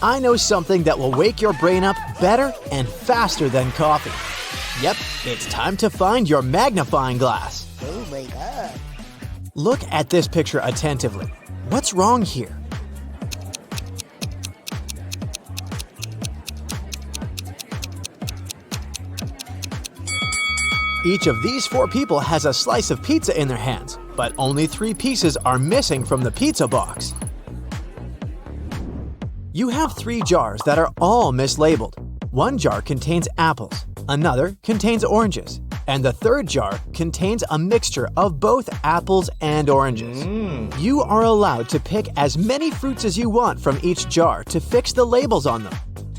I know something that will wake your brain up better and faster than coffee. Yep, it's time to find your magnifying glass. Oh my god. Look at this picture attentively. What's wrong here? Each of these 4 people has a slice of pizza in their hands, but only 3 pieces are missing from the pizza box. You have 3 jars that are all mislabeled. One jar contains apples, another contains oranges, and the third jar contains a mixture of both apples and oranges. You are allowed to pick as many fruits as you want from each jar to fix the labels on them.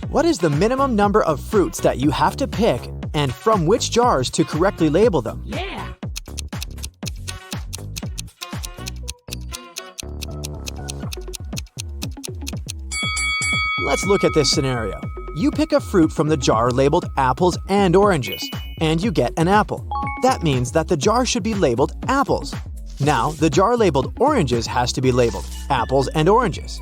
What is the minimum number of fruits that you have to pick and from which jars to correctly label them? Yeah. Let's look at this scenario. You pick a fruit from the jar labeled apples and oranges, and you get an apple. That means that the jar should be labeled apples. Now, the jar labeled oranges has to be labeled apples and oranges.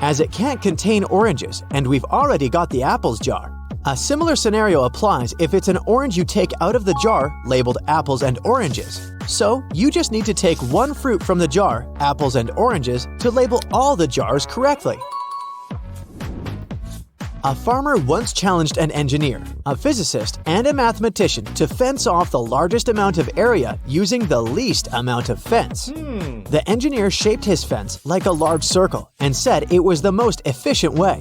As it can't contain oranges, and we've already got the apples jar, a similar scenario applies if it's an orange you take out of the jar labeled apples and oranges. So, you just need to take one fruit from the jar, apples and oranges, to label all the jars correctly. A farmer once challenged an engineer, a physicist, and a mathematician to fence off the largest amount of area using the least amount of fence. The engineer shaped his fence like a large circle and said it was the most efficient way.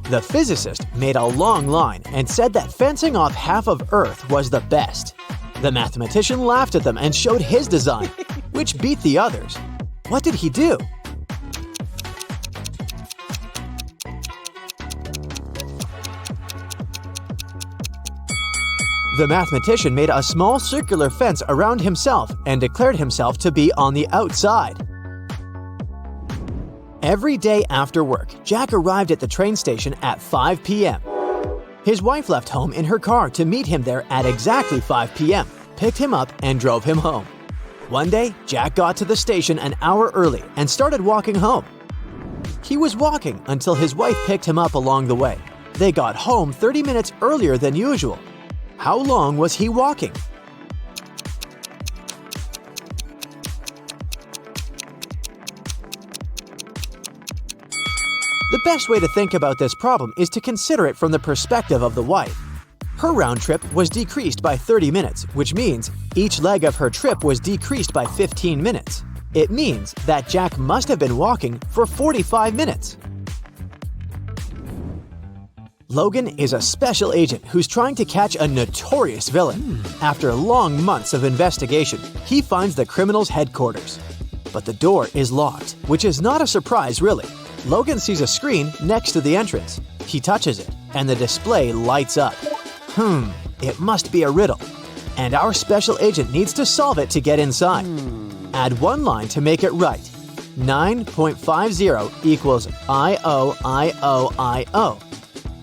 The physicist made a long line and said that fencing off half of Earth was the best. The mathematician laughed at them and showed his design, which beat the others. What did he do? The mathematician made a small circular fence around himself and declared himself to be on the outside. Every day after work, Jack arrived at the train station at 5 p.m. His wife left home in her car to meet him there at exactly 5 p.m., picked him up, and drove him home. One day, Jack got to the station an hour early and started walking home. He was walking until his wife picked him up along the way. They got home 30 minutes earlier than usual. How long was he walking? The best way to think about this problem is to consider it from the perspective of the wife. Her round trip was decreased by 30 minutes, which means each leg of her trip was decreased by 15 minutes. It means that Jack must have been walking for 45 minutes. Logan is a special agent who's trying to catch a notorious villain. After long months of investigation, he finds the criminal's headquarters. But the door is locked, which is not a surprise really. Logan sees a screen next to the entrance. He touches it, and the display lights up. It must be a riddle. And our special agent needs to solve it to get inside. Add one line to make it right. 9.50 equals I-O-I-O-I-O.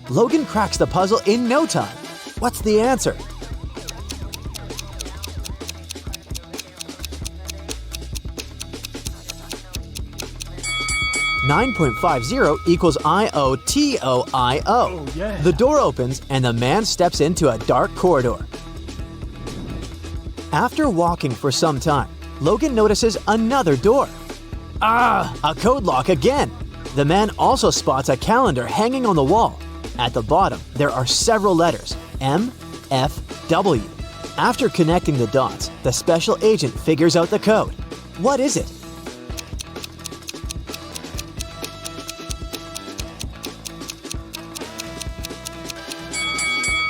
Logan cracks the puzzle in no time. What's the answer? $9.50 equals I-O-T-O-I-O. Oh, yeah. The door opens and the man steps into a dark corridor. After walking for some time, Logan notices another door. A code lock again! The man also spots a calendar hanging on the wall. At the bottom, there are several letters, M, F, W. After connecting the dots, the special agent figures out the code. What is it?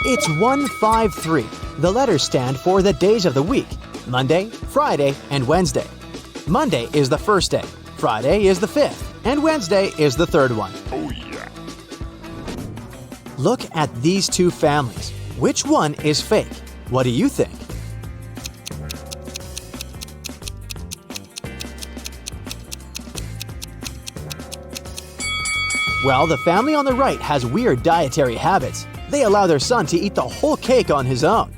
It's 153. The letters stand for the days of the week: Monday, Friday, and Wednesday. Monday is the first day, Friday is the fifth, and Wednesday is the third one. Oh yeah. Look at these two families. Which one is fake? What do you think? Well, the family on the right has weird dietary habits. They allow their son to eat the whole cake on his own.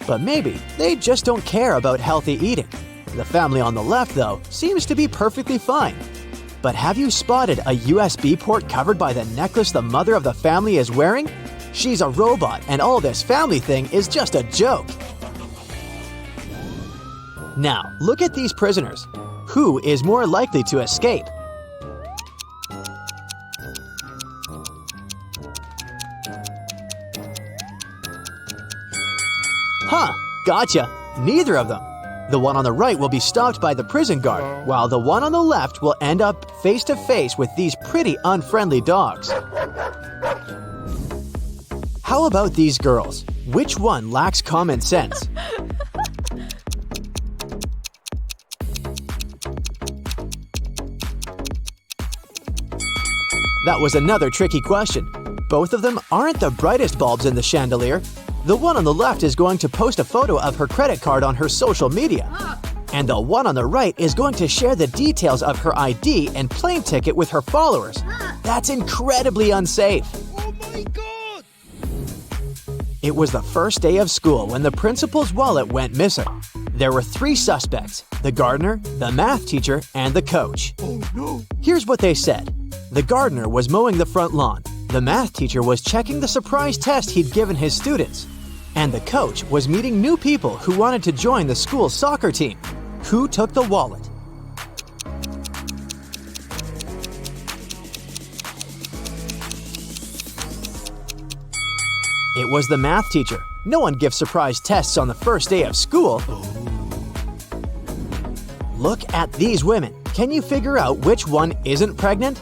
But maybe they just don't care about healthy eating. The family on the left, though, seems to be perfectly fine. But have you spotted a USB port covered by the necklace the mother of the family is wearing? She's a robot, and all this family thing is just a joke. Now, look at these prisoners. Who is more likely to escape? Huh, gotcha. Neither of them. The one on the right will be stopped by the prison guard, while the one on the left will end up face to face with these pretty unfriendly dogs. How about these girls? Which one lacks common sense? That was another tricky question. Both of them aren't the brightest bulbs in the chandelier. The one on the left is going to post a photo of her credit card on her social media. And the one on the right is going to share the details of her ID and plane ticket with her followers. That's incredibly unsafe. Oh my God! It was the first day of school when the principal's wallet went missing. There were 3 suspects: the gardener, the math teacher, and the coach. Oh no! Here's what they said. The gardener was mowing the front lawn. The math teacher was checking the surprise test he'd given his students. And the coach was meeting new people who wanted to join the school's soccer team. Who took the wallet? It was the math teacher. No one gives surprise tests on the first day of school. Look at these women. Can you figure out which one isn't pregnant?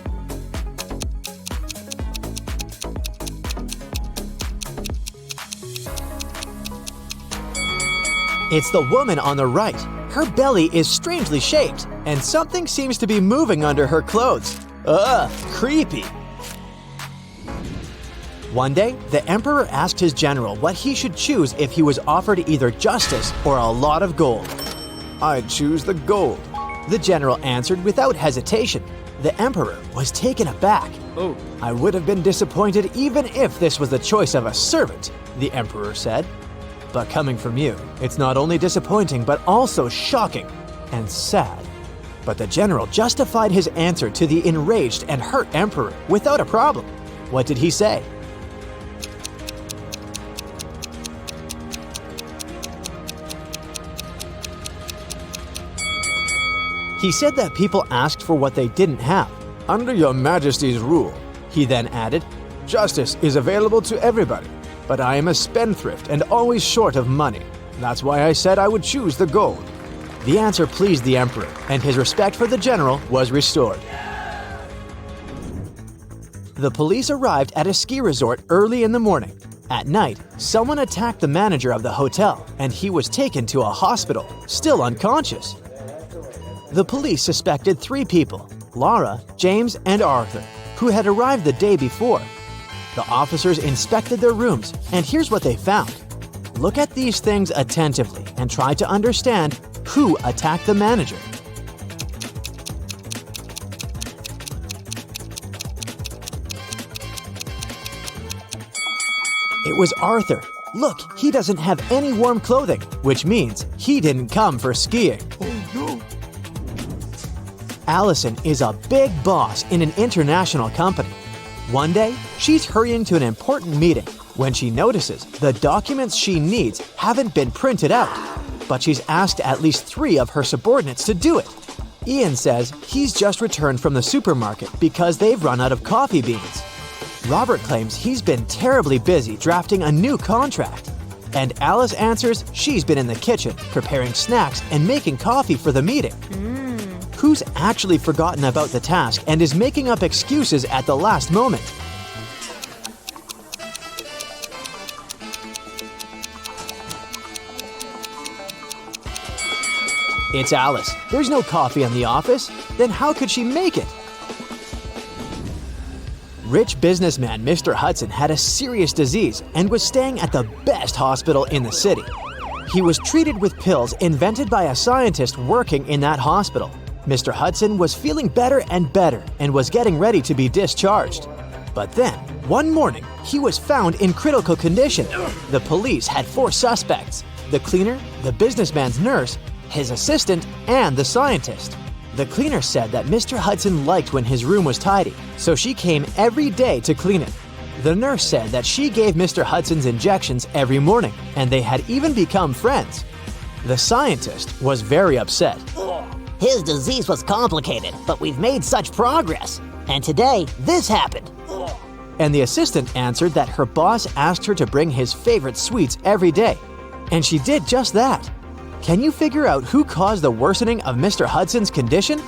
It's the woman on the right. Her belly is strangely shaped, and something seems to be moving under her clothes. Ugh, creepy. One day, the emperor asked his general what he should choose if he was offered either justice or a lot of gold. "I'd choose the gold," the general answered without hesitation. The emperor was taken aback. Oh. "I would have been disappointed even if this was the choice of a servant," the emperor said. "But coming from you, it's not only disappointing but also shocking and sad." But the general justified his answer to the enraged and hurt emperor without a problem. What did he say? He said that people asked for what they didn't have. "Under your majesty's rule," he then added, "justice is available to everybody. But I am a spendthrift and always short of money. That's why I said I would choose the gold." The answer pleased the emperor, and his respect for the general was restored. The police arrived at a ski resort early in the morning. At night, someone attacked the manager of the hotel, and he was taken to a hospital, still unconscious. The police suspected 3 people: Laura, James, and Arthur, who had arrived the day before. The officers inspected their rooms, and here's what they found. Look at these things attentively and try to understand who attacked the manager. It was Arthur. Look, he doesn't have any warm clothing, which means he didn't come for skiing. Oh no! Allison is a big boss in an international company. One day, she's hurrying to an important meeting when she notices the documents she needs haven't been printed out, but she's asked at least 3 of her subordinates to do it. Ian says he's just returned from the supermarket because they've run out of coffee beans. Robert claims he's been terribly busy drafting a new contract. And Alice answers she's been in the kitchen preparing snacks and making coffee for the meeting. Who's actually forgotten about the task and is making up excuses at the last moment? It's Alice. There's no coffee in the office. Then how could she make it? Rich businessman Mr. Hudson had a serious disease and was staying at the best hospital in the city. He was treated with pills invented by a scientist working in that hospital. Mr. Hudson was feeling better and was getting ready to be discharged. But then, one morning, he was found in critical condition. The police had 4 suspects: the cleaner, the businessman's nurse, his assistant, and the scientist. The cleaner said that Mr. Hudson liked when his room was tidy, so she came every day to clean it. The nurse said that she gave Mr. Hudson's injections every morning, and they had even become friends. The scientist was very upset. His disease was complicated, but we've made such progress. And today, this happened. And the assistant answered that her boss asked her to bring his favorite sweets every day. And she did just that. Can you figure out who caused the worsening of Mr. Hudson's condition?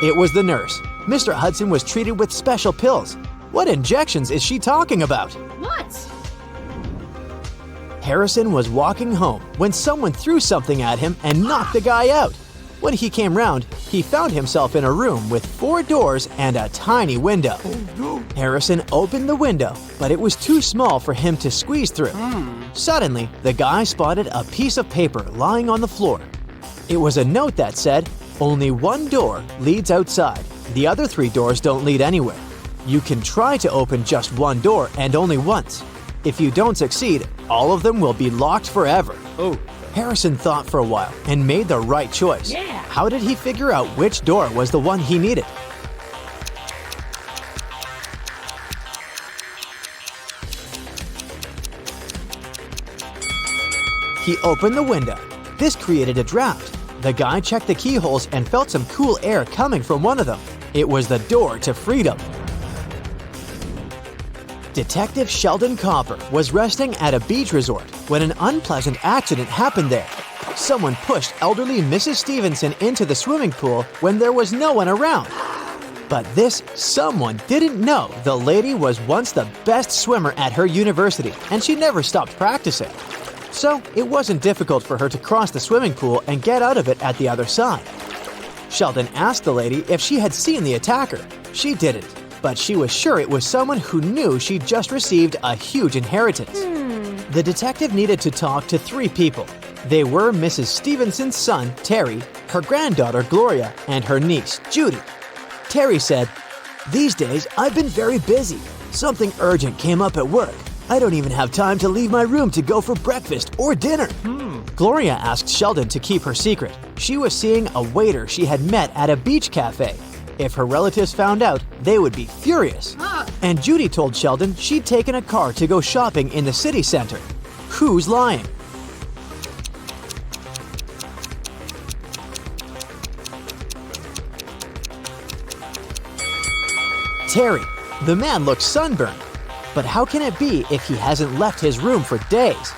It was the nurse. Mr. Hudson was treated with special pills. What injections is she talking about? What? Harrison was walking home when someone threw something at him and knocked the guy out. When he came round, he found himself in a room with 4 doors and a tiny window. Harrison opened the window, but it was too small for him to squeeze through. Suddenly, the guy spotted a piece of paper lying on the floor. It was a note that said, "Only one door leads outside. The other 3 doors don't lead anywhere. You can try to open just one door and only once. If you don't succeed, all of them will be locked forever." Harrison thought for a while and made the right choice. How did he figure out which door was the one he needed? He opened the window. This created a draft. The guy checked the keyholes and felt some cool air coming from one of them. It was the door to freedom. Detective Sheldon Copper was resting at a beach resort when an unpleasant accident happened there. Someone pushed elderly Mrs. Stevenson into the swimming pool when there was no one around. But this someone didn't know the lady was once the best swimmer at her university, and she never stopped practicing. So it wasn't difficult for her to cross the swimming pool and get out of it at the other side. Sheldon asked the lady if she had seen the attacker. She didn't, but she was sure it was someone who knew she'd just received a huge inheritance. The detective needed to talk to 3 people. They were Mrs. Stevenson's son, Terry, her granddaughter, Gloria, and her niece, Judy. Terry said, "These days, I've been very busy. Something urgent came up at work. I don't even have time to leave my room to go for breakfast or dinner." Gloria asked Sheldon to keep her secret. She was seeing a waiter she had met at a beach cafe. If her relatives found out, they would be furious. And Judy told Sheldon she'd taken a car to go shopping in the city center. Who's lying? Terry. The man looks sunburned. But how can it be if he hasn't left his room for days?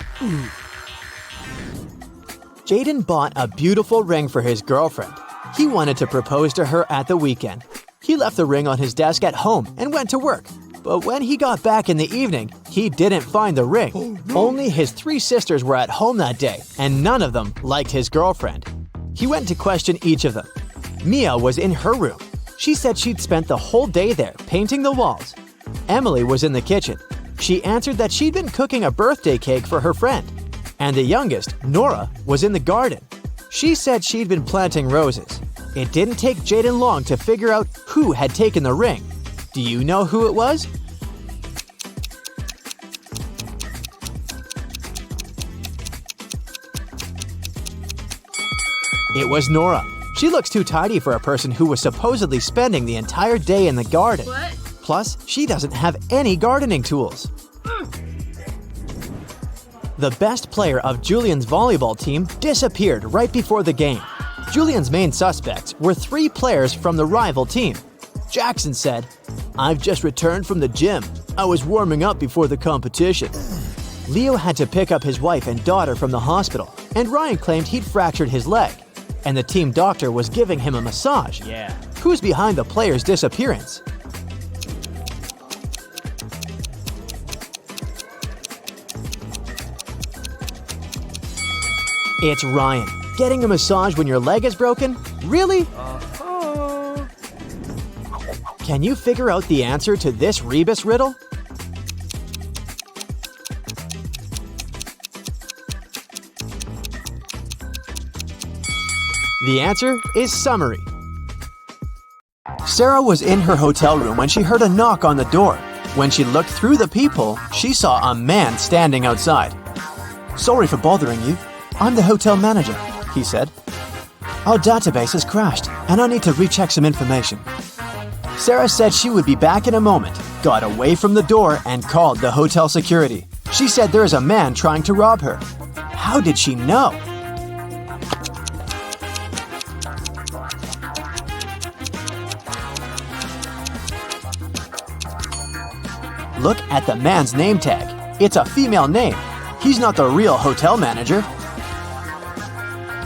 Jaden bought a beautiful ring for his girlfriend. He wanted to propose to her at the weekend. He left the ring on his desk at home and went to work. But when he got back in the evening, he didn't find the ring. Only his 3 sisters were at home that day, and none of them liked his girlfriend. He went to question each of them. Mia was in her room. She said she'd spent the whole day there painting the walls. Emily was in the kitchen. She answered that she'd been cooking a birthday cake for her friend. And the youngest, Nora, was in the garden. She said she'd been planting roses. It didn't take Jaden long to figure out who had taken the ring. Do you know who it was? It was Nora. She looks too tidy for a person who was supposedly spending the entire day in the garden. What? Plus, she doesn't have any gardening tools. The best player of Julian's volleyball team disappeared right before the game. Julian's main suspects were 3 players from the rival team. Jackson said, "I've just returned from the gym. I was warming up before the competition." Leo had to pick up his wife and daughter from the hospital, and Ryan claimed he'd fractured his leg. And the team doctor was giving him a massage. Who's behind the player's disappearance? It's Ryan. Getting a massage when your leg is broken? Really? Can you figure out the answer to this rebus riddle? The answer is summary. Sarah was in her hotel room when she heard a knock on the door. When she looked through the peephole, she saw a man standing outside. "Sorry for bothering you. I'm the hotel manager," he said. "Our database has crashed, and I need to recheck some information." Sarah said she would be back in a moment, got away from the door, and called the hotel security. She said there is a man trying to rob her. How did she know? Look at the man's name tag. It's a female name. He's not the real hotel manager.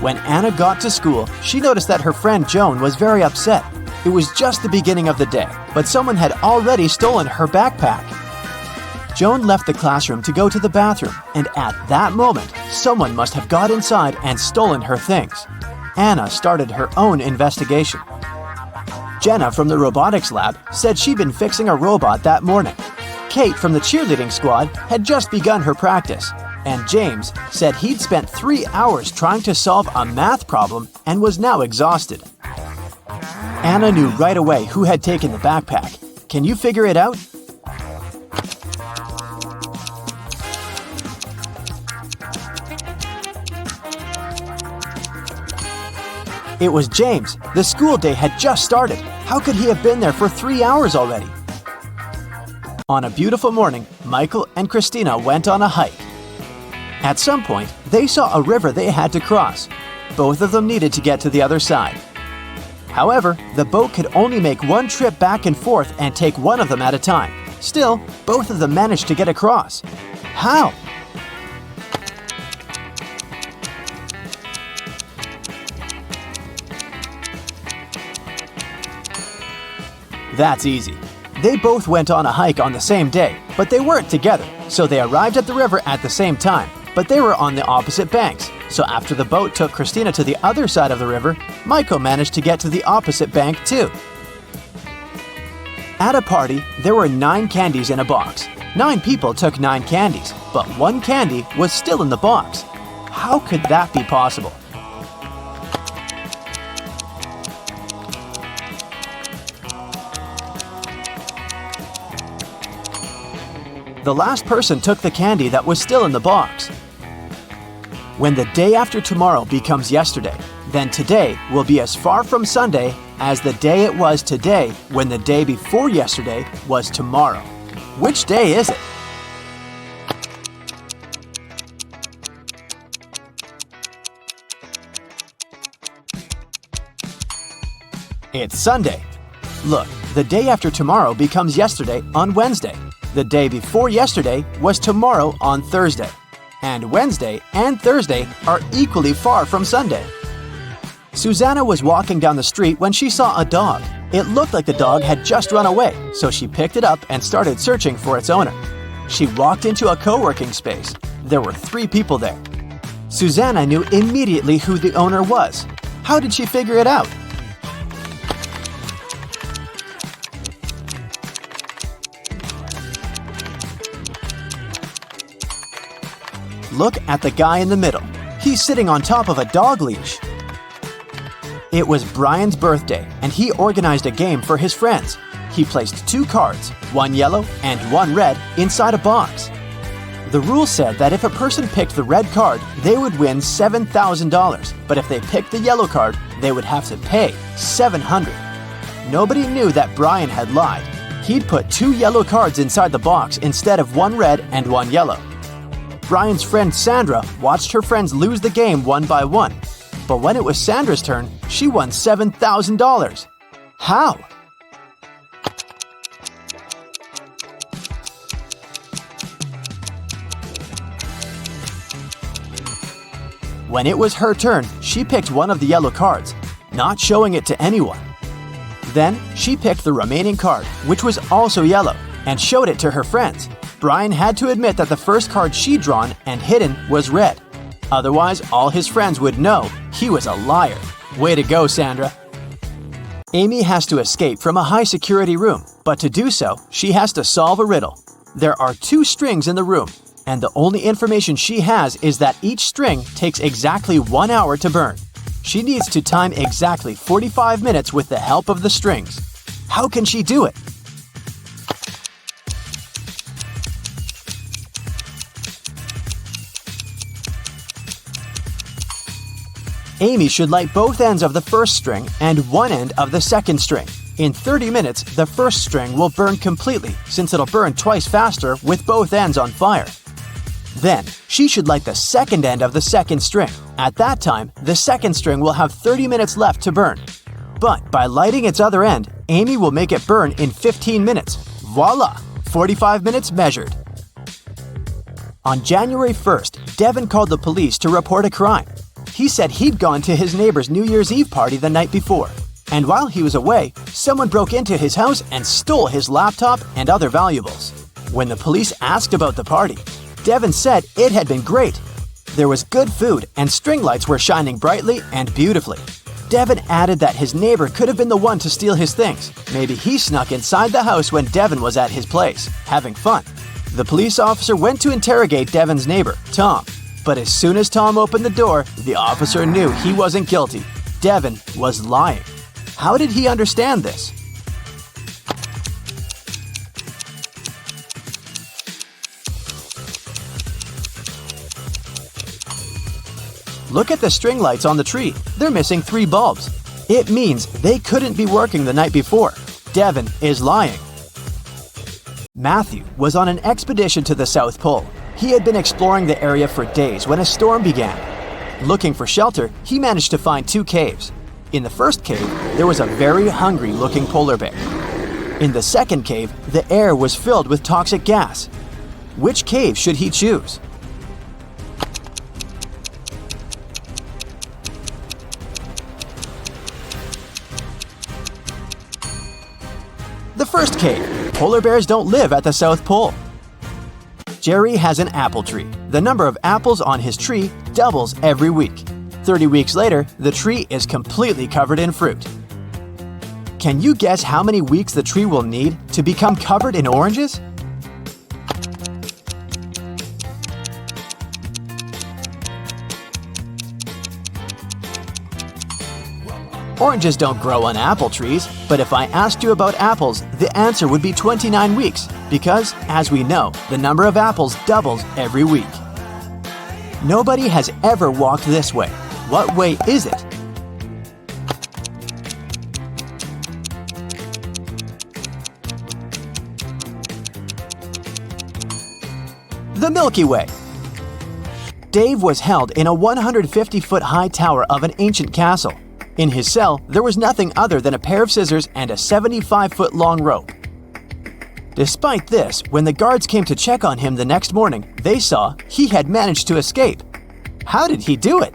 When Anna got to school, she noticed that her friend Joan was very upset. It was just the beginning of the day, but someone had already stolen her backpack. Joan left the classroom to go to the bathroom, and at that moment, someone must have got inside and stolen her things. Anna started her own investigation. Jenna from the robotics lab said she'd been fixing a robot that morning. Kate from the cheerleading squad had just begun her practice, and James said he'd spent 3 hours trying to solve a math problem and was now exhausted. Anna knew right away who had taken the backpack. Can you figure it out? It was James. The school day had just started. How could he have been there for 3 hours already? On a beautiful morning, Michael and Christina went on a hike. At some point, they saw a river they had to cross. Both of them needed to get to the other side. However, the boat could only make one trip back and forth and take one of them at a time. Still, both of them managed to get across. How? That's easy. They both went on a hike on the same day, but they weren't together, so they arrived at the river at the same time, but they were on the opposite banks. So after the boat took Christina to the other side of the river, Michael managed to get to the opposite bank too. At a party, there were 9 candies in a box. 9 people took 9 candies, but 1 candy was still in the box. How could that be possible? The last person took the candy that was still in the box. When the day after tomorrow becomes yesterday, then today will be as far from Sunday as the day it was today when the day before yesterday was tomorrow. Which day is it? It's Sunday. Look, the day after tomorrow becomes yesterday on Wednesday. The day before yesterday was tomorrow on Thursday. And Wednesday and Thursday are equally far from Sunday. Susanna was walking down the street when she saw a dog. It looked like the dog had just run away, so she picked it up and started searching for its owner. She walked into a co-working space. There were 3 people there. Susanna knew immediately who the owner was. How did she figure it out? Look at the guy in the middle. He's sitting on top of a dog leash. It was Brian's birthday, and he organized a game for his friends. He placed 2 cards, 1 yellow and 1 red, inside a box. The rule said that if a person picked the red card, they would win $7,000, but if they picked the yellow card, they would have to pay $700. Nobody knew that Brian had lied. He'd put 2 yellow cards inside the box instead of 1 red and 1 yellow. Brian's friend Sandra watched her friends lose the game one by one. But when it was Sandra's turn, she won $7,000. How? When it was her turn, she picked one of the yellow cards, not showing it to anyone. Then, she picked the remaining card, which was also yellow, and showed it to her friends. Brian had to admit that the first card she'd drawn and hidden was red. Otherwise, all his friends would know he was a liar. Way to go, Sandra. Amy has to escape from a high-security room, but to do so, she has to solve a riddle. There are 2 strings in the room, and the only information she has is that each string takes exactly 1 hour to burn. She needs to time exactly 45 minutes with the help of the strings. How can she do it? Amy should light both ends of the first string and one end of the second string. In 30 minutes, the first string will burn completely since it'll burn twice faster with both ends on fire. Then, she should light the second end of the second string. At that time, the second string will have 30 minutes left to burn. But by lighting its other end, Amy will make it burn in 15 minutes. Voila! 45 minutes measured. On January 1st, Devin called the police to report a crime. He said he'd gone to his neighbor's New Year's Eve party the night before. And while he was away, someone broke into his house and stole his laptop and other valuables. When the police asked about the party, Devin said it had been great. There was good food and string lights were shining brightly and beautifully. Devin added that his neighbor could have been the one to steal his things. Maybe he snuck inside the house when Devin was at his place, having fun. The police officer went to interrogate Devin's neighbor, Tom. But as soon as Tom opened the door, the officer knew he wasn't guilty. Devin was lying. How did he understand this? Look at the string lights on the tree. They're missing 3 bulbs. It means they couldn't be working the night before. Devin is lying. Matthew was on an expedition to the South Pole. He had been exploring the area for days when a storm began. Looking for shelter, he managed to find 2 caves. In the first cave, there was a very hungry-looking polar bear. In the second cave, the air was filled with toxic gas. Which cave should he choose? The first cave. Polar bears don't live at the South Pole. Jerry has an apple tree. The number of apples on his tree doubles every week. 30 weeks later, the tree is completely covered in fruit. Can you guess how many weeks the tree will need to become covered in oranges? Oranges don't grow on apple trees, but if I asked you about apples, the answer would be 29 weeks, because, as we know, the number of apples doubles every week. Nobody has ever walked this way. What way is it? The Milky Way. Dave was held in a 150-foot high tower of an ancient castle. In his cell, there was nothing other than a pair of scissors and a 75-foot long rope. Despite this, when the guards came to check on him the next morning, they saw he had managed to escape. How did he do it?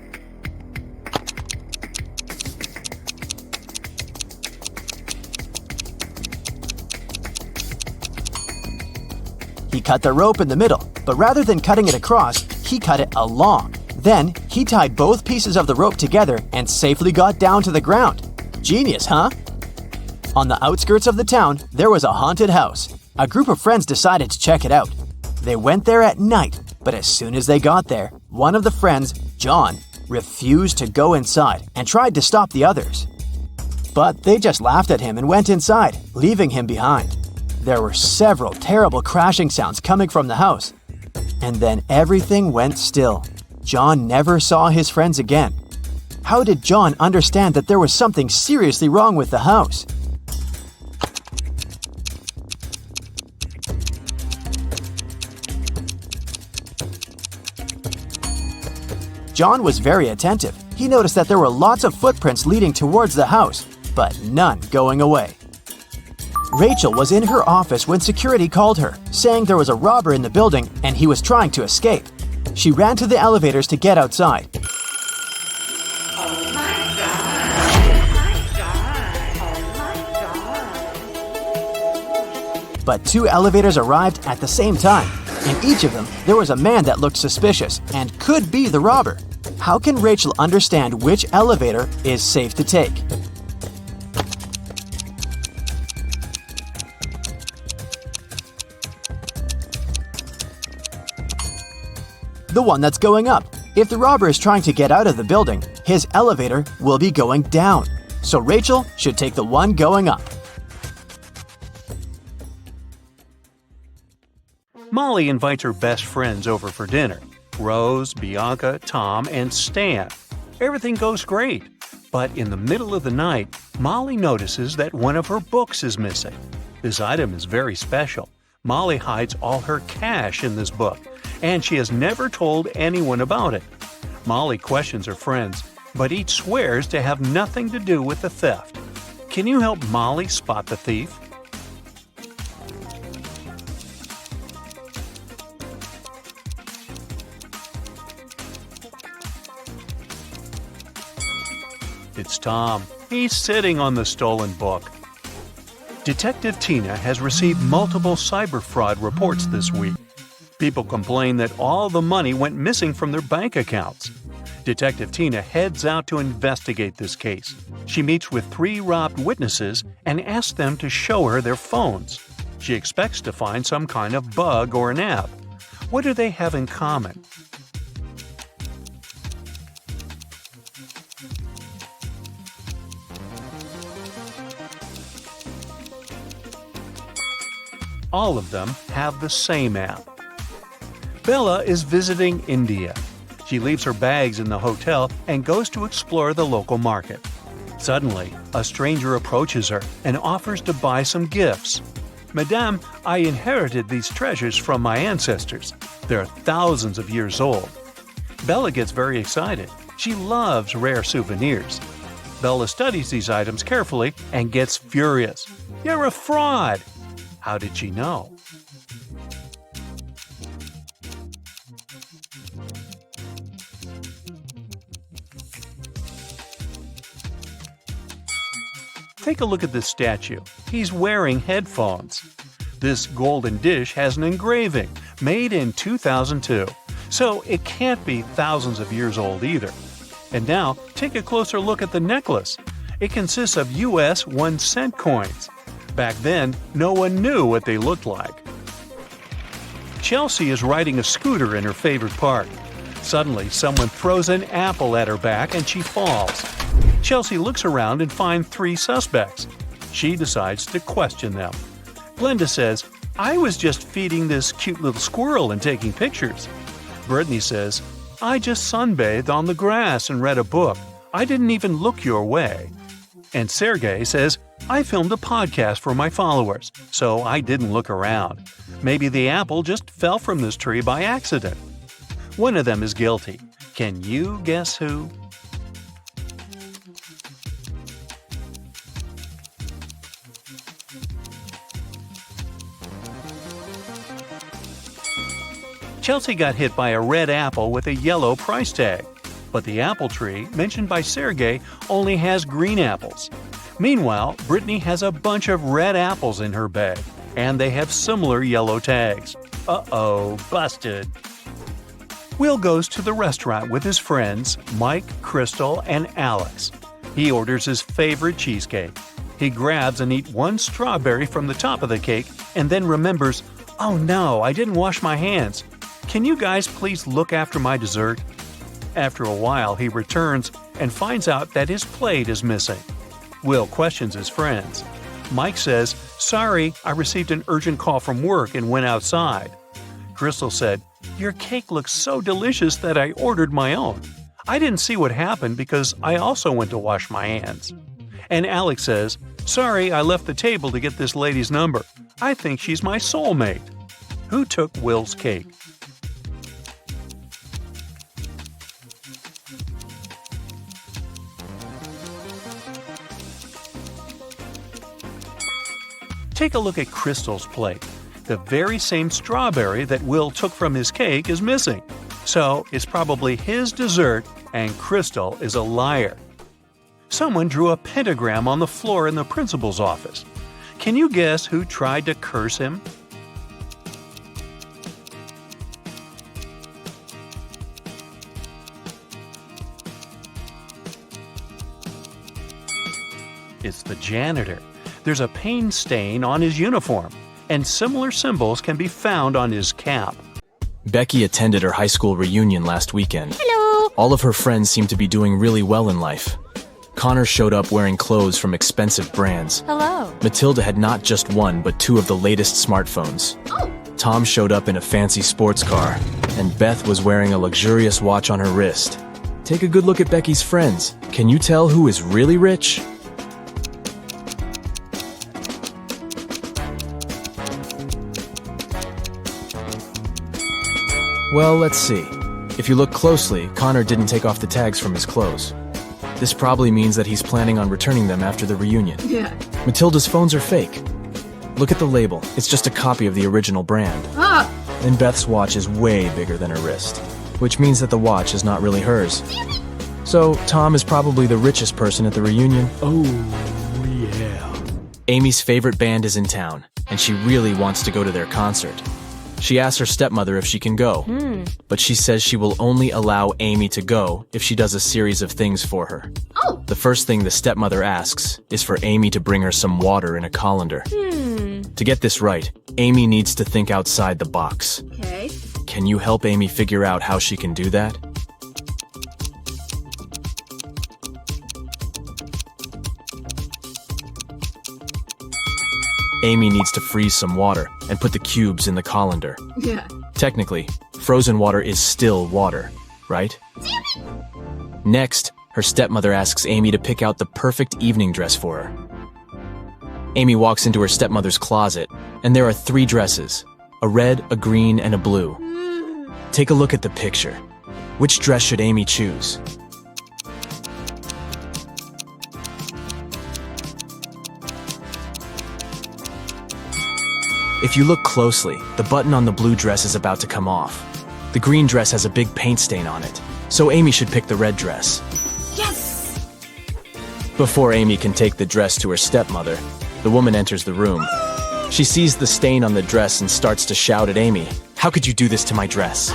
He cut the rope in the middle, but rather than cutting it across, he cut it along. Then, he tied both pieces of the rope together and safely got down to the ground. Genius, huh? On the outskirts of the town, there was a haunted house. A group of friends decided to check it out. They went there at night, but as soon as they got there, one of the friends, John, refused to go inside and tried to stop the others. But they just laughed at him and went inside, leaving him behind. There were several terrible crashing sounds coming from the house. And then everything went still. John never saw his friends again. How did John understand that there was something seriously wrong with the house? John was very attentive. He noticed that there were lots of footprints leading towards the house, but none going away. Rachel was in her office when security called her, saying there was a robber in the building and he was trying to escape. She ran to the elevators to get outside. But 2 elevators arrived at the same time. In each of them, there was a man that looked suspicious and could be the robber. How can Rachel understand which elevator is safe to take? The one that's going up. If the robber is trying to get out of the building, his elevator will be going down. So Rachel should take the one going up. Molly invites her best friends over for dinner. Rose, Bianca, Tom, and Stan. Everything goes great. But in the middle of the night, Molly notices that one of her books is missing. This item is very special. Molly hides all her cash in this book, and she has never told anyone about it. Molly questions her friends, but each swears to have nothing to do with the theft. Can you help Molly spot the thief? It's Tom. He's sitting on the stolen book. Detective Tina has received multiple cyber fraud reports this week. People complain that all the money went missing from their bank accounts. Detective Tina heads out to investigate this case. She meets with 3 robbed witnesses and asks them to show her their phones. She expects to find some kind of bug or an app. What do they have in common? All of them have the same app. Bella is visiting India. She leaves her bags in the hotel and goes to explore the local market. Suddenly, a stranger approaches her and offers to buy some gifts. "Madame, I inherited these treasures from my ancestors. They're thousands of years old." Bella gets very excited. She loves rare souvenirs. Bella studies these items carefully and gets furious. "You're a fraud!" How did she know? Take a look at this statue. He's wearing headphones. This golden dish has an engraving, made in 2002, so it can't be thousands of years old either. And now, take a closer look at the necklace. It consists of US 1-cent coins. Back then, no one knew what they looked like. Chelsea is riding a scooter in her favorite park. Suddenly, someone throws an apple at her back and she falls. Chelsea looks around and finds 3 suspects. She decides to question them. Glenda says, "I was just feeding this cute little squirrel and taking pictures." Brittany says, "I just sunbathed on the grass and read a book. I didn't even look your way." And Sergey says, "I filmed a podcast for my followers, so I didn't look around. Maybe the apple just fell from this tree by accident." One of them is guilty. Can you guess who? Chelsea got hit by a red apple with a yellow price tag. But the apple tree, mentioned by Sergey, only has green apples. Meanwhile, Brittany has a bunch of red apples in her bag, and they have similar yellow tags. Uh-oh, busted. Will goes to the restaurant with his friends, Mike, Crystal, and Alex. He orders his favorite cheesecake. He grabs and eats 1 strawberry from the top of the cake and then remembers, "Oh no, I didn't wash my hands. Can you guys please look after my dessert?" After a while, he returns and finds out that his plate is missing. Will questions his friends. Mike says, "Sorry, I received an urgent call from work and went outside." Crystal said, "Your cake looks so delicious that I ordered my own. I didn't see what happened because I also went to wash my hands." And Alex says, "Sorry, I left the table to get this lady's number. I think she's my soulmate." Who took Will's cake? Take a look at Crystal's plate. The very same strawberry that Will took from his cake is missing. So it's probably his dessert, and Crystal is a liar. Someone drew a pentagram on the floor in the principal's office. Can you guess who tried to curse him? It's the janitor. There's a paint stain on his uniform, and similar symbols can be found on his cap. Becky attended her high school reunion last weekend. Hello! All of her friends seem to be doing really well in life. Connor showed up wearing clothes from expensive brands. Hello! Matilda had not just 1, but 2 of the latest smartphones. Oh! Tom showed up in a fancy sports car, and Beth was wearing a luxurious watch on her wrist. take a good look at Becky's friends. Can you tell who is really rich? Well, let's see. If you look closely, Connor didn't take off the tags from his clothes. This probably means that he's planning on returning them after the reunion. Yeah. Matilda's phones are fake. Look at the label. It's just a copy of the original brand. Ah! And Beth's watch is way bigger than her wrist, which means that the watch is not really hers. So, Tom is probably the richest person at the reunion. Oh, yeah. Amy's favorite band is in town, and she really wants to go to their concert. She asks her stepmother if she can go, but she says she will only allow Amy to go if she does a series of things for her. Oh! The first thing the stepmother asks is for Amy to bring her some water in a colander. To get this right, Amy needs to think outside the box. Okay. Can you help Amy figure out how she can do that? Amy needs to freeze some water and put the cubes in the colander. Yeah. Technically, frozen water is still water, right? Next, her stepmother asks Amy to pick out the perfect evening dress for her. Amy walks into her stepmother's closet, and there are 3 dresses: a red, a green, and a blue. Take a look at the picture. Which dress should Amy choose? If you look closely, the button on the blue dress is about to come off. The green dress has a big paint stain on it, so Amy should pick the red dress. Yes! Before Amy can take the dress to her stepmother, the woman enters the room. She sees the stain on the dress and starts to shout at Amy, "How could you do this to my dress?"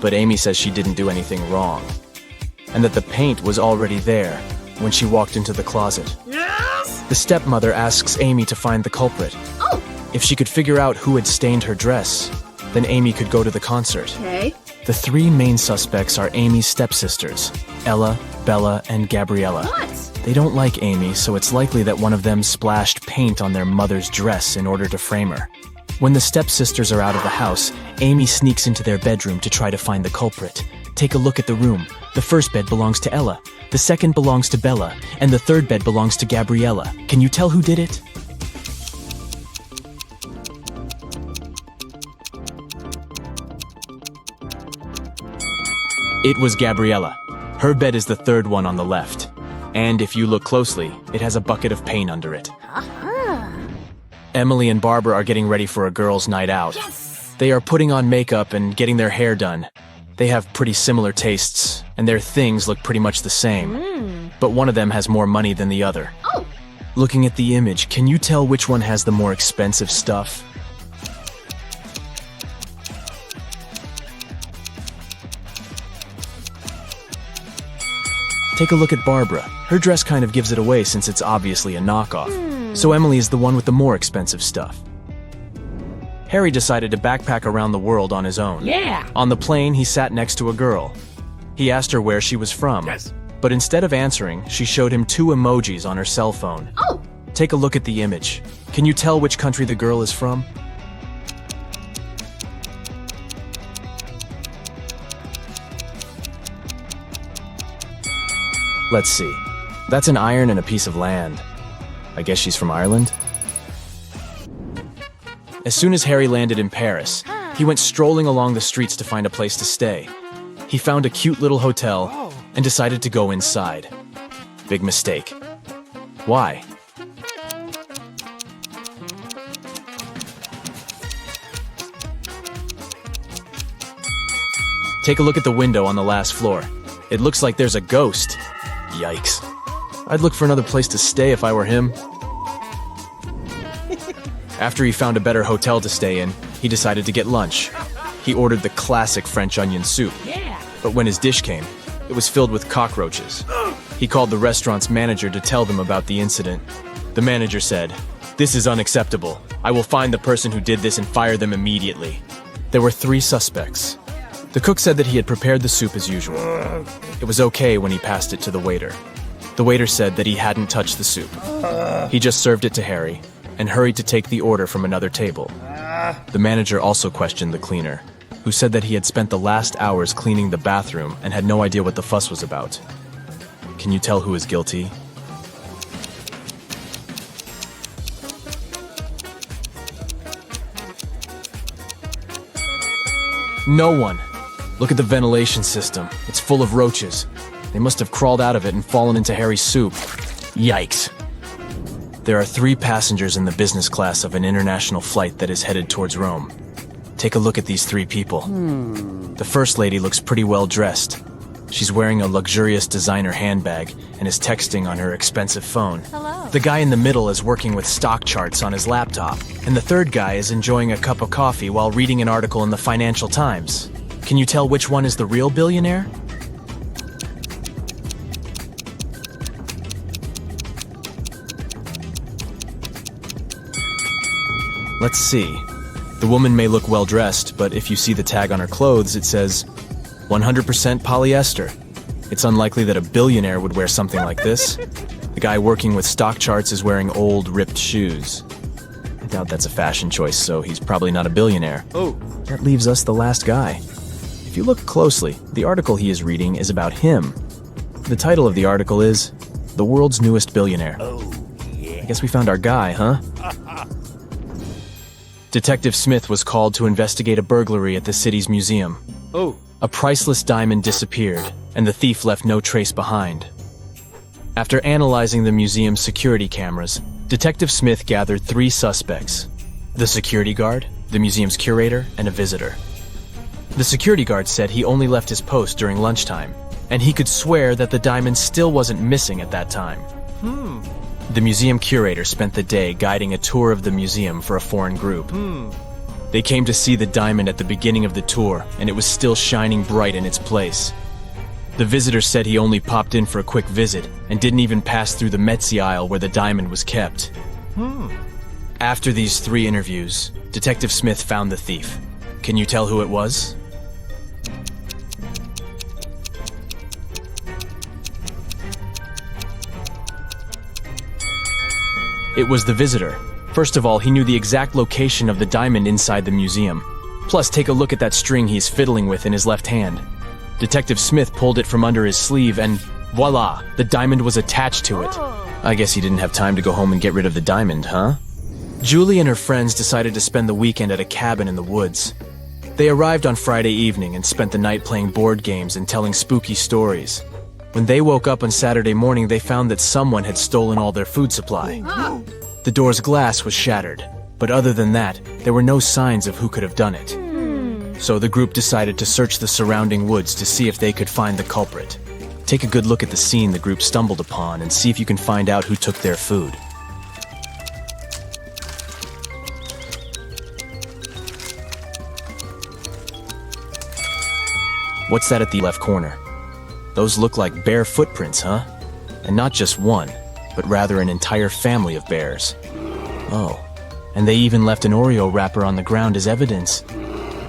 But Amy says she didn't do anything wrong, and that the paint was already there when she walked into the closet. Yes! The stepmother asks Amy to find the culprit. Oh! If she could figure out who had stained her dress, then Amy could go to the concert. Okay. The 3 main suspects are Amy's stepsisters, Ella, Bella, and Gabriella. What? They don't like Amy, so it's likely that one of them splashed paint on their mother's dress in order to frame her. When the stepsisters are out of the house, Amy sneaks into their bedroom to try to find the culprit. Take a look at the room. The first bed belongs to Ella, the second belongs to Bella, and the third bed belongs to Gabriella. Can you tell who did it? It was Gabriella. Her bed is the third one on the left. And if you look closely, it has a bucket of paint under it. Emily and Barbara are getting ready for a girls' night out. Yes! They are putting on makeup and getting their hair done. They have pretty similar tastes, and their things look pretty much the same. But one of them has more money than the other. Oh! Looking at the image, can you tell which one has the more expensive stuff? Take a look at Barbara. Her dress kind of gives it away since it's obviously a knockoff. So Emily is the one with the more expensive stuff. Harry decided to backpack around the world on his own. Yeah! On the plane, he sat next to a girl. He asked her where she was from. Yes. But instead of answering, she showed him 2 emojis on her cell phone. Oh! Take a look at the image. Can you tell which country the girl is from? Let's see. That's an iron and a piece of land. I guess she's from Ireland? As soon as Harry landed in Paris, he went strolling along the streets to find a place to stay. He found a cute little hotel and decided to go inside. Big mistake. Why? Take a look at the window on the last floor. It looks like there's a ghost. Yikes. I'd look for another place to stay if I were him. After he found a better hotel to stay in, he decided to get lunch. He ordered the classic French onion soup. But when his dish came, it was filled with cockroaches. He called the restaurant's manager to tell them about the incident. The manager said, "This is unacceptable. I will find the person who did this and fire them immediately." There were 3 suspects. The cook said that he had prepared the soup as usual. It was okay when he passed it to the waiter. The waiter said that he hadn't touched the soup. He just served it to Harry and hurried to take the order from another table. The manager also questioned the cleaner. who said that he had spent the last hours cleaning the bathroom and had no idea what the fuss was about. Can you tell who is guilty? No one. Look at the ventilation system. It's full of roaches. They must have crawled out of it and fallen into Harry's soup. Yikes. There are 3 passengers in the business class of an international flight that is headed towards Rome. Take a look at these 3 people. The first lady looks pretty well dressed. She's wearing a luxurious designer handbag and is texting on her expensive phone. Hello. The guy in the middle is working with stock charts on his laptop, and the third guy is enjoying a cup of coffee while reading an article in the Financial Times. Can you tell which one is the real billionaire? Let's see. The woman may look well dressed, but if you see the tag on her clothes, it says 100% polyester. It's unlikely that a billionaire would wear something like this. The guy working with stock charts is wearing old, ripped shoes. I doubt that's a fashion choice, so he's probably not a billionaire. Oh. That leaves us the last guy. If you look closely, the article he is reading is about him. The title of the article is The World's Newest Billionaire. Oh, yeah. I guess we found our guy, huh? Detective Smith was called to investigate a burglary at the city's museum. Oh. A priceless diamond disappeared, and the thief left no trace behind. After analyzing the museum's security cameras, Detective Smith gathered 3 suspects: the security guard, the museum's curator, and a visitor. The security guard said he only left his post during lunchtime, and he could swear that the diamond still wasn't missing at that time. The museum curator spent the day guiding a tour of the museum for a foreign group. They came to see the diamond at the beginning of the tour, and it was still shining bright in its place. The visitor said he only popped in for a quick visit and didn't even pass through the Metzi aisle where the diamond was kept. After these 3 interviews, Detective Smith found the thief. Can you tell who it was? It was the visitor. First of all, he knew the exact location of the diamond inside the museum. Plus, take a look at that string he's fiddling with in his left hand. Detective Smith pulled it from under his sleeve and voila, the diamond was attached to it. I guess he didn't have time to go home and get rid of the diamond, huh? Julie and her friends decided to spend the weekend at a cabin in the woods. They arrived on Friday evening and spent the night playing board games and telling spooky stories. When they woke up on Saturday morning, they found that someone had stolen all their food supply. The door's glass was shattered, but other than that, there were no signs of who could have done it. So the group decided to search the surrounding woods to see if they could find the culprit. Take a good look at the scene the group stumbled upon and see if you can find out who took their food. What's that at the left corner? Those look like bear footprints, huh? And not just one, but rather an entire family of bears. Oh, and they even left an Oreo wrapper on the ground as evidence.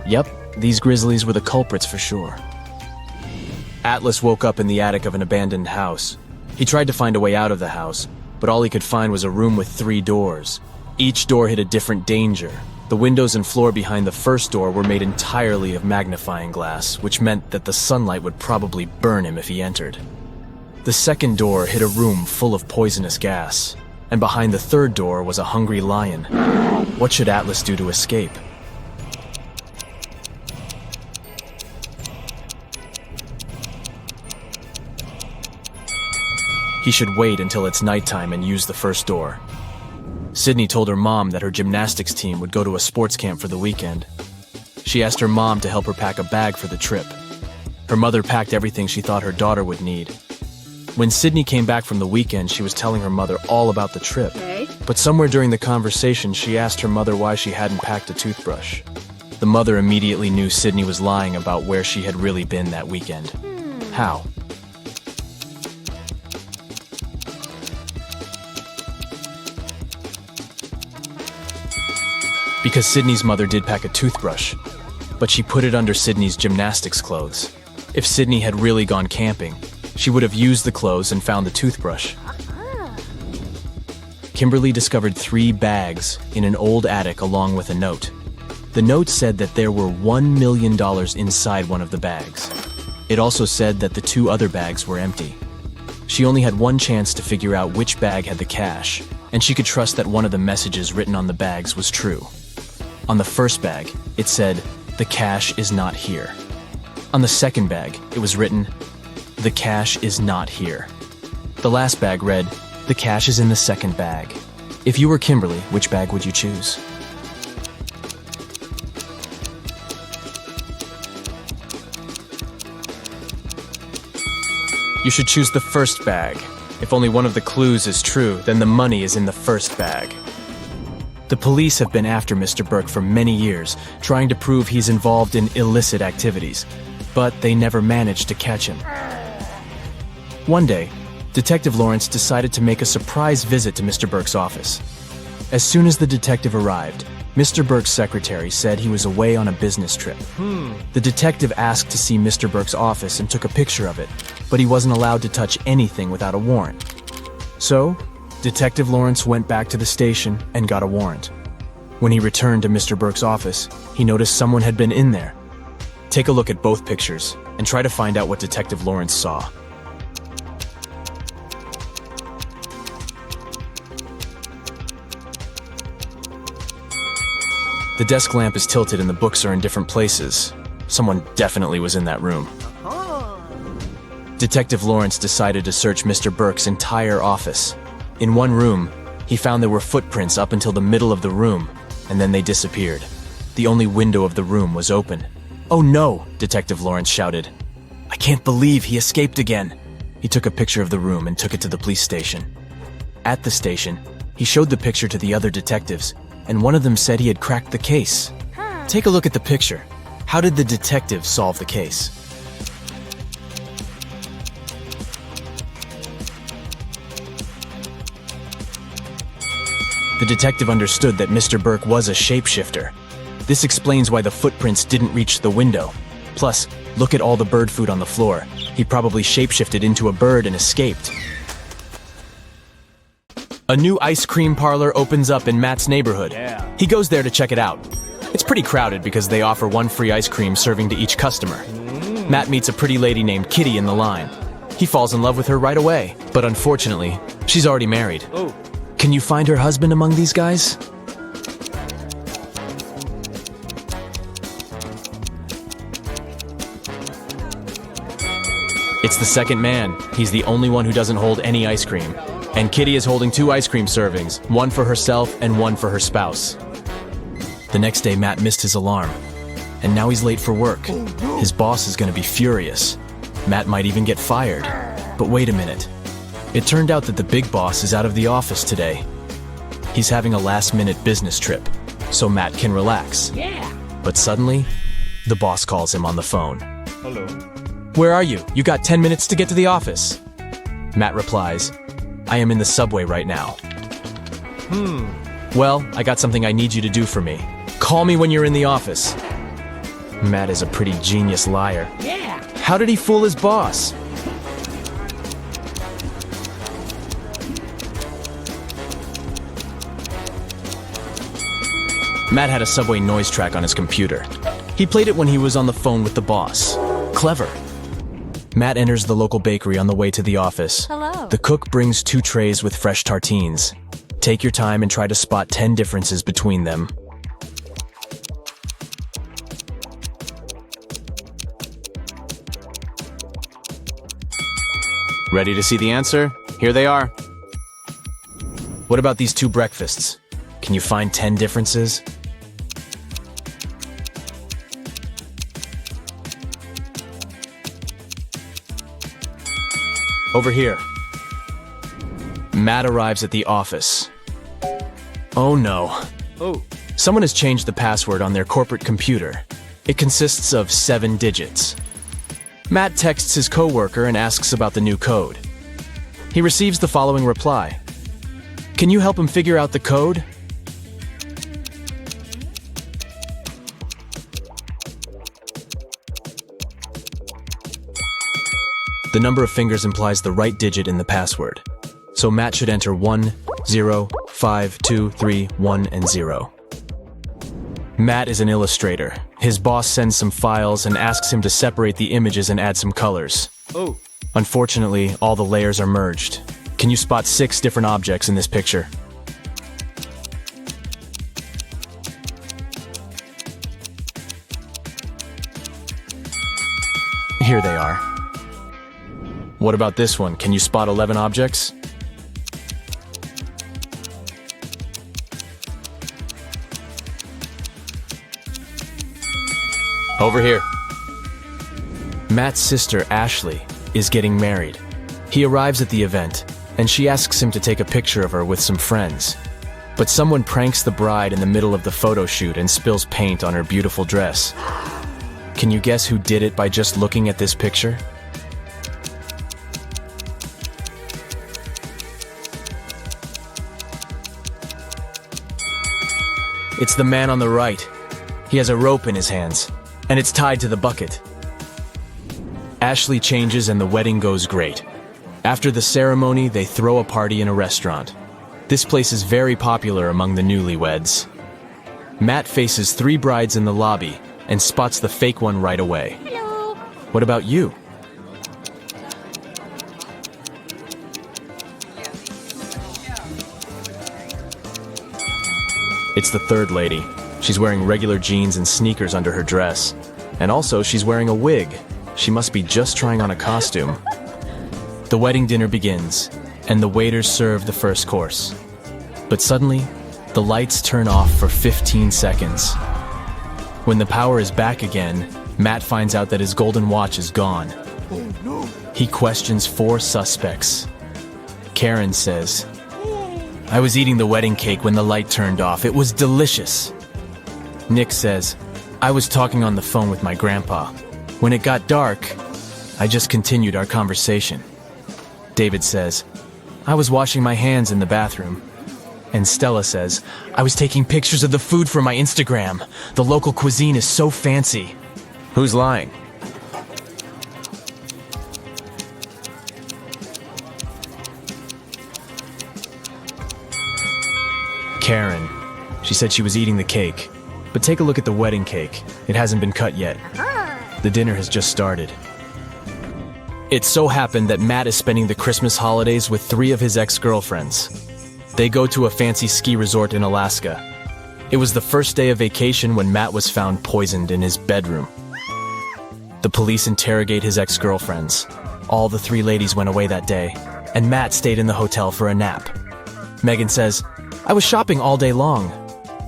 Yep, these grizzlies were the culprits for sure. Atlas woke up in the attic of an abandoned house. He tried to find a way out of the house, but all he could find was a room with 3 doors. Each door hid a different danger. The windows and floor behind the first door were made entirely of magnifying glass, which meant that the sunlight would probably burn him if he entered. The second door hid a room full of poisonous gas, and behind the third door was a hungry lion. What should Atlas do to escape? He should wait until it's nighttime and use the first door. Sydney told her mom that her gymnastics team would go to a sports camp for the weekend. She asked her mom to help her pack a bag for the trip. Her mother packed everything she thought her daughter would need. When Sydney came back from the weekend, she was telling her mother all about the trip. But somewhere during the conversation, she asked her mother why she hadn't packed a toothbrush. The mother immediately knew Sydney was lying about where she had really been that weekend. How? Because Sydney's mother did pack a toothbrush, but she put it under Sydney's gymnastics clothes. If Sydney had really gone camping, she would have used the clothes and found the toothbrush. Kimberly discovered 3 bags in an old attic along with a note. The note said that there were $1 million inside one of the bags. It also said that the 2 other bags were empty. She only had one chance to figure out which bag had the cash, and she could trust that one of the messages written on the bags was true. On the first bag, it said, "The cash is not here." On the second bag, it was written, "The cash is not here." The last bag read, "The cash is in the second bag." If you were Kimberly, which bag would you choose? You should choose the first bag. If only one of the clues is true, then the money is in the first bag. The police have been after Mr. Burke for many years, trying to prove he's involved in illicit activities, but they never managed to catch him. One day, Detective Lawrence decided to make a surprise visit to Mr. Burke's office. As soon as the detective arrived, Mr. Burke's secretary said he was away on a business trip. The detective asked to see Mr. Burke's office and took a picture of it, but he wasn't allowed to touch anything without a warrant. So, Detective Lawrence went back to the station and got a warrant. When he returned to Mr. Burke's office, he noticed someone had been in there. Take a look at both pictures and try to find out what Detective Lawrence saw. The desk lamp is tilted and the books are in different places. Someone definitely was in that room. Detective Lawrence decided to search Mr. Burke's entire office. In one room, he found there were footprints up until the middle of the room, and then they disappeared. The only window of the room was open. "Oh no!" Detective Lawrence shouted. "I can't believe he escaped again." He took a picture of the room and took it to the police station. At the station, he showed the picture to the other detectives, and one of them said he had cracked the case. Take a look at the picture. How did the detective solve the case? The detective understood that Mr. Burke was a shapeshifter. This explains why the footprints didn't reach the window. Plus, look at all the bird food on the floor. He probably shapeshifted into a bird and escaped. A new ice cream parlor opens up in Matt's neighborhood. He goes there to check it out. It's pretty crowded because they offer 1 free ice cream serving to each customer. Matt meets a pretty lady named Kitty in the line. He falls in love with her right away, but unfortunately, she's already married. Can you find her husband among these guys? It's the second man. He's the only one who doesn't hold any ice cream. And Kitty is holding 2 ice cream servings, one for herself and one for her spouse. The next day, Matt missed his alarm, and now he's late for work. His boss is going to be furious. Matt might even get fired. But wait a minute. It turned out that the big boss is out of the office today. He's having a last-minute business trip, so Matt can relax. But suddenly, the boss calls him on the phone. Hello. "Where are you? You got 10 minutes to get to the office." Matt replies, "I am in the subway right now." "Well, I got something I need you to do for me. Call me when you're in the office." Matt is a pretty genius liar. How did he fool his boss? Matt had a subway noise track on his computer. He played it when he was on the phone with the boss. Clever. Matt enters the local bakery on the way to the office. Hello. The cook brings 2 trays with fresh tartines. Take your time and try to spot 10 differences between them. Ready to see the answer? Here they are. What about these 2 breakfasts? Can you find 10 differences? Over here. Matt arrives at the office. Oh no. Someone has changed the password on their corporate computer. It consists of 7 digits. Matt texts his coworker and asks about the new code. He receives the following reply. Can you help him figure out the code? The number of fingers implies the right digit in the password. So Matt should enter 1, 0, 5, 2, 3, 1, and 0. Matt is an illustrator. His boss sends some files and asks him to separate the images and add some colors. Oh. Unfortunately, all the layers are merged. Can you spot 6 different objects in this picture? Here they are. What about this one? Can you spot 11 objects? Over here. Matt's sister, Ashley, is getting married. He arrives at the event, and she asks him to take a picture of her with some friends. But someone pranks the bride in the middle of the photo shoot and spills paint on her beautiful dress. Can you guess who did it by just looking at this picture? It's the man on the right. He has a rope in his hands, and it's tied to the bucket. Ashley changes and the wedding goes great. After the ceremony, they throw a party in a restaurant. This place is very popular among the newlyweds. Matt faces 3 brides in the lobby and spots the fake one right away. Hello. What about you? It's the third lady. She's wearing regular jeans and sneakers under her dress. And also, she's wearing a wig. She must be just trying on a costume. The wedding dinner begins, and the waiters serve the first course. But suddenly, the lights turn off for 15 seconds. When the power is back again, Matt finds out that his golden watch is gone. Oh no. He questions 4 suspects. Karen says, "I was eating the wedding cake when the light turned off. It was delicious." Nick says, "I was talking on the phone with my grandpa. When it got dark, I just continued our conversation." David says, "I was washing my hands in the bathroom." And Stella says, "I was taking pictures of the food for my Instagram. The local cuisine is so fancy." Who's lying? Karen. She said she was eating the cake. But take a look at the wedding cake. It hasn't been cut yet. The dinner has just started. It so happened that Matt is spending the Christmas holidays with 3 of his ex-girlfriends. They go to a fancy ski resort in Alaska. It was the first day of vacation when Matt was found poisoned in his bedroom. The police interrogate his ex-girlfriends. All the 3 ladies went away that day, and Matt stayed in the hotel for a nap. Megan says, "I was shopping all day long."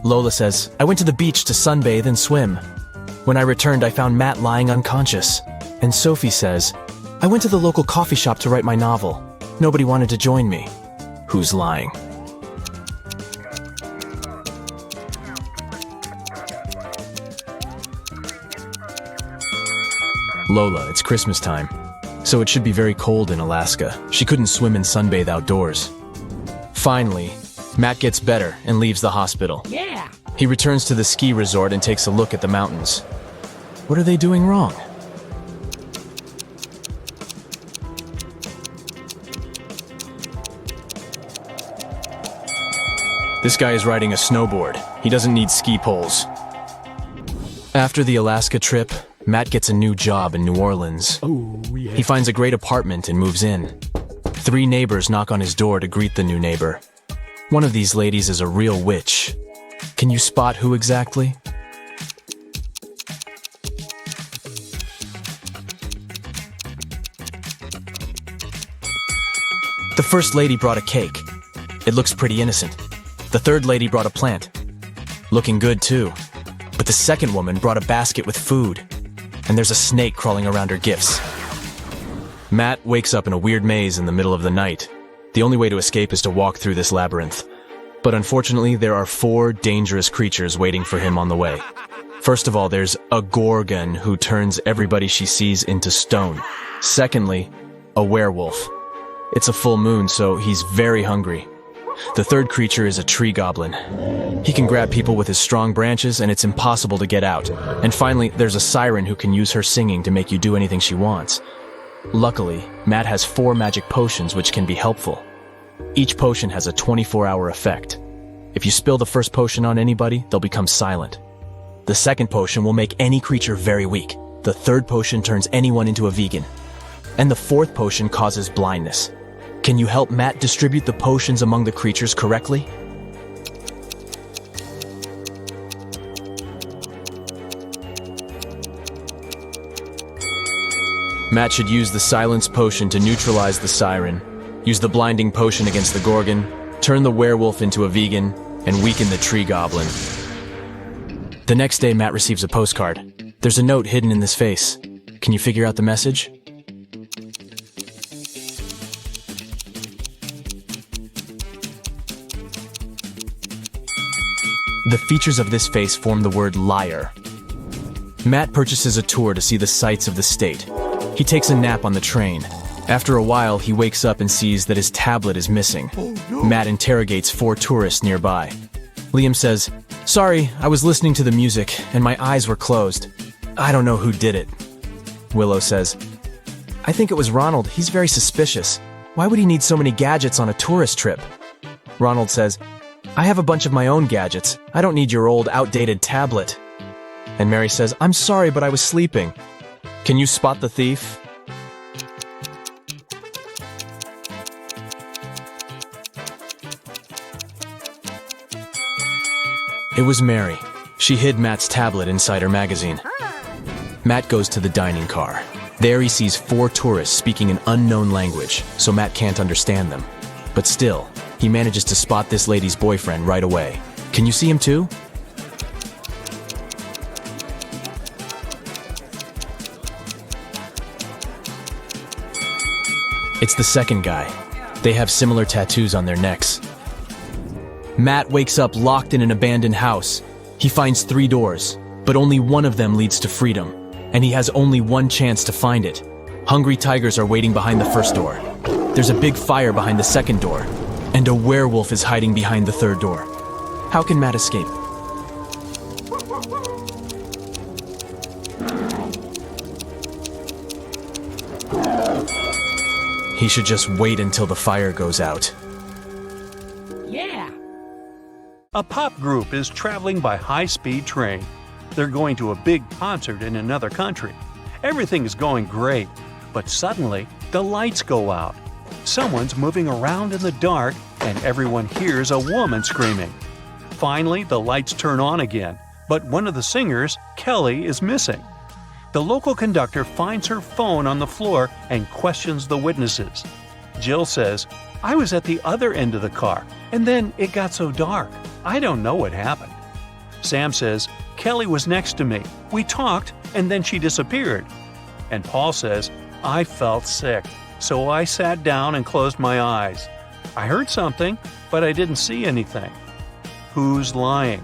Lola says, "I went to the beach to sunbathe and swim. When I returned, I found Matt lying unconscious." And Sophie says, "I went to the local coffee shop to write my novel. Nobody wanted to join me." Who's lying? Lola, it's Christmas time, so it should be very cold in Alaska. She couldn't swim and sunbathe outdoors. Finally, Matt gets better and leaves the hospital. Yeah. He returns to the ski resort and takes a look at the mountains. What are they doing wrong? This guy is riding a snowboard. He doesn't need ski poles. After the Alaska trip, Matt gets a new job in New Orleans. Oh yeah. He finds a great apartment and moves in. 3 neighbors knock on his door to greet the new neighbor. One of these ladies is a real witch. Can you spot who exactly? The first lady brought a cake. It looks pretty innocent. The third lady brought a plant. Looking good too. But the second woman brought a basket with food. And there's a snake crawling around her gifts. Matt wakes up in a weird maze in the middle of the night. The only way to escape is to walk through this labyrinth. But unfortunately, there are 4 dangerous creatures waiting for him on the way. First of all, there's a gorgon who turns everybody she sees into stone. Secondly, a werewolf. It's a full moon, so he's very hungry. The third creature is a tree goblin. He can grab people with his strong branches, and it's impossible to get out. And finally, there's a siren who can use her singing to make you do anything she wants. Luckily, Matt has 4 magic potions which can be helpful. Each potion has a 24-hour effect. If you spill the first potion on anybody, they'll become silent. The second potion will make any creature very weak. The third potion turns anyone into a vegan. And the fourth potion causes blindness. Can you help Matt distribute the potions among the creatures correctly? Matt should use the silence potion to neutralize the siren, use the blinding potion against the gorgon, turn the werewolf into a vegan, and weaken the tree goblin. The next day, Matt receives a postcard. There's a note hidden in this face. Can you figure out the message? The features of this face form the word liar. Matt purchases a tour to see the sights of the state. He takes a nap on the train. After a while, he wakes up and sees that his tablet is missing. Matt interrogates 4 tourists nearby. Liam says, "Sorry, I was listening to the music and my eyes were closed. I don't know who did it." Willow says, "I think it was Ronald. He's very suspicious. Why would he need so many gadgets on a tourist trip?" Ronald says, "I have a bunch of my own gadgets. I don't need your old, outdated tablet." And Mary says, "I'm sorry, but I was sleeping. Can you spot the thief?" It was Mary. She hid Matt's tablet inside her magazine. Matt goes to the dining car. There he sees 4 tourists speaking an unknown language, so Matt can't understand them. But still, he manages to spot this lady's boyfriend right away. Can you see him too? It's the second guy. They have similar tattoos on their necks. Matt wakes up locked in an abandoned house. He finds 3 doors, but only one of them leads to freedom, and he has only one chance to find it. Hungry tigers are waiting behind the first door. There's a big fire behind the second door, and a werewolf is hiding behind the third door. How can Matt escape? He should just wait until the fire goes out. A pop group is traveling by high-speed train. They're going to a big concert in another country. Everything is going great, but suddenly the lights go out. Someone's moving around in the dark, and everyone hears a woman screaming. Finally, the lights turn on again, but one of the singers, Kelly, is missing. The local conductor finds her phone on the floor and questions the witnesses. Jill says, "I was at the other end of the car, and then it got so dark. I don't know what happened." Sam says, "Kelly was next to me. We talked, and then she disappeared." And Paul says, "I felt sick, so I sat down and closed my eyes. I heard something, but I didn't see anything." Who's lying?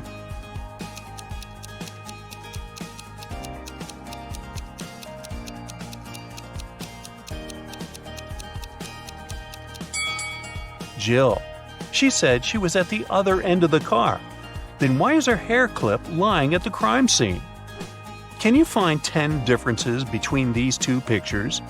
Jill. She said she was at the other end of the car. Then why is her hair clip lying at the crime scene? Can you find 10 differences between these 2 pictures?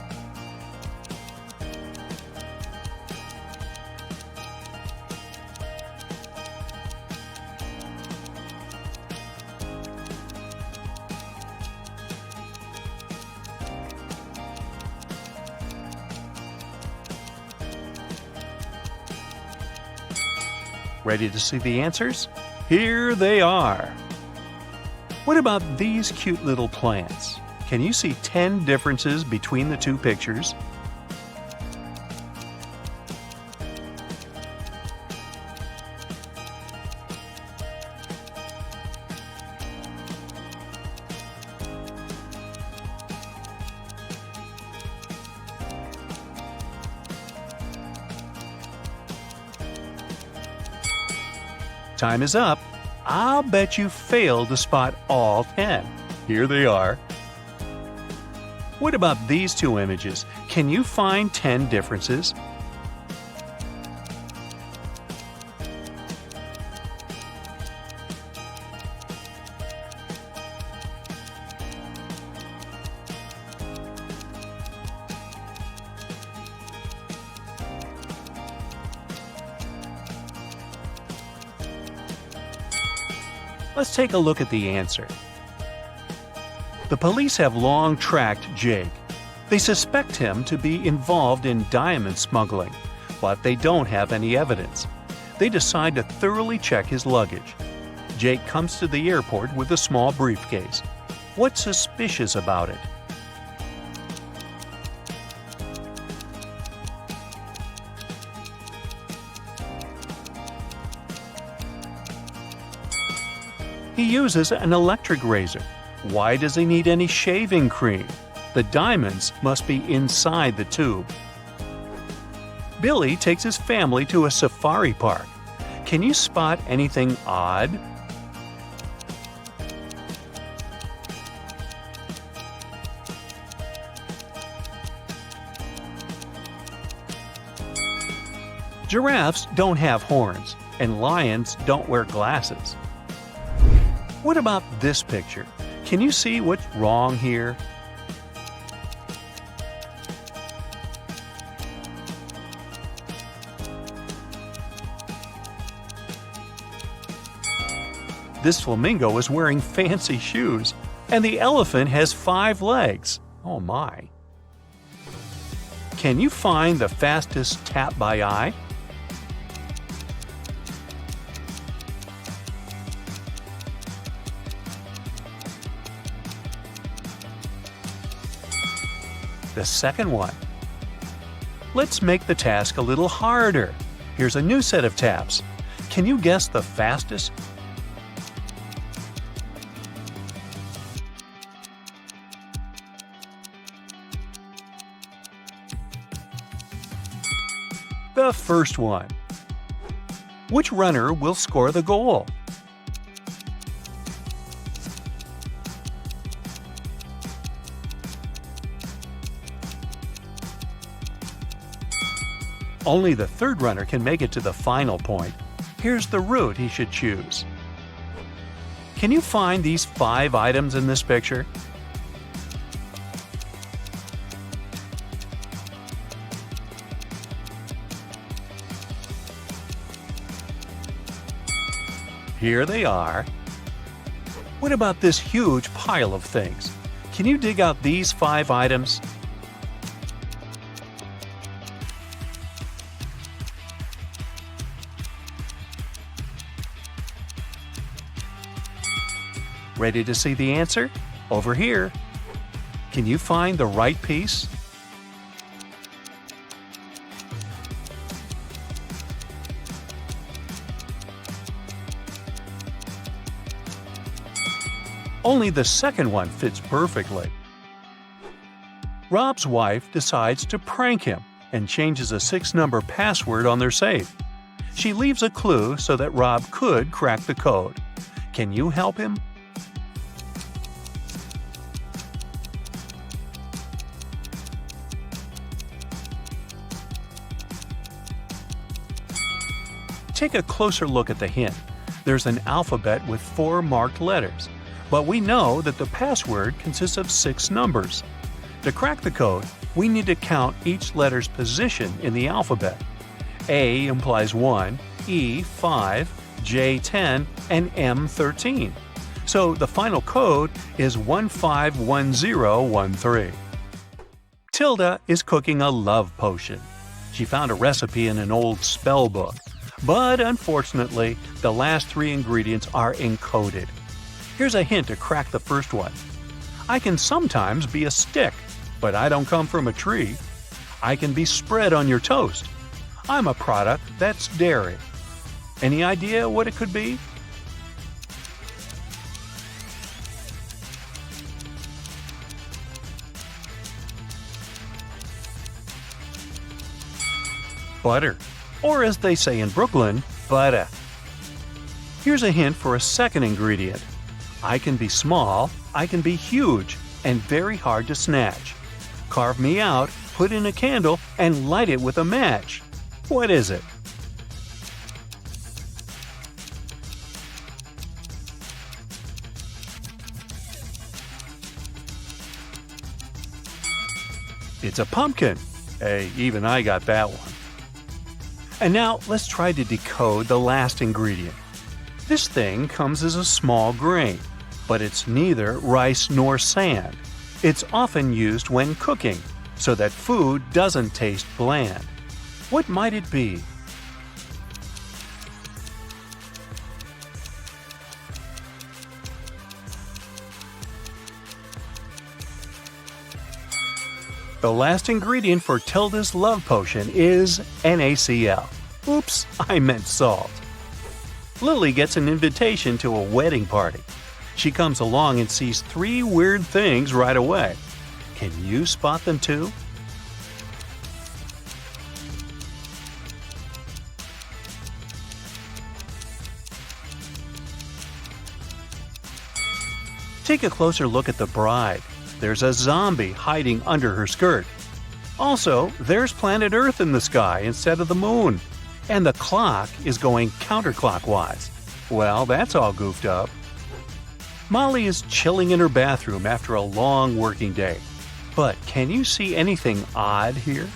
Ready to see the answers? Here they are. What about these cute little plants? Can you see 10 differences between the 2 pictures? Time is up. I'll bet you failed to spot all 10. Here they are. What about these 2 images? Can you find 10 differences? Let's take a look at the answer. The police have long tracked Jake. They suspect him to be involved in diamond smuggling, but they don't have any evidence. They decide to thoroughly check his luggage. Jake comes to the airport with a small briefcase. What's suspicious about it? He uses an electric razor. Why does he need any shaving cream? The diamonds must be inside the tube. Billy takes his family to a safari park. Can you spot anything odd? Giraffes don't have horns, and lions don't wear glasses. What about this picture? Can you see what's wrong here? This flamingo is wearing fancy shoes, and the elephant has 5 legs. Oh my. Can you find the fastest tap by eye? The second one. Let's make the task a little harder. Here's a new set of taps. Can you guess the fastest? The first one. Which runner will score the goal? Only the third runner can make it to the final point. Here's the route he should choose. Can you find these 5 items in this picture? Here they are. What about this huge pile of things? Can you dig out these 5 items? Ready to see the answer? Over here. Can you find the right piece? Only the second one fits perfectly. Rob's wife decides to prank him and changes a 6-number password on their safe. She leaves a clue so that Rob could crack the code. Can you help him? Take a closer look at the hint. There's an alphabet with 4 marked letters, but we know that the password consists of 6 numbers. To crack the code, we need to count each letter's position in the alphabet. A implies 1, E 5, J 10, and M 13. So the final code is 151013. Tilda is cooking a love potion. She found a recipe in an old spell book. But unfortunately, the last 3 ingredients are encoded. Here's a hint to crack the first one. I can sometimes be a stick, but I don't come from a tree. I can be spread on your toast. I'm a product that's dairy. Any idea what it could be? Butter. Or as they say in Brooklyn, butter. Here's a hint for a second ingredient. I can be small, I can be huge, and very hard to snatch. Carve me out, put in a candle, and light it with a match. What is it? It's a pumpkin. Hey, even I got that one. And now let's try to decode the last ingredient. This thing comes as a small grain, but it's neither rice nor sand. It's often used when cooking, so that food doesn't taste bland. What might it be? The last ingredient for Tilda's love potion is NaCl. Oops, I meant salt. Lily gets an invitation to a wedding party. She comes along and sees 3 weird things right away. Can you spot them too? Take a closer look at the bride. There's a zombie hiding under her skirt. Also, there's planet Earth in the sky instead of the moon. And the clock is going counterclockwise. Well, that's all goofed up. Molly is chilling in her bathroom after a long working day. But can you see anything odd here?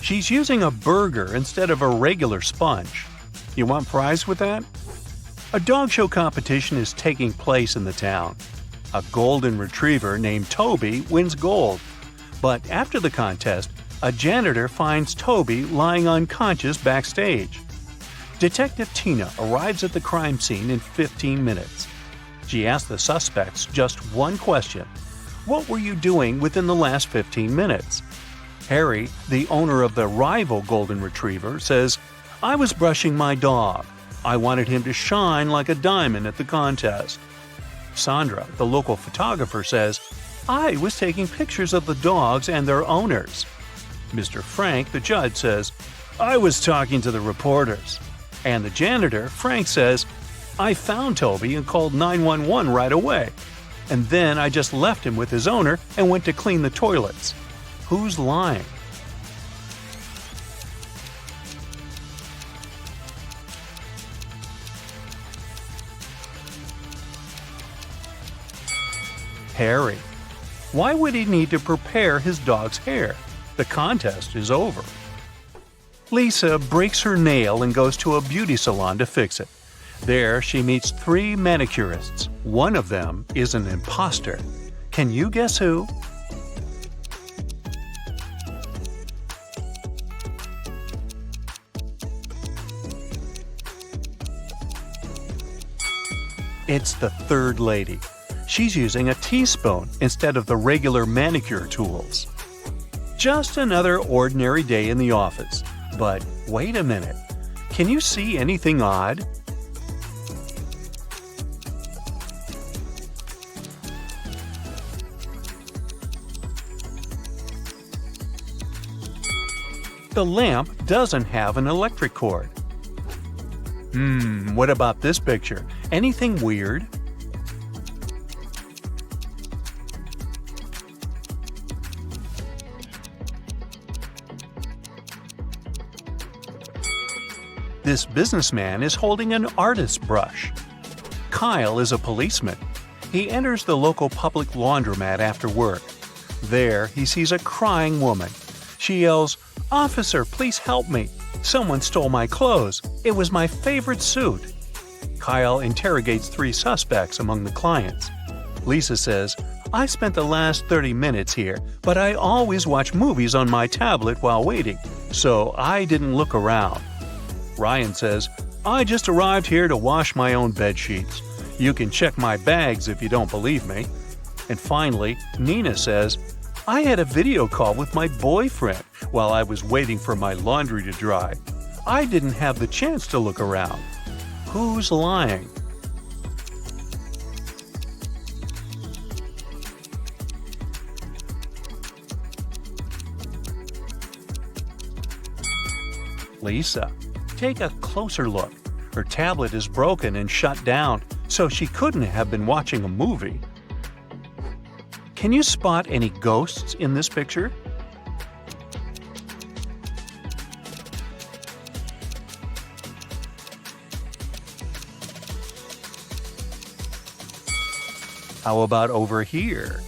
She's using a burger instead of a regular sponge. You want fries with that? A dog show competition is taking place in the town. A golden retriever named Toby wins gold. But after the contest, a janitor finds Toby lying unconscious backstage. Detective Tina arrives at the crime scene in 15 minutes. She asks the suspects just one question. What were you doing within the last 15 minutes? Harry, the owner of the rival golden retriever, says, I was brushing my dog. I wanted him to shine like a diamond at the contest. Sandra, the local photographer, says, I was taking pictures of the dogs and their owners. Mr. Frank, the judge, says, I was talking to the reporters. And the janitor, Frank, says, I found Toby and called 911 right away. And then I just left him with his owner and went to clean the toilets. Who's lying? Harry. Why would he need to prepare his dog's hair? The contest is over. Lisa breaks her nail and goes to a beauty salon to fix it. There, she meets 3 manicurists. One of them is an imposter. Can you guess who? It's the third lady. She's using a teaspoon instead of the regular manicure tools. Just another ordinary day in the office. But wait a minute. Can you see anything odd? The lamp doesn't have an electric cord. What about this picture? Anything weird? This businessman is holding an artist's brush. Kyle is a policeman. He enters the local public laundromat after work. There, he sees a crying woman. She yells, "Officer, please help me. Someone stole my clothes. It was my favorite suit." Kyle interrogates 3 suspects among the clients. Lisa says, "I spent the last 30 minutes here, but I always watch movies on my tablet while waiting, so I didn't look around." Ryan says, "I just arrived here to wash my own bed sheets. You can check my bags if you don't believe me." And finally, Nina says, "I had a video call with my boyfriend while I was waiting for my laundry to dry. I didn't have the chance to look around." Who's lying? Lisa. Take a closer look. Her tablet is broken and shut down, so she couldn't have been watching a movie. Can you spot any ghosts in this picture? How about over here?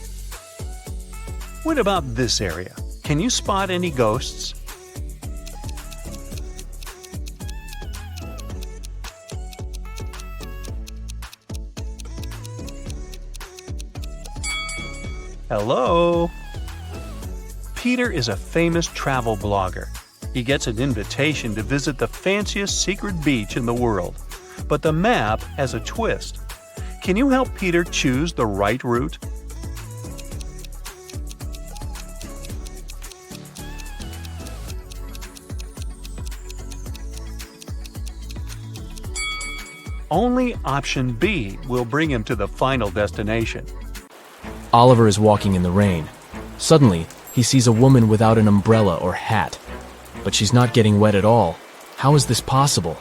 What about this area? Can you spot any ghosts? Hello? Peter is a famous travel blogger. He gets an invitation to visit the fanciest secret beach in the world. But the map has a twist. Can you help Peter choose the right route? Only option B will bring him to the final destination. Oliver is walking in the rain. Suddenly, he sees a woman without an umbrella or hat. But she's not getting wet at all. How is this possible?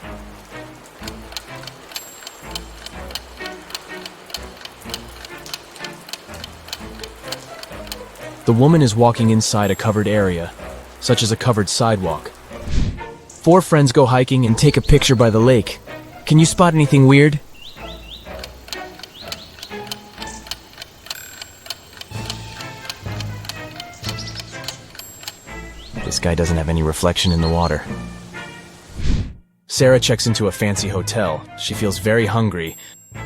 The woman is walking inside a covered area, such as a covered sidewalk. 4 friends go hiking and take a picture by the lake. Can you spot anything weird? This guy doesn't have any reflection in the water. Sarah checks into a fancy hotel. She feels very hungry,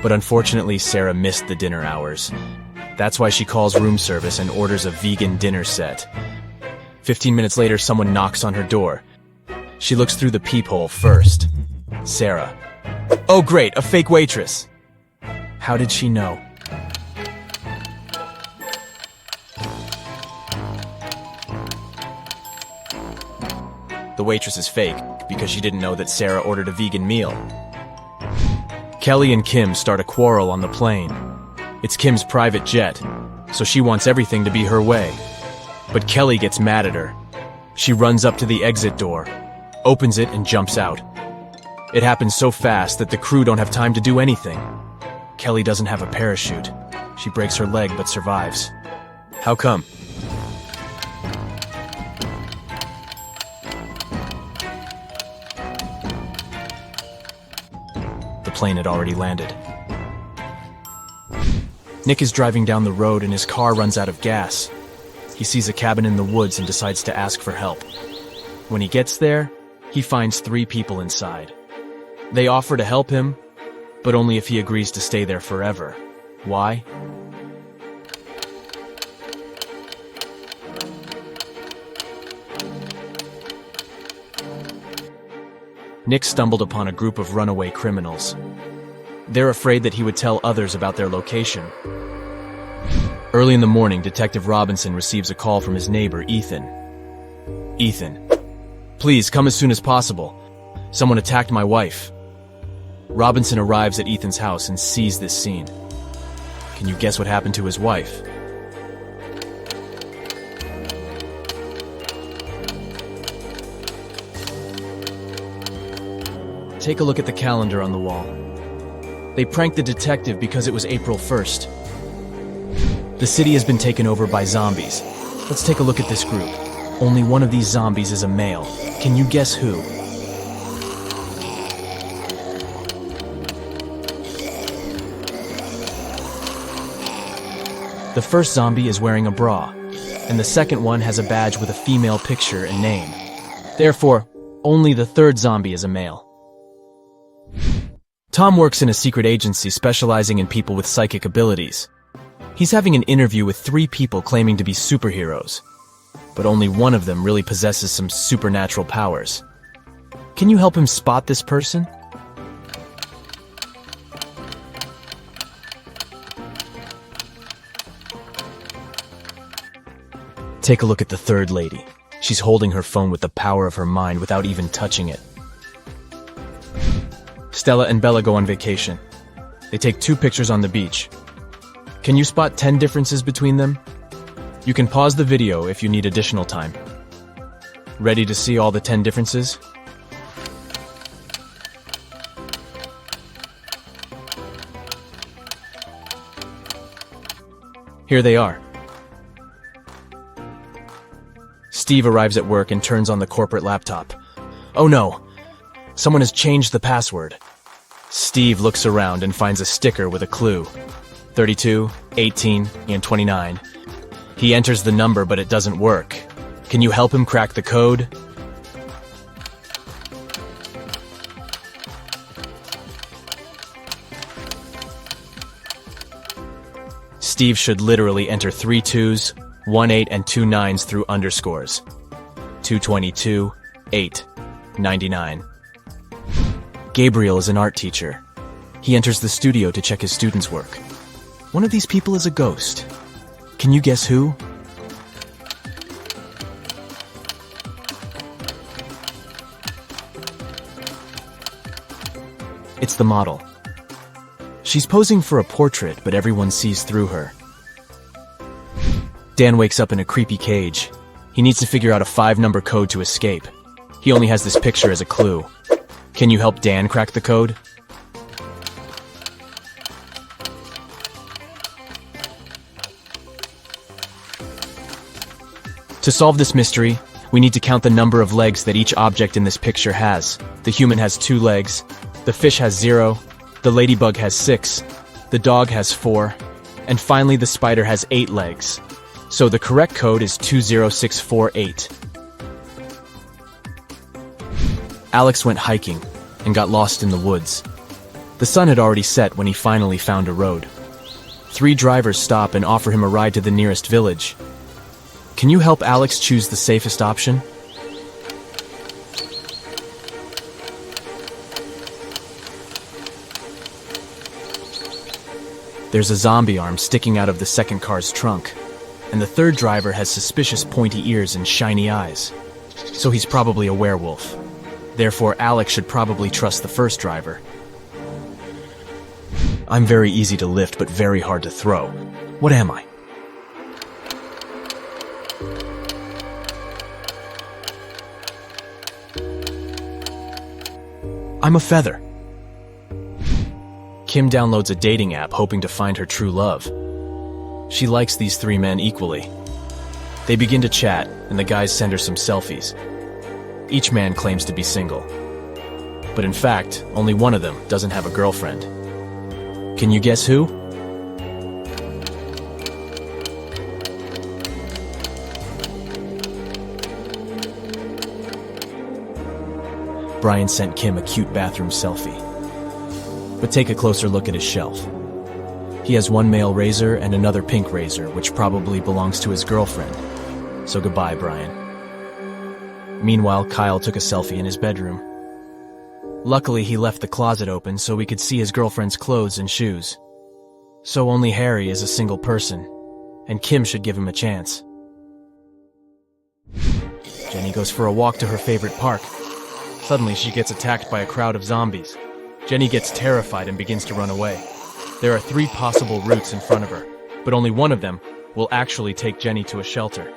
but unfortunately Sarah missed the dinner hours. That's why she calls room service and orders a vegan dinner set. 15 minutes later, someone knocks on her door. She looks through the peephole first. Sarah. Oh great, a fake waitress. How did she know? The waitress is fake because she didn't know that Sarah ordered a vegan meal. Kelly and Kim start a quarrel on the plane. It's Kim's private jet, so she wants everything to be her way. But Kelly gets mad at her. She runs up to the exit door, opens it, and jumps out. It happens so fast that the crew don't have time to do anything. Kelly doesn't have a parachute. She breaks her leg but survives. How come? The plane had already landed. Nick is driving down the road and his car runs out of gas. He sees a cabin in the woods and decides to ask for help. When he gets there, he finds 3 people inside. They offer to help him, but only if he agrees to stay there forever. Why? Nick stumbled upon a group of runaway criminals. They're afraid that he would tell others about their location. Early in the morning, Detective Robinson receives a call from his neighbor, Ethan. Ethan, please come as soon as possible. Someone attacked my wife. Robinson arrives at Ethan's house and sees this scene. Can you guess what happened to his wife? Take a look at the calendar on the wall. They pranked the detective because it was April 1st. The city has been taken over by zombies. Let's take a look at this group. Only one of these zombies is a male. Can you guess who? The first zombie is wearing a bra, and the second one has a badge with a female picture and name. Therefore, only the third zombie is a male. Tom works in a secret agency specializing in people with psychic abilities. He's having an interview with 3 people claiming to be superheroes, but only one of them really possesses some supernatural powers. Can you help him spot this person? Take a look at the third lady. She's holding her phone with the power of her mind without even touching it. Stella and Bella go on vacation. They take 2 pictures on the beach. Can you spot 10 differences between them? You can pause the video if you need additional time. Ready to see all the 10 differences? Here they are. Steve arrives at work and turns on the corporate laptop. Oh no! Someone has changed the password. Steve looks around and finds a sticker with a clue. 32, 18, and 29. He enters the number, but it doesn't work. Can you help him crack the code? Steve should literally enter 3 2s, 1 8, and 2 9s through underscores. 222, 8, 99. Gabriel is an art teacher. He enters the studio to check his students' work. One of these people is a ghost. Can you guess who? It's the model. She's posing for a portrait, but everyone sees through her. Dan wakes up in a creepy cage. He needs to figure out a 5-number code to escape. He only has this picture as a clue. Can you help Dan crack the code? To solve this mystery, we need to count the number of legs that each object in this picture has. The human has 2 legs, the fish has 0, the ladybug has 6, the dog has 4, and finally the spider has 8 legs. So the correct code is 20648. Alex went hiking and got lost in the woods. The sun had already set when he finally found a road. 3 drivers stop and offer him a ride to the nearest village. Can you help Alex choose the safest option? There's a zombie arm sticking out of the second car's trunk, and the third driver has suspicious pointy ears and shiny eyes. So he's probably a werewolf. Therefore, Alex should probably trust the first driver. I'm very easy to lift, but very hard to throw. What am I? I'm a feather. Kim downloads a dating app hoping to find her true love. She likes these 3 men equally. They begin to chat, and the guys send her some selfies. Each man claims to be single. But in fact, only one of them doesn't have a girlfriend. Can you guess who? Brian sent Kim a cute bathroom selfie. But take a closer look at his shelf. He has 1 male razor and another pink razor, which probably belongs to his girlfriend. So goodbye, Brian. Meanwhile, Kyle took a selfie in his bedroom. Luckily, he left the closet open so we could see his girlfriend's clothes and shoes. So only Harry is a single person, and Kim should give him a chance. Jenny goes for a walk to her favorite park. Suddenly, she gets attacked by a crowd of zombies. Jenny gets terrified and begins to run away. There are 3 possible routes in front of her, but only one of them will actually take Jenny to a shelter.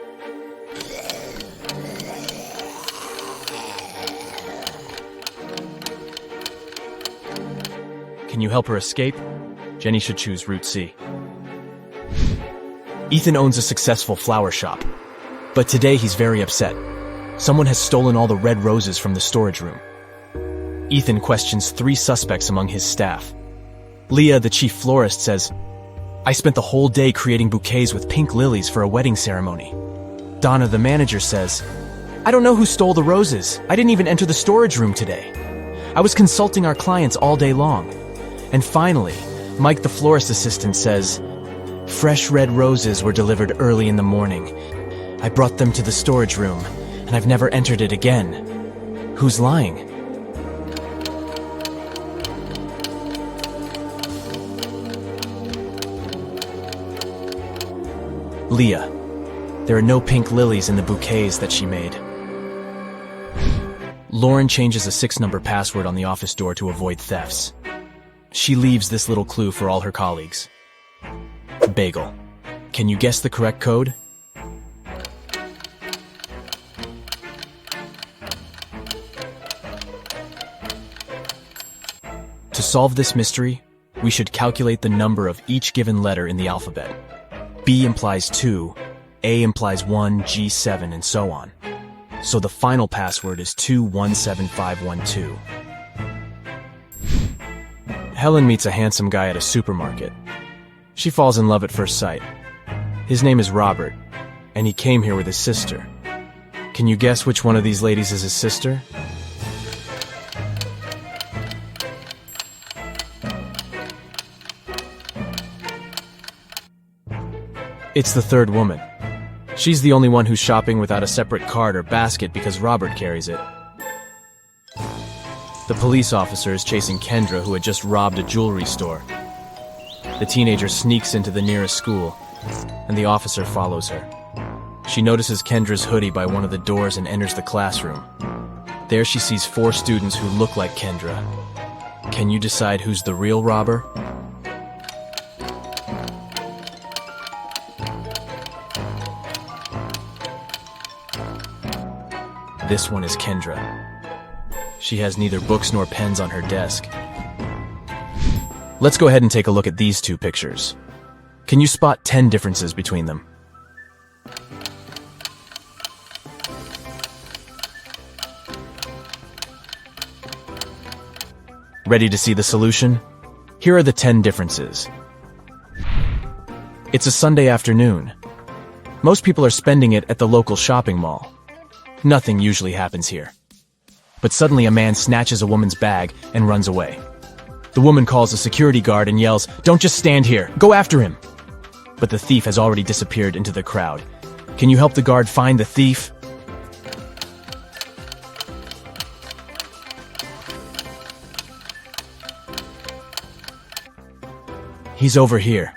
Can you help her escape? Jenny should choose Route C. Ethan owns a successful flower shop, but today he's very upset. Someone has stolen all the red roses from the storage room. Ethan questions 3 suspects among his staff. Leah, the chief florist, says, "I spent the whole day creating bouquets with pink lilies for a wedding ceremony." Donna, the manager, says, "I don't know who stole the roses. I didn't even enter the storage room today. I was consulting our clients all day long." And finally, Mike, the florist assistant, says, "Fresh red roses were delivered early in the morning. I brought them to the storage room, and I've never entered it again. Who's lying?" Leah. There are no pink lilies in the bouquets that she made. Lauren changes a 6-number password on the office door to avoid thefts. She leaves this little clue for all her colleagues. Bagel. Can you guess the correct code? To solve this mystery, we should calculate the number of each given letter in the alphabet. B implies 2, A implies 1, G 7, and so on. So the final password is 217512. Helen meets a handsome guy at a supermarket. She falls in love at first sight. His name is Robert, and he came here with his sister. Can you guess which one of these ladies is his sister? It's the third woman. She's the only one who's shopping without a separate cart or basket because Robert carries it. The police officer is chasing Kendra, who had just robbed a jewelry store. The teenager sneaks into the nearest school, and the officer follows her. She notices Kendra's hoodie by one of the doors and enters the classroom. There she sees 4 students who look like Kendra. Can you decide who's the real robber? This one is Kendra. She has neither books nor pens on her desk. Let's go ahead and take a look at these 2 pictures. Can you spot 10 differences between them? Ready to see the solution? Here are the 10 differences. It's a Sunday afternoon. Most people are spending it at the local shopping mall. Nothing usually happens here. But suddenly a man snatches a woman's bag and runs away. The woman calls a security guard and yells, "Don't just stand here, go after him!" But the thief has already disappeared into the crowd. Can you help the guard find the thief? He's over here.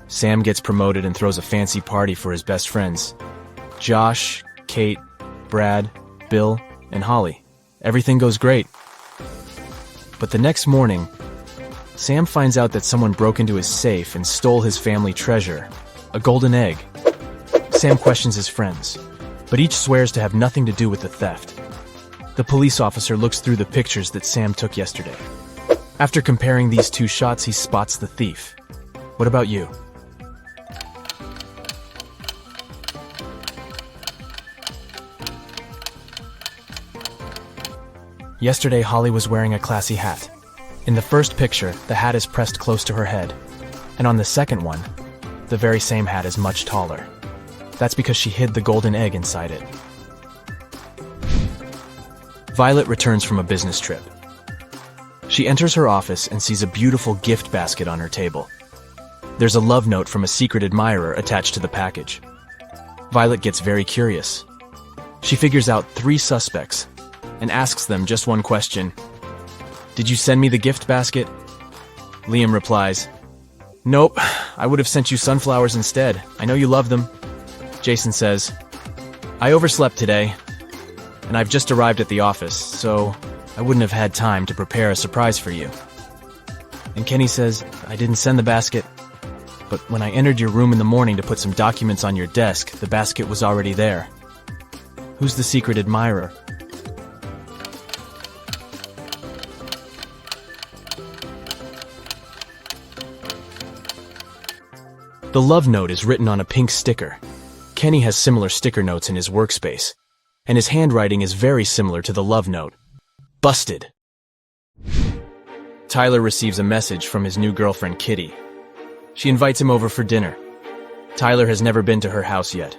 Sam gets promoted and throws a fancy party for his best friends. Josh, Kate, Brad, Bill, and Holly. Everything goes great. But the next morning, Sam finds out that someone broke into his safe and stole his family treasure, a golden egg. Sam questions his friends, but each swears to have nothing to do with the theft. The police officer looks through the pictures that Sam took yesterday. After comparing these 2 shots, he spots the thief. What about you? Yesterday, Holly was wearing a classy hat. In the first picture, the hat is pressed close to her head. And on the second one, the very same hat is much taller. That's because she hid the golden egg inside it. Violet returns from a business trip. She enters her office and sees a beautiful gift basket on her table. There's a love note from a secret admirer attached to the package. Violet gets very curious. She figures out 3 suspects and asks them just one question. "Did you send me the gift basket?" Liam replies, "Nope, I would have sent you sunflowers instead. I know you love them." Jason says, "I overslept today, and I've just arrived at the office, so I wouldn't have had time to prepare a surprise for you." And Kenny says, "I didn't send the basket, but when I entered your room in the morning to put some documents on your desk, the basket was already there." Who's the secret admirer? The love note is written on a pink sticker. Kenny has similar sticker notes in his workspace, and his handwriting is very similar to the love note. Busted. Tyler receives a message from his new girlfriend, Kitty. She invites him over for dinner. Tyler has never been to her house yet.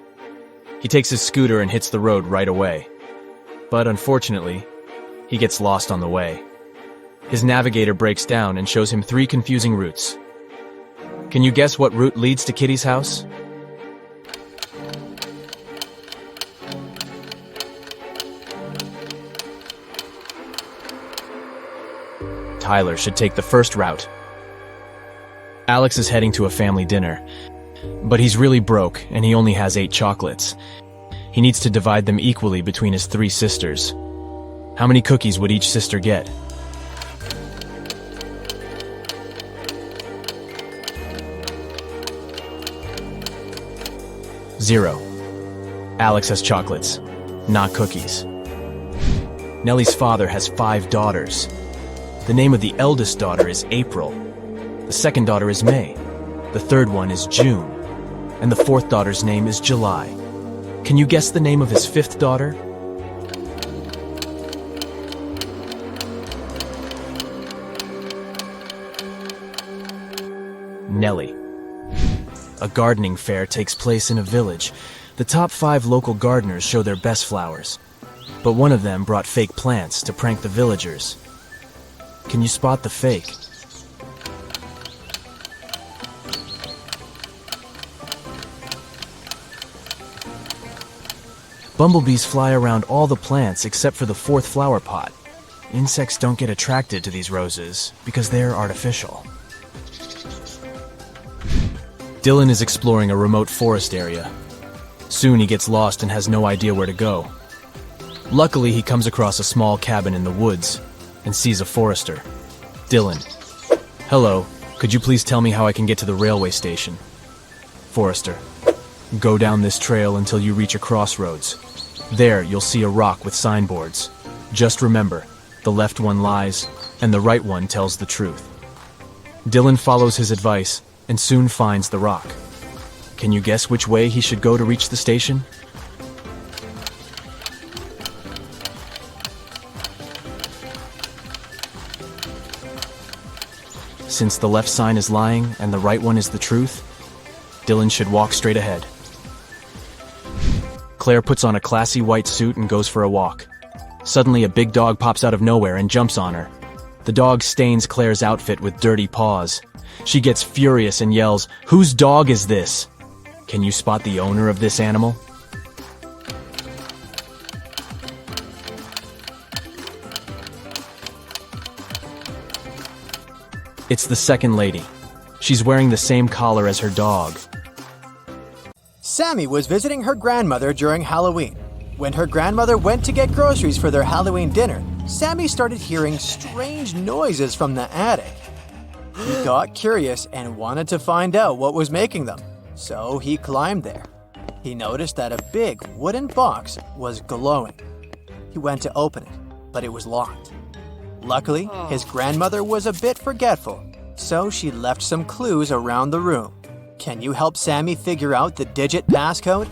He takes his scooter and hits the road right away. But unfortunately, he gets lost on the way. His navigator breaks down and shows him 3 confusing routes. Can you guess what route leads to Kitty's house? Tyler should take the first route. Alex is heading to a family dinner, but he's really broke and he only has 8 chocolates. He needs to divide them equally between his 3 sisters. How many cookies would each sister get? Zero. Alex has chocolates, not cookies. Nellie's father has 5 daughters. The name of the eldest daughter is April. The second daughter is May. The third one is June. And the 4th daughter's name is July. Can you guess the name of his 5th daughter? Nellie. A gardening fair takes place in a village. The top 5 local gardeners show their best flowers. But one of them brought fake plants to prank the villagers. Can you spot the fake? Bumblebees fly around all the plants except for the 4th flower pot. Insects don't get attracted to these roses because they're artificial. Dylan is exploring a remote forest area. Soon he gets lost and has no idea where to go. Luckily, he comes across a small cabin in the woods and sees a forester. Dylan. Hello, could you please tell me how I can get to the railway station? Forester. Go down this trail until you reach a crossroads. There, you'll see a rock with signboards. Just remember, the left one lies, and the right one tells the truth. Dylan follows his advice and soon finds the rock. Can you guess which way he should go to reach the station? Since the left sign is lying and the right one is the truth, Dylan should walk straight ahead. Claire puts on a classy white suit and goes for a walk. Suddenly, a big dog pops out of nowhere and jumps on her. The dog stains Claire's outfit with dirty paws. She gets furious and yells, "Whose dog is this?" Can you spot the owner of this animal? It's the second lady. She's wearing the same collar as her dog. Sammy was visiting her grandmother during Halloween. When her grandmother went to get groceries for their Halloween dinner, Sammy started hearing strange noises from the attic. He got curious and wanted to find out what was making them, so he climbed there. He noticed that a big wooden box was glowing. He went to open it, but it was locked. Luckily, his grandmother was a bit forgetful, so she left some clues around the room. Can you help Sammy figure out the digit passcode?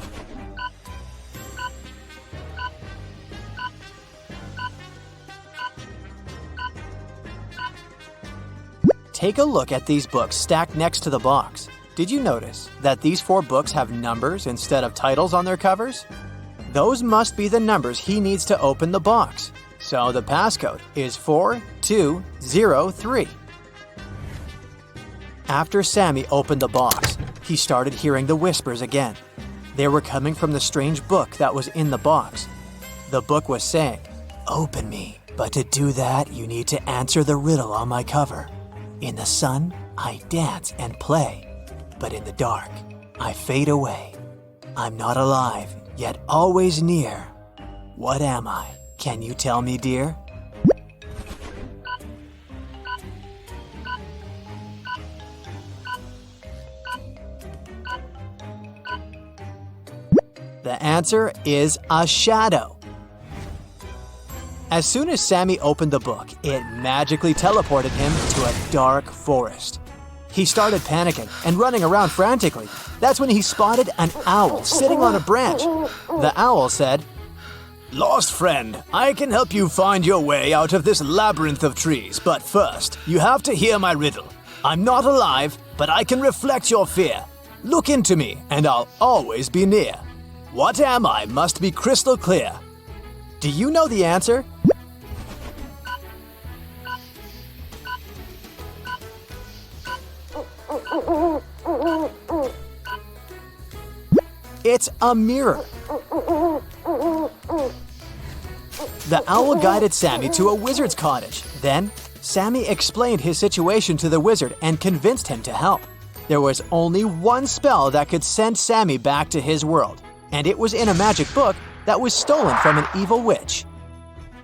Take a look at these books stacked next to the box. Did you notice that these 4 books have numbers instead of titles on their covers? Those must be the numbers he needs to open the box. So the passcode is 4203. After Sammy opened the box, he started hearing the whispers again. They were coming from the strange book that was in the box. The book was saying, "Open me, but to do that, you need to answer the riddle on my cover. In the sun, I dance and play, but in the dark, I fade away. I'm not alive, yet always near. What am I? Can you tell me, dear?" The answer is a shadow. As soon as Sammy opened the book, it magically teleported him to a dark forest. He started panicking and running around frantically. That's when he spotted an owl sitting on a branch. The owl said, "Lost friend, I can help you find your way out of this labyrinth of trees, but first, you have to hear my riddle. I'm not alive, but I can reflect your fear. Look into me, and I'll always be near. What am I must be crystal clear." Do you know the answer? It's a mirror. The owl guided Sammy to a wizard's cottage. Then, Sammy explained his situation to the wizard and convinced him to help. There was only one spell that could send Sammy back to his world, and it was in a magic book that was stolen from an evil witch.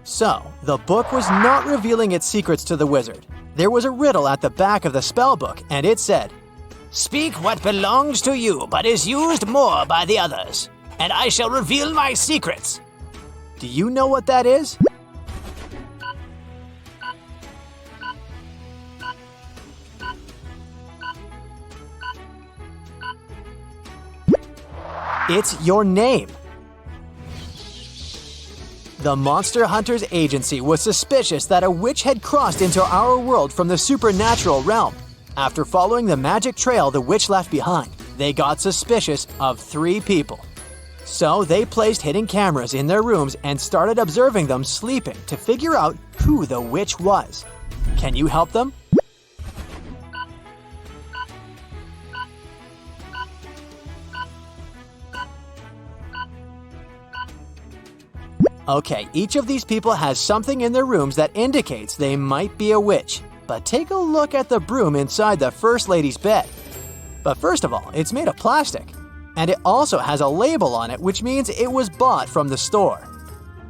So, the book was not revealing its secrets to the wizard. There was a riddle at the back of the spell book, and it said, "Speak what belongs to you but is used more by the others, and I shall reveal my secrets." Do you know what that is? It's your name. The Monster Hunters Agency was suspicious that a witch had crossed into our world from the supernatural realm. After following the magic trail the witch left behind, they got suspicious of 3 people. So they placed hidden cameras in their rooms and started observing them sleeping to figure out who the witch was. Can you help them? Okay, each of these people has something in their rooms that indicates they might be a witch. But take a look at the broom inside the First Lady's bed. But first of all, it's made of plastic. And it also has a label on it, which means it was bought from the store.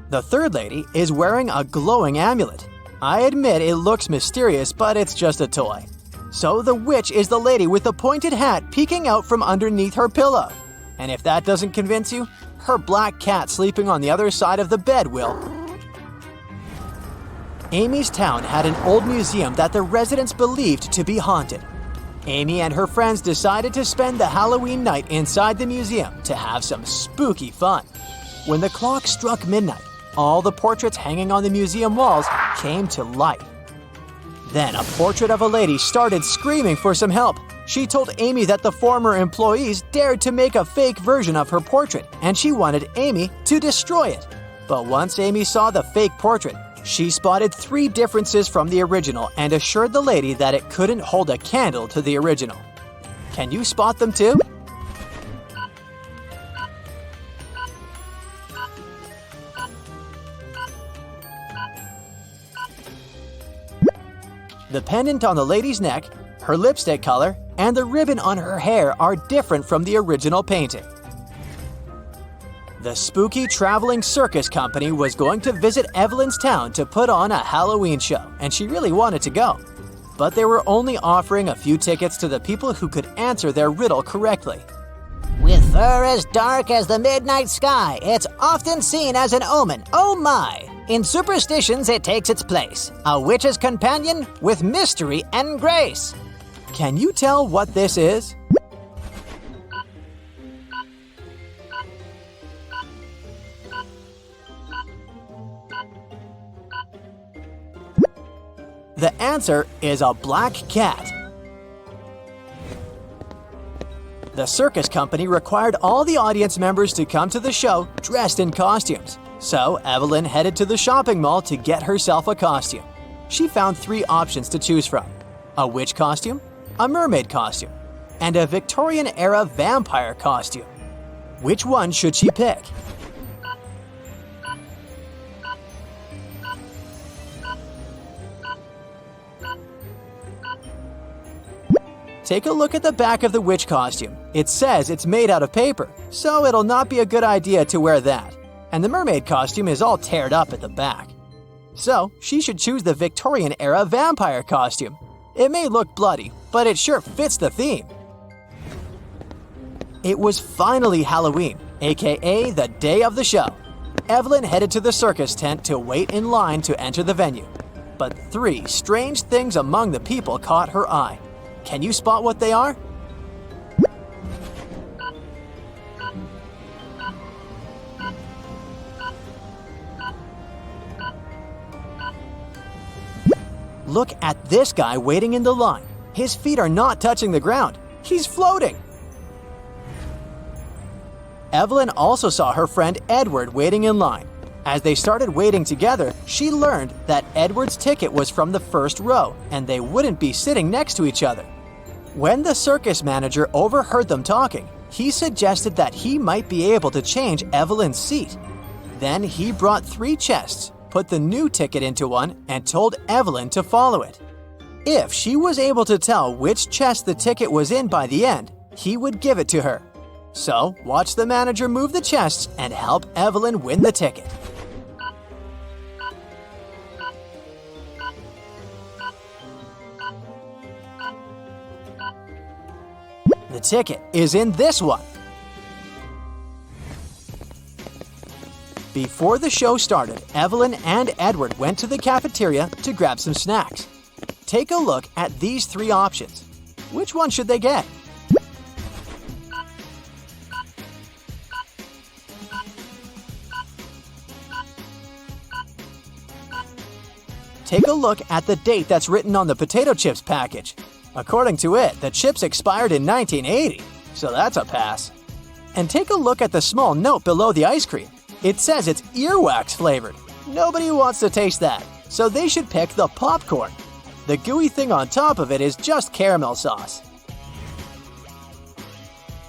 The Third Lady is wearing a glowing amulet. I admit it looks mysterious, but it's just a toy. So the witch is the lady with the pointed hat peeking out from underneath her pillow. And if that doesn't convince you, her black cat sleeping on the other side of the bed will. Amy's town had an old museum that the residents believed to be haunted. Amy and her friends decided to spend the Halloween night inside the museum to have some spooky fun. When the clock struck midnight, all the portraits hanging on the museum walls came to life. Then a portrait of a lady started screaming for some help. She told Amy that the former employees dared to make a fake version of her portrait, and she wanted Amy to destroy it. But once Amy saw the fake portrait, she spotted 3 differences from the original and assured the lady that it couldn't hold a candle to the original. Can you spot them too? The pendant on the lady's neck, her lipstick color, and the ribbon on her hair are different from the original painting. The spooky traveling circus company was going to visit Evelyn's town to put on a Halloween show, and she really wanted to go. But they were only offering a few tickets to the people who could answer their riddle correctly. With fur as dark as the midnight sky, it's often seen as an omen. Oh my! In superstitions, it takes its place. A witch's companion with mystery and grace. Can you tell what this is? The answer is a black cat. The circus company required all the audience members to come to the show dressed in costumes. So Evelyn headed to the shopping mall to get herself a costume. She found 3 options to choose from: a witch costume, a mermaid costume, and a Victorian-era vampire costume. Which one should she pick? Take a look at the back of the witch costume. It says it's made out of paper, so it'll not be a good idea to wear that. And the mermaid costume is all teared up at the back. So she should choose the Victorian-era vampire costume. It may look bloody, but it sure fits the theme. It was finally Halloween, aka the day of the show. Evelyn headed to the circus tent to wait in line to enter the venue. But 3 strange things among the people caught her eye. Can you spot what they are? Look at this guy waiting in the line. His feet are not touching the ground. He's floating. Evelyn also saw her friend Edward waiting in line. As they started waiting together, she learned that Edward's ticket was from the first row, and they wouldn't be sitting next to each other. When the circus manager overheard them talking, he suggested that he might be able to change Evelyn's seat. Then he brought 3 chests, put the new ticket into one, and told Evelyn to follow it. If she was able to tell which chest the ticket was in by the end, he would give it to her. So, watch the manager move the chests and help Evelyn win the ticket. The ticket is in this one. Before the show started, Evelyn and Edward went to the cafeteria to grab some snacks. Take a look at these 3 options. Which one should they get? Take a look at the date that's written on the potato chips package. According to it, the chips expired in 1980. so that's a pass. And take a look at the small note below the ice cream. It says it's earwax flavored. Nobody wants to taste that, so they should pick the popcorn. The gooey thing on top of it is just caramel sauce.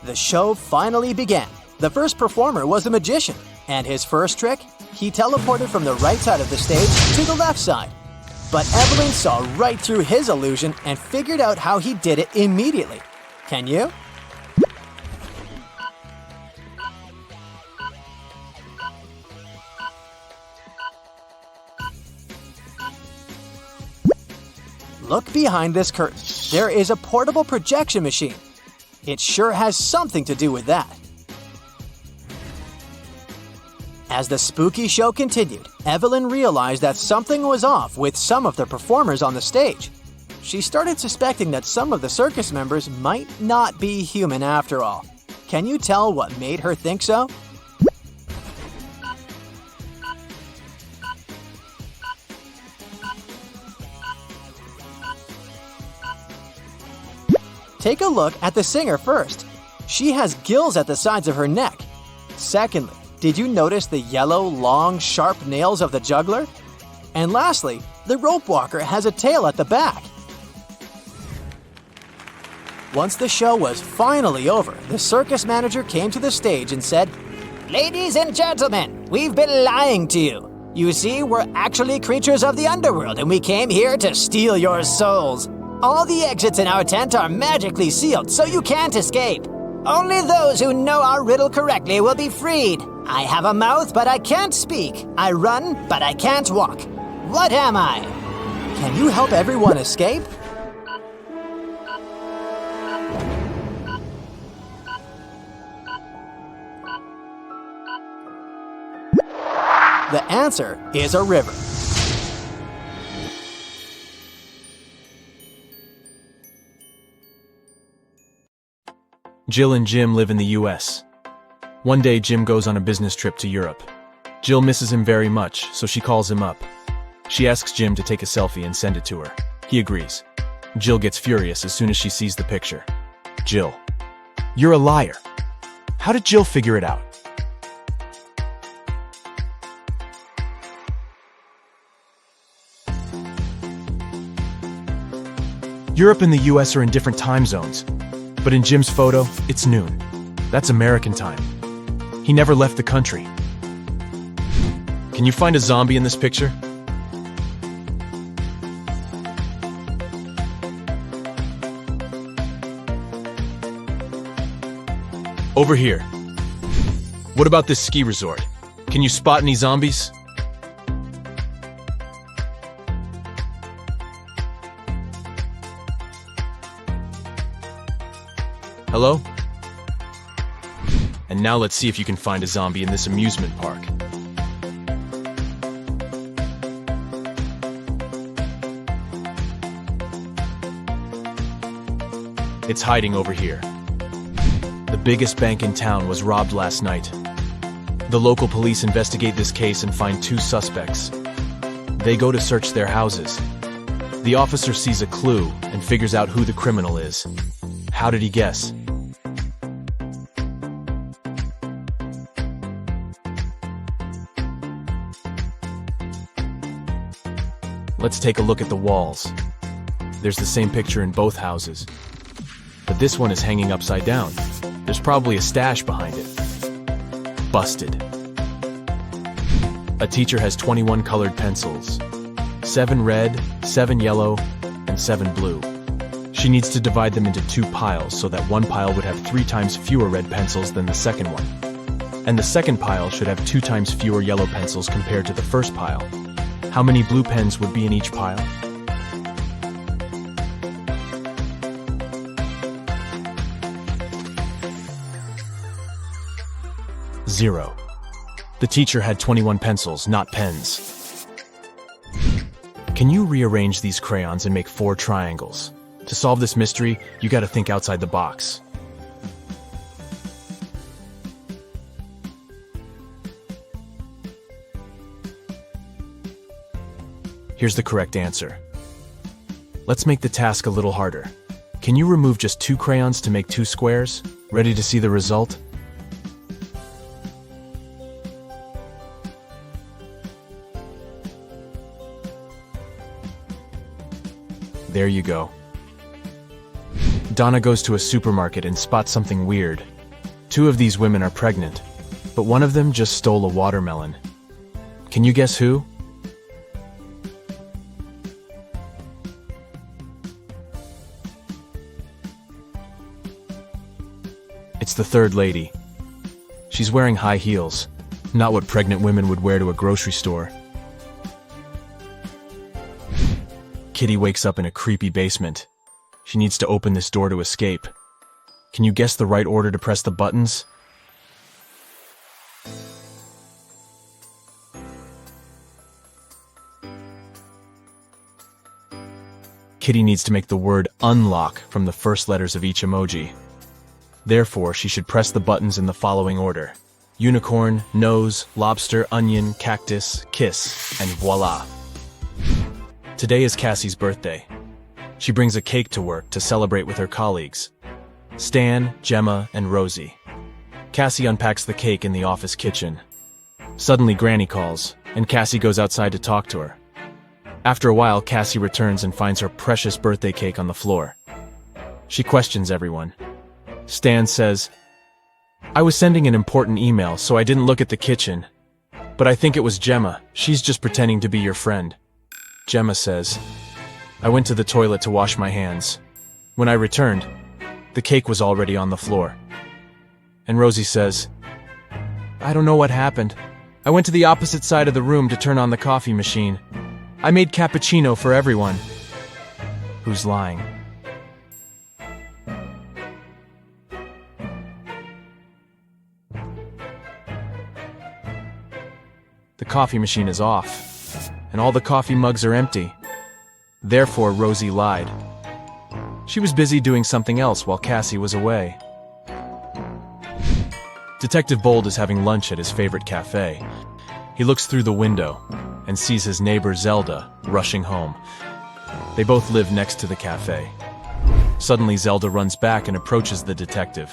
The show finally began. The first performer was a magician, and his first trick, he teleported from the right side of the stage to the left side. But Evelyn saw right through his illusion and figured out how he did it immediately. Can you? Look behind this curtain. There is a portable projection machine. It sure has something to do with that. As the spooky show continued, Evelyn realized that something was off with some of the performers on the stage. She started suspecting that some of the circus members might not be human after all. Can you tell what made her think so? Take a look at the singer first. She has gills at the sides of her neck. Secondly, did you notice the yellow, long, sharp nails of the juggler? And lastly, the rope walker has a tail at the back. Once the show was finally over, the circus manager came to the stage and said, Ladies and gentlemen, we've been lying to you. You see, we're actually creatures of the underworld, and we came here to steal your souls. All the exits in our tent are magically sealed, so you can't escape. Only those who know our riddle correctly will be freed. I have a mouth, but I can't speak. I run, but I can't walk. What am I? Can you help everyone escape? The answer is a river. Jill and Jim live in the US. One day, Jim goes on a business trip to Europe. Jill misses him very much, so she calls him up. She asks Jim to take a selfie and send it to her. He agrees. Jill gets furious as soon as she sees the picture. Jill, you're a liar. How did Jill figure it out? Europe and the US are in different time zones. But in Jim's photo, it's noon. That's American time. He never left the country. Can you find a zombie in this picture? Over here. What about this ski resort? Can you spot any zombies? Hello? And now let's see if you can find a zombie in this amusement park. It's hiding over here. The biggest bank in town was robbed last night. The local police investigate this case and find 2 suspects. They go to search their houses. The officer sees a clue and figures out who the criminal is. How did he guess? Let's take a look at the walls. There's the same picture in both houses. But this one is hanging upside down. There's probably a stash behind it. Busted. A teacher has 21 colored pencils. 7 red, 7 yellow, and 7 blue. She needs to divide them into 2 piles so that one pile would have 3 times fewer red pencils than the second one. And the second pile should have 2 times fewer yellow pencils compared to the first pile. How many blue pens would be in each pile? Zero. The teacher had 21 pencils, not pens. Can you rearrange these crayons and make 4 triangles? To solve this mystery, you gotta think outside the box. Here's the correct answer. Let's make the task a little harder. Can you remove just 2 crayons to make 2 squares? Ready to see the result? There you go. Donna goes to a supermarket and spots something weird. 2 of these women are pregnant, but one of them just stole a watermelon. Can you guess who? It's the third lady. She's wearing high heels, not what pregnant women would wear to a grocery store. Kitty wakes up in a creepy basement. She needs to open this door to escape. Can you guess the right order to press the buttons? Kitty needs to make the word unlock from the first letters of each emoji. Therefore, she should press the buttons in the following order: unicorn, nose, lobster, onion, cactus, kiss, and voila! Today is Cassie's birthday. She brings a cake to work to celebrate with her colleagues, Stan, Gemma, and Rosie. Cassie unpacks the cake in the office kitchen. Suddenly, Granny calls, and Cassie goes outside to talk to her. After a while, Cassie returns and finds her precious birthday cake on the floor. She questions everyone. Stan says, "I was sending an important email, so I didn't look at the kitchen. But I think it was Gemma. She's just pretending to be your friend." Gemma says, "I went to the toilet to wash my hands. When I returned, the cake was already on the floor." And Rosie says, "I don't know what happened. I went to the opposite side of the room to turn on the coffee machine. I made cappuccino for everyone." Who's lying? The coffee machine is off, and all the coffee mugs are empty. Therefore, Rosie lied. She was busy doing something else while Cassie was away. Detective Bold is having lunch at his favorite cafe. He looks through the window and sees his neighbor Zelda rushing home. They both live next to the cafe. Suddenly, Zelda runs back and approaches the detective.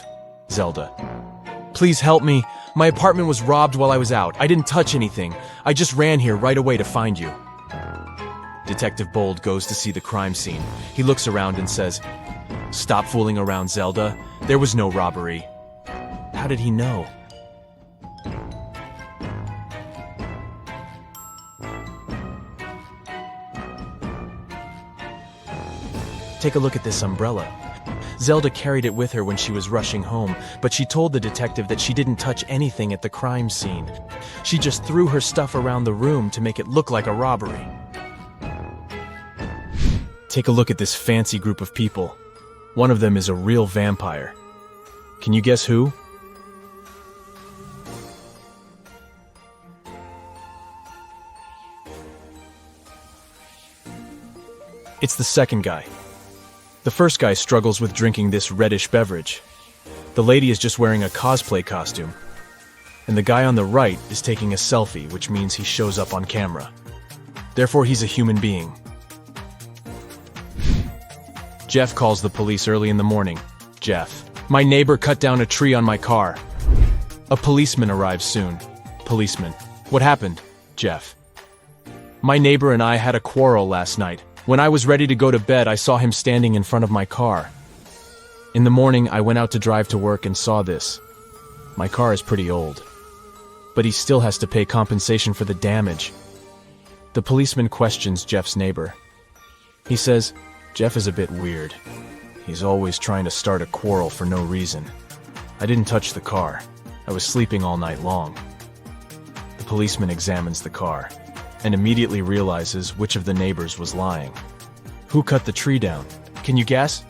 Zelda: "Please help me. My apartment was robbed while I was out. I didn't touch anything. I just ran here right away to find you." Detective Bold goes to see the crime scene. He looks around and says, "Stop fooling around, Zelda. There was no robbery." How did he know? Take a look at this umbrella. Zelda carried it with her when she was rushing home, but she told the detective that she didn't touch anything at the crime scene. She just threw her stuff around the room to make it look like a robbery. Take a look at this fancy group of people. One of them is a real vampire. Can you guess who? It's the second guy. The first guy struggles with drinking this reddish beverage. The lady is just wearing a cosplay costume. And the guy on the right is taking a selfie, which means he shows up on camera. Therefore, he's a human being. Jeff calls the police early in the morning. Jeff: "My neighbor cut down a tree on my car." A policeman arrives soon. Policeman: "What happened?" Jeff: "My neighbor and I had a quarrel last night. When I was ready to go to bed, I saw him standing in front of my car. In the morning, I went out to drive to work and saw this. My car is pretty old, but he still has to pay compensation for the damage." The policeman questions Jeff's neighbor. He says, "Jeff is a bit weird. He's always trying to start a quarrel for no reason. I didn't touch the car. I was sleeping all night long." The policeman examines the car and immediately realizes which of the neighbors was lying. Who cut the tree down? Can you guess?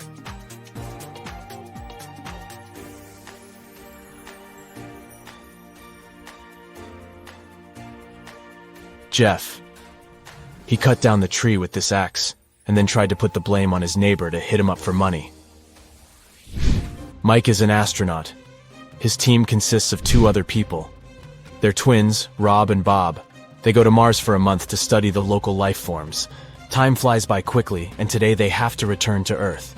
Jeff. He cut down the tree with this axe and then tried to put the blame on his neighbor to hit him up for money. Mike is an astronaut. His team consists of 2 other people. They're twins, Rob and Bob. They go to Mars for a month to study the local life forms. Time flies by quickly, and today they have to return to Earth.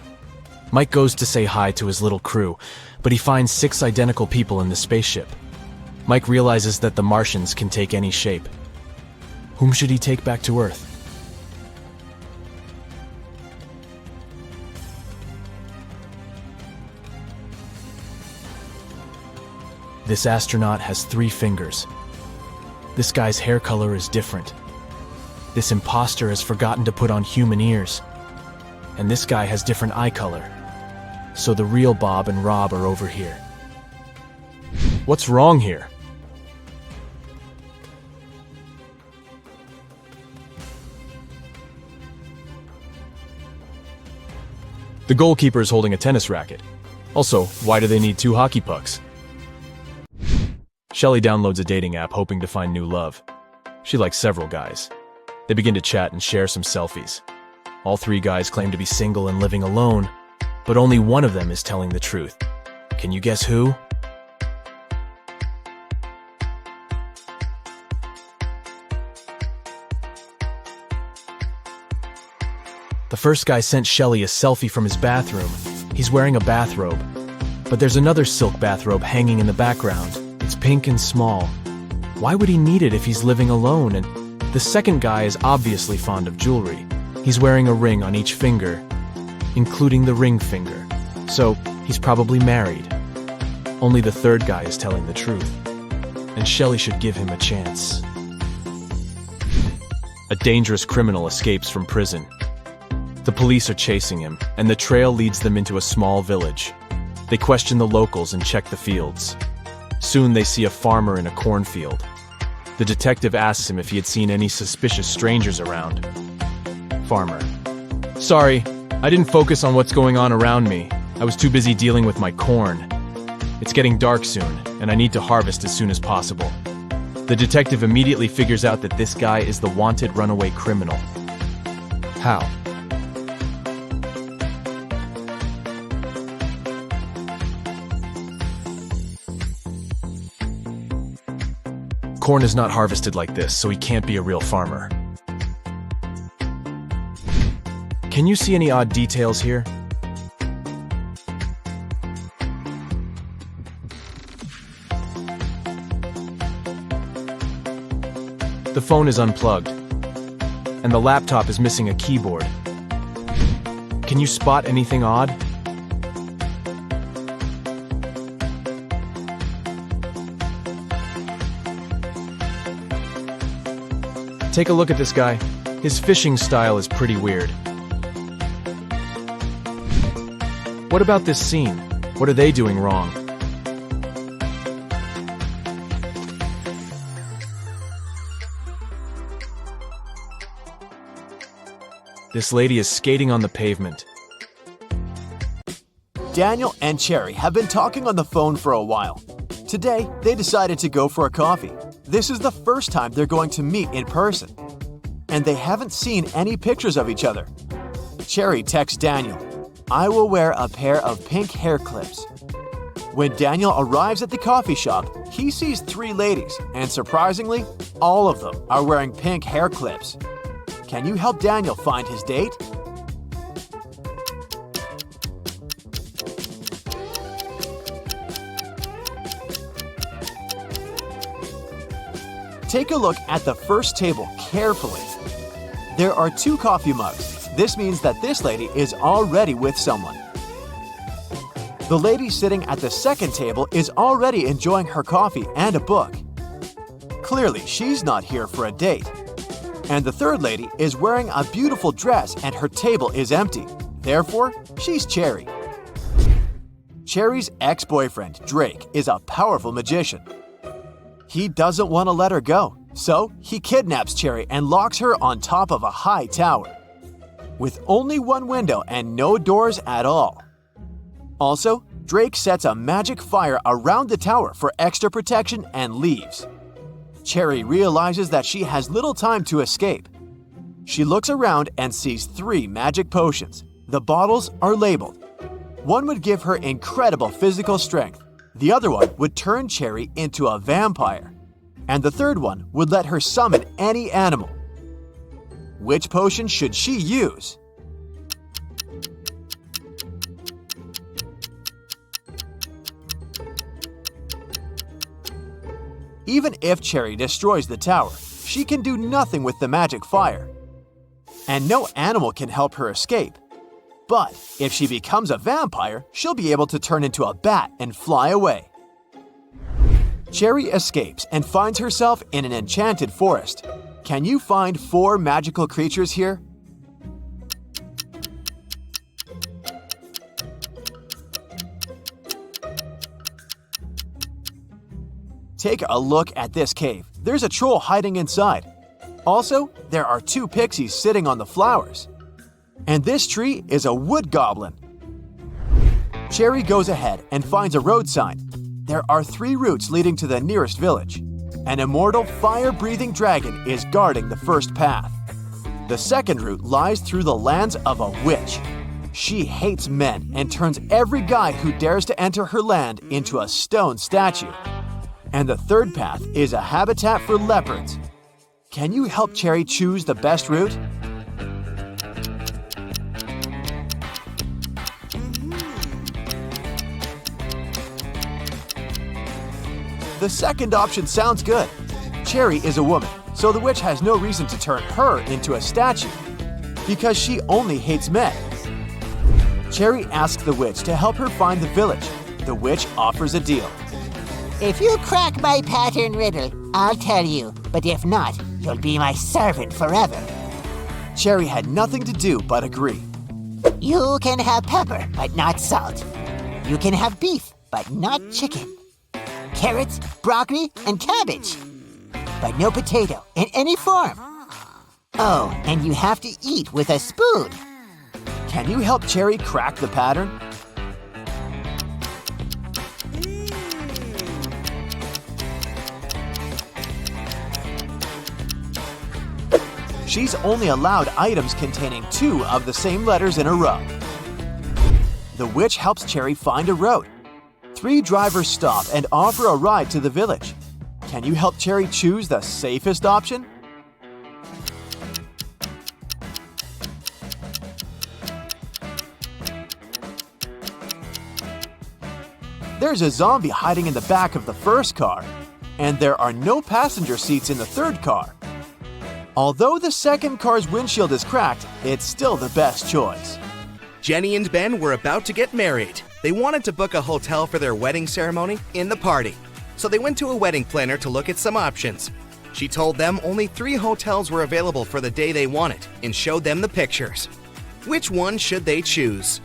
Mike goes to say hi to his little crew, but he finds 6 identical people in the spaceship. Mike realizes that the Martians can take any shape. Whom should he take back to Earth? This astronaut has 3 fingers. This guy's hair color is different. This imposter has forgotten to put on human ears. And this guy has different eye color. So the real Bob and Rob are over here. What's wrong here? The goalkeeper is holding a tennis racket. Also, why do they need 2 hockey pucks? Shelley downloads a dating app hoping to find new love. She likes several guys. They begin to chat and share some selfies. All 3 guys claim to be single and living alone, but only one of them is telling the truth. Can you guess who? The first guy sent Shelley a selfie from his bathroom. He's wearing a bathrobe, but there's another silk bathrobe hanging in the background. It's pink and small. Why would he need it if he's living alone? And the second guy is obviously fond of jewelry. He's wearing a ring on each finger, including the ring finger. So he's probably married. Only the third guy is telling the truth. And Shelley should give him a chance. A dangerous criminal escapes from prison. The police are chasing him, and the trail leads them into a small village. They question the locals and check the fields. Soon they see a farmer in a cornfield. The detective asks him if he had seen any suspicious strangers around. Farmer: "Sorry, I didn't focus on what's going on around me. I was too busy dealing with my corn. It's getting dark soon, and I need to harvest as soon as possible." The detective immediately figures out that this guy is the wanted runaway criminal. How? Corn is not harvested like this, so he can't be a real farmer. Can you see any odd details here? The phone is unplugged, and the laptop is missing a keyboard. Can you spot anything odd? Take a look at this guy. His fishing style is pretty weird. What about this scene? What are they doing wrong? This lady is skating on the pavement. Daniel and Cherry have been talking on the phone for a while. Today, they decided to go for a coffee. This is the first time they're going to meet in person. And they haven't seen any pictures of each other. Cherry texts Daniel, "I will wear a pair of pink hair clips." When Daniel arrives at the coffee shop, he sees 3 ladies, and surprisingly, all of them are wearing pink hair clips. Can you help Daniel find his date? Take a look at the first table carefully. There are 2 coffee mugs. This means that this lady is already with someone. The lady sitting at the second table is already enjoying her coffee and a book. Clearly, she's not here for a date. And the third lady is wearing a beautiful dress and her table is empty. Therefore, she's Cherry. Cherry's ex-boyfriend, Drake, is a powerful magician. He doesn't want to let her go, so he kidnaps Cherry and locks her on top of a high tower, with only 1 window and no doors at all. Also, Drake sets a magic fire around the tower for extra protection and leaves. Cherry realizes that she has little time to escape. She looks around and sees 3 magic potions. The bottles are labeled. One would give her incredible physical strength. The other one would turn Cherry into a vampire. And the third one would let her summon any animal. Which potion should she use? Even if Cherry destroys the tower, she can do nothing with the magic fire. And no animal can help her escape. But if she becomes a vampire, she'll be able to turn into a bat and fly away. Cherry escapes and finds herself in an enchanted forest. Can you find 4 magical creatures here? Take a look at this cave. There's a troll hiding inside. Also, there are 2 pixies sitting on the flowers. And this tree is a wood goblin. Cherry goes ahead and finds a road sign. There are 3 routes leading to the nearest village. An immortal fire-breathing dragon is guarding the first path. The second route lies through the lands of a witch. She hates men and turns every guy who dares to enter her land into a stone statue. And the third path is a habitat for leopards. Can you help Cherry choose the best route? The second option sounds good. Cherry is a woman, so the witch has no reason to turn her into a statue, because she only hates men. Cherry asks the witch to help her find the village. The witch offers a deal. If you crack my pattern riddle, I'll tell you. But if not, you'll be my servant forever. Cherry had nothing to do but agree. You can have pepper, but not salt. You can have beef, but not chicken. Carrots, broccoli, and cabbage. But no potato in any form. Oh, and you have to eat with a spoon. Can you help Cherry crack the pattern? She's only allowed items containing 2 of the same letters in a row. The witch helps Cherry find a road. 3 drivers stop and offer a ride to the village. Can you help Cherry choose the safest option? There's a zombie hiding in the back of the first car, and there are no passenger seats in the third car. Although the second car's windshield is cracked, it's still the best choice. Jenny and Ben were about to get married. They wanted to book a hotel for their wedding ceremony in the party. So they went to a wedding planner to look at some options. She told them only 3 hotels were available for the day they wanted and showed them the pictures. Which one should they choose?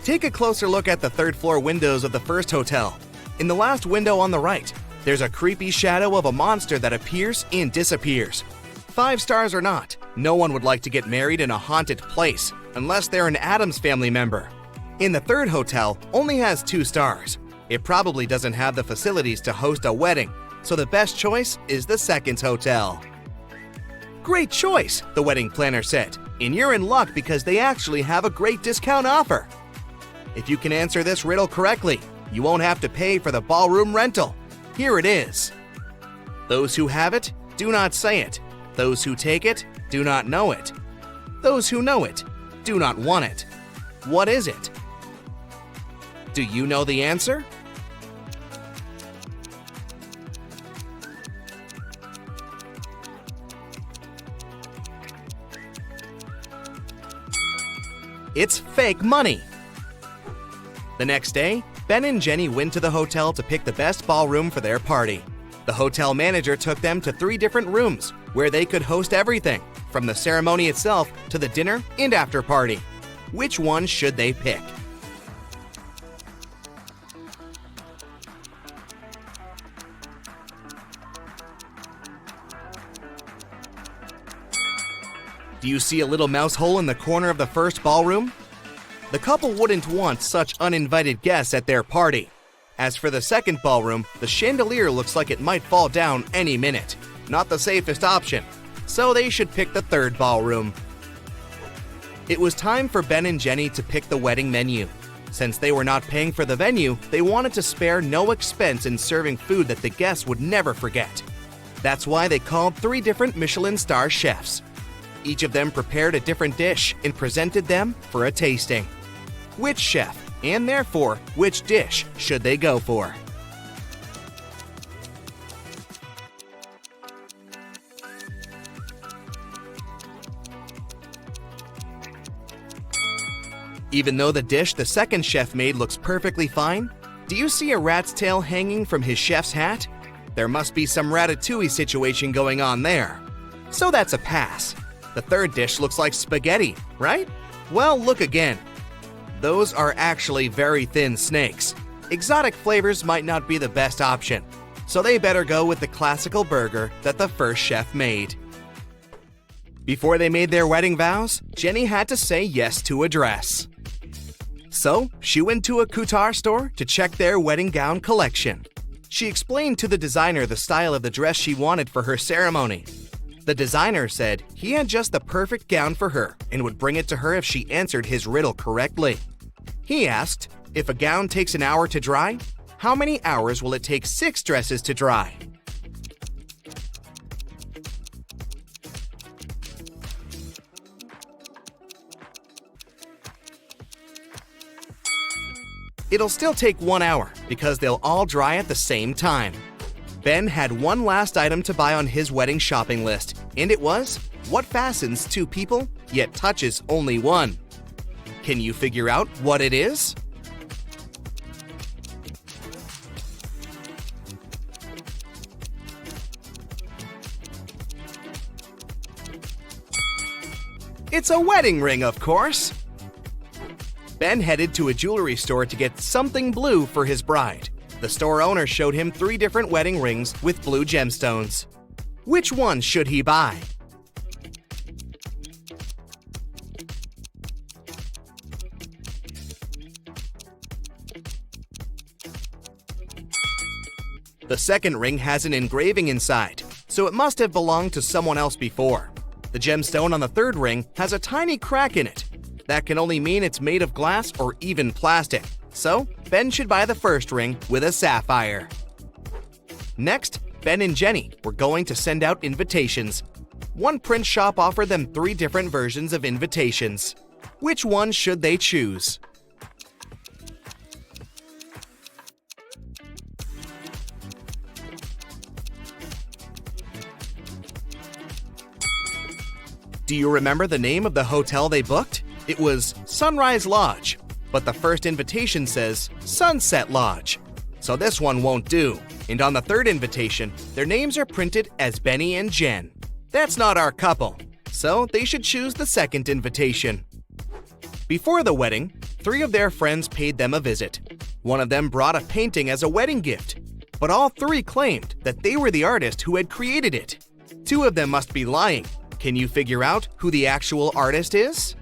Take a closer look at the 3rd floor windows of the first hotel. In the last window on the right, there's a creepy shadow of a monster that appears and disappears. 5 stars or not, no one would like to get married in a haunted place unless they're an Addams Family member. In the 3rd hotel, only has 2 stars. It probably doesn't have the facilities to host a wedding, so the best choice is the 2nd hotel. Great choice, the wedding planner said, and you're in luck because they actually have a great discount offer. If you can answer this riddle correctly, you won't have to pay for the ballroom rental. Here it is. Those who have it, do not say it. Those who take it, do not know it. Those who know it, do not want it. What is it? Do you know the answer? It's fake money. The next day, Ben and Jenny went to the hotel to pick the best ballroom for their party. The hotel manager took them to 3 different rooms where they could host everything, from the ceremony itself to the dinner and after party. Which one should they pick? Do you see a little mouse hole in the corner of the first ballroom? The couple wouldn't want such uninvited guests at their party. As for the second ballroom, the chandelier looks like it might fall down any minute. Not the safest option, so they should pick the 3rd ballroom. It was time for Ben and Jenny to pick the wedding menu. Since they were not paying for the venue, they wanted to spare no expense in serving food that the guests would never forget. That's why they called 3 different Michelin star chefs. Each of them prepared a different dish and presented them for a tasting. Which chef, and therefore which dish, should they go for? Even though the dish the second chef made looks perfectly fine, do you see a rat's tail hanging from his chef's hat? There must be some ratatouille situation going on there. So that's a pass. The third dish looks like spaghetti, right? Well, look again. Those are actually very thin snakes. Exotic flavors might not be the best option, so they better go with the classical burger that the first chef made. Before they made their wedding vows, Jenny had to say yes to a dress. So, she went to a couture store to check their wedding gown collection. She explained to the designer the style of the dress she wanted for her ceremony. The designer said he had just the perfect gown for her and would bring it to her if she answered his riddle correctly. He asked, if a gown takes an hour to dry, how many hours will it take 6 dresses to dry? It'll still take 1 hour because they'll all dry at the same time. Ben had one last item to buy on his wedding shopping list, and it was what fastens 2 people yet touches only one. Can you figure out what it is? It's a wedding ring, of course. Ben headed to a jewelry store to get something blue for his bride. The store owner showed him 3 different wedding rings with blue gemstones. Which one should he buy? The second ring has an engraving inside, so it must have belonged to someone else before. The gemstone on the third ring has a tiny crack in it. That can only mean it's made of glass or even plastic. So, Ben should buy the first ring with a sapphire. Next, Ben and Jenny were going to send out invitations. One print shop offered them 3 different versions of invitations. Which one should they choose? Do you remember the name of the hotel they booked? It was Sunrise Lodge, but the first invitation says Sunset Lodge. So this one won't do. And on the third invitation, their names are printed as Benny and Jen. That's not our couple, so they should choose the second invitation. Before the wedding, 3 of their friends paid them a visit. One of them brought a painting as a wedding gift, but all 3 claimed that they were the artist who had created it. 2 of them must be lying. Can you figure out who the actual artist is?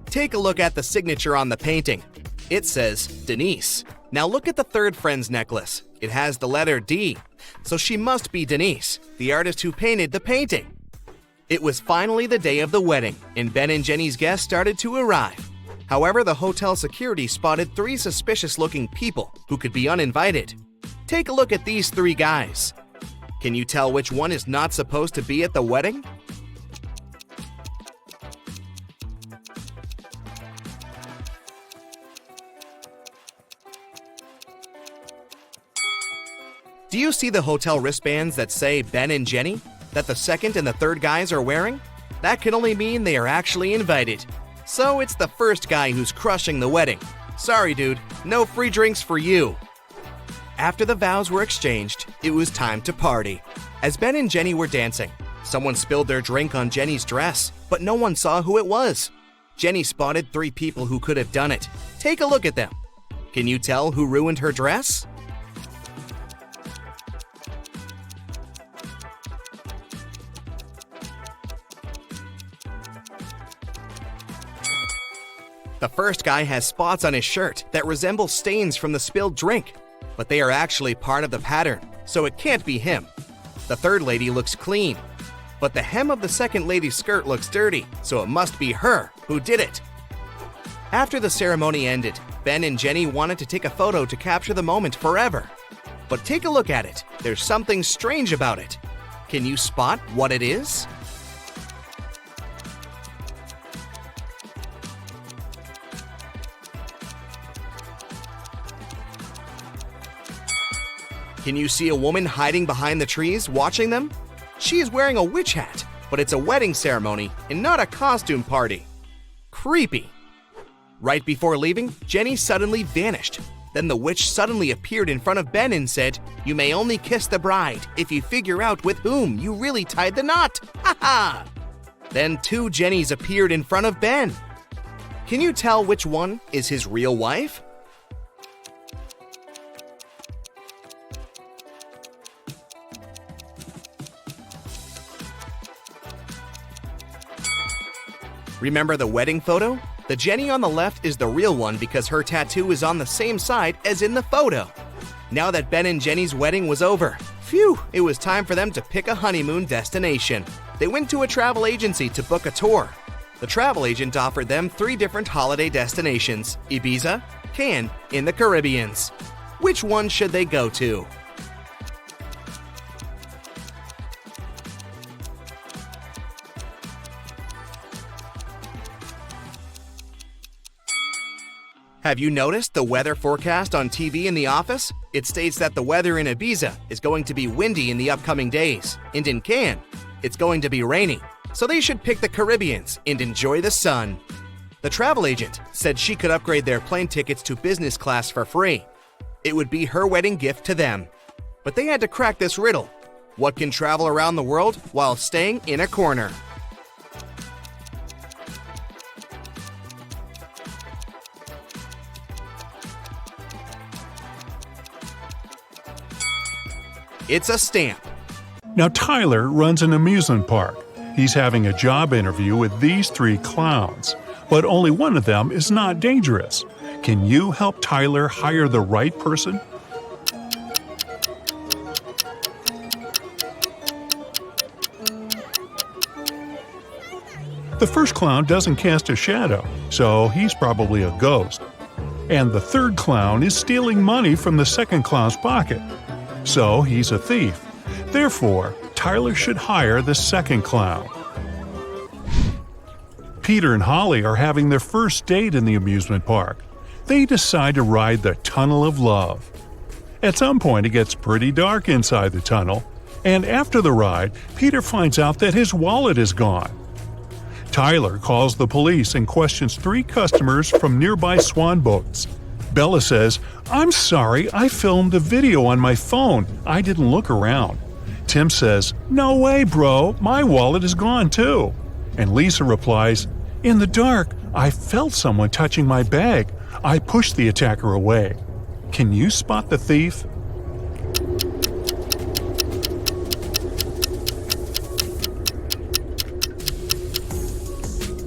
Take a look at the signature on the painting. It says Denise. Now look at the third friend's necklace. It has the letter D, so she must be Denise, the artist who painted the painting. It was finally the day of the wedding, and Ben and Jenny's guests started to arrive. However, the hotel security spotted 3 suspicious-looking people who could be uninvited. Take a look at these 3 guys. Can you tell which one is not supposed to be at the wedding? Do you see the hotel wristbands that say Ben and Jenny, that the second and the third guys are wearing? That can only mean they are actually invited. So it's the first guy who's crushing the wedding. Sorry, dude, no free drinks for you. After the vows were exchanged, it was time to party. As Ben and Jenny were dancing, someone spilled their drink on Jenny's dress, but no one saw who it was. Jenny spotted 3 people who could have done it. Take a look at them. Can you tell who ruined her dress? The first guy has spots on his shirt that resemble stains from the spilled drink, but they are actually part of the pattern, so it can't be him. The third lady looks clean, but the hem of the second lady's skirt looks dirty, so it must be her who did it. After the ceremony ended, Ben and Jenny wanted to take a photo to capture the moment forever. But take a look at it. There's something strange about it. Can you spot what it is? Can you see a woman hiding behind the trees watching them? She is wearing a witch hat, but it's a wedding ceremony and not a costume party. Creepy. Right before leaving, Jenny suddenly vanished. Then the witch suddenly appeared in front of Ben and said, "You may only kiss the bride if you figure out with whom you really tied the knot. Ha ha!" Then two Jennies appeared in front of Ben. Can you tell which one is his real wife? Remember the wedding photo? The Jenny on the left is the real one because her tattoo is on the same side as in the photo. Now that Ben and Jenny's wedding was over, phew, it was time for them to pick a honeymoon destination. They went to a travel agency to book a tour. The travel agent offered them 3 different holiday destinations: Ibiza, Cannes, in the Caribbeans. Which one should they go to? Have you noticed the weather forecast on TV in the office? It states that the weather in Ibiza is going to be windy in the upcoming days, and in Cannes, it's going to be rainy. So they should pick the Caribbeans and enjoy the sun. The travel agent said she could upgrade their plane tickets to business class for free. It would be her wedding gift to them. But they had to crack this riddle. What can travel around the world while staying in a corner? It's a stamp. Now, Tyler runs an amusement park. He's having a job interview with these 3 clowns, but only one of them is not dangerous. Can you help Tyler hire the right person? The first clown doesn't cast a shadow, so he's probably a ghost. And the third clown is stealing money from the second clown's pocket, so he's a thief. Therefore, Tyler should hire the second clown. Peter and Holly are having their first date in the amusement park. They decide to ride the Tunnel of Love. At some point, it gets pretty dark inside the tunnel, and after the ride, Peter finds out that his wallet is gone. Tyler calls the police and questions 3 customers from nearby swan boats. Bella says, "I'm sorry, I filmed a video on my phone. I didn't look around." Tim says, "No way, bro, my wallet is gone too." And Lisa replies, "In the dark, I felt someone touching my bag. I pushed the attacker away." Can you spot the thief?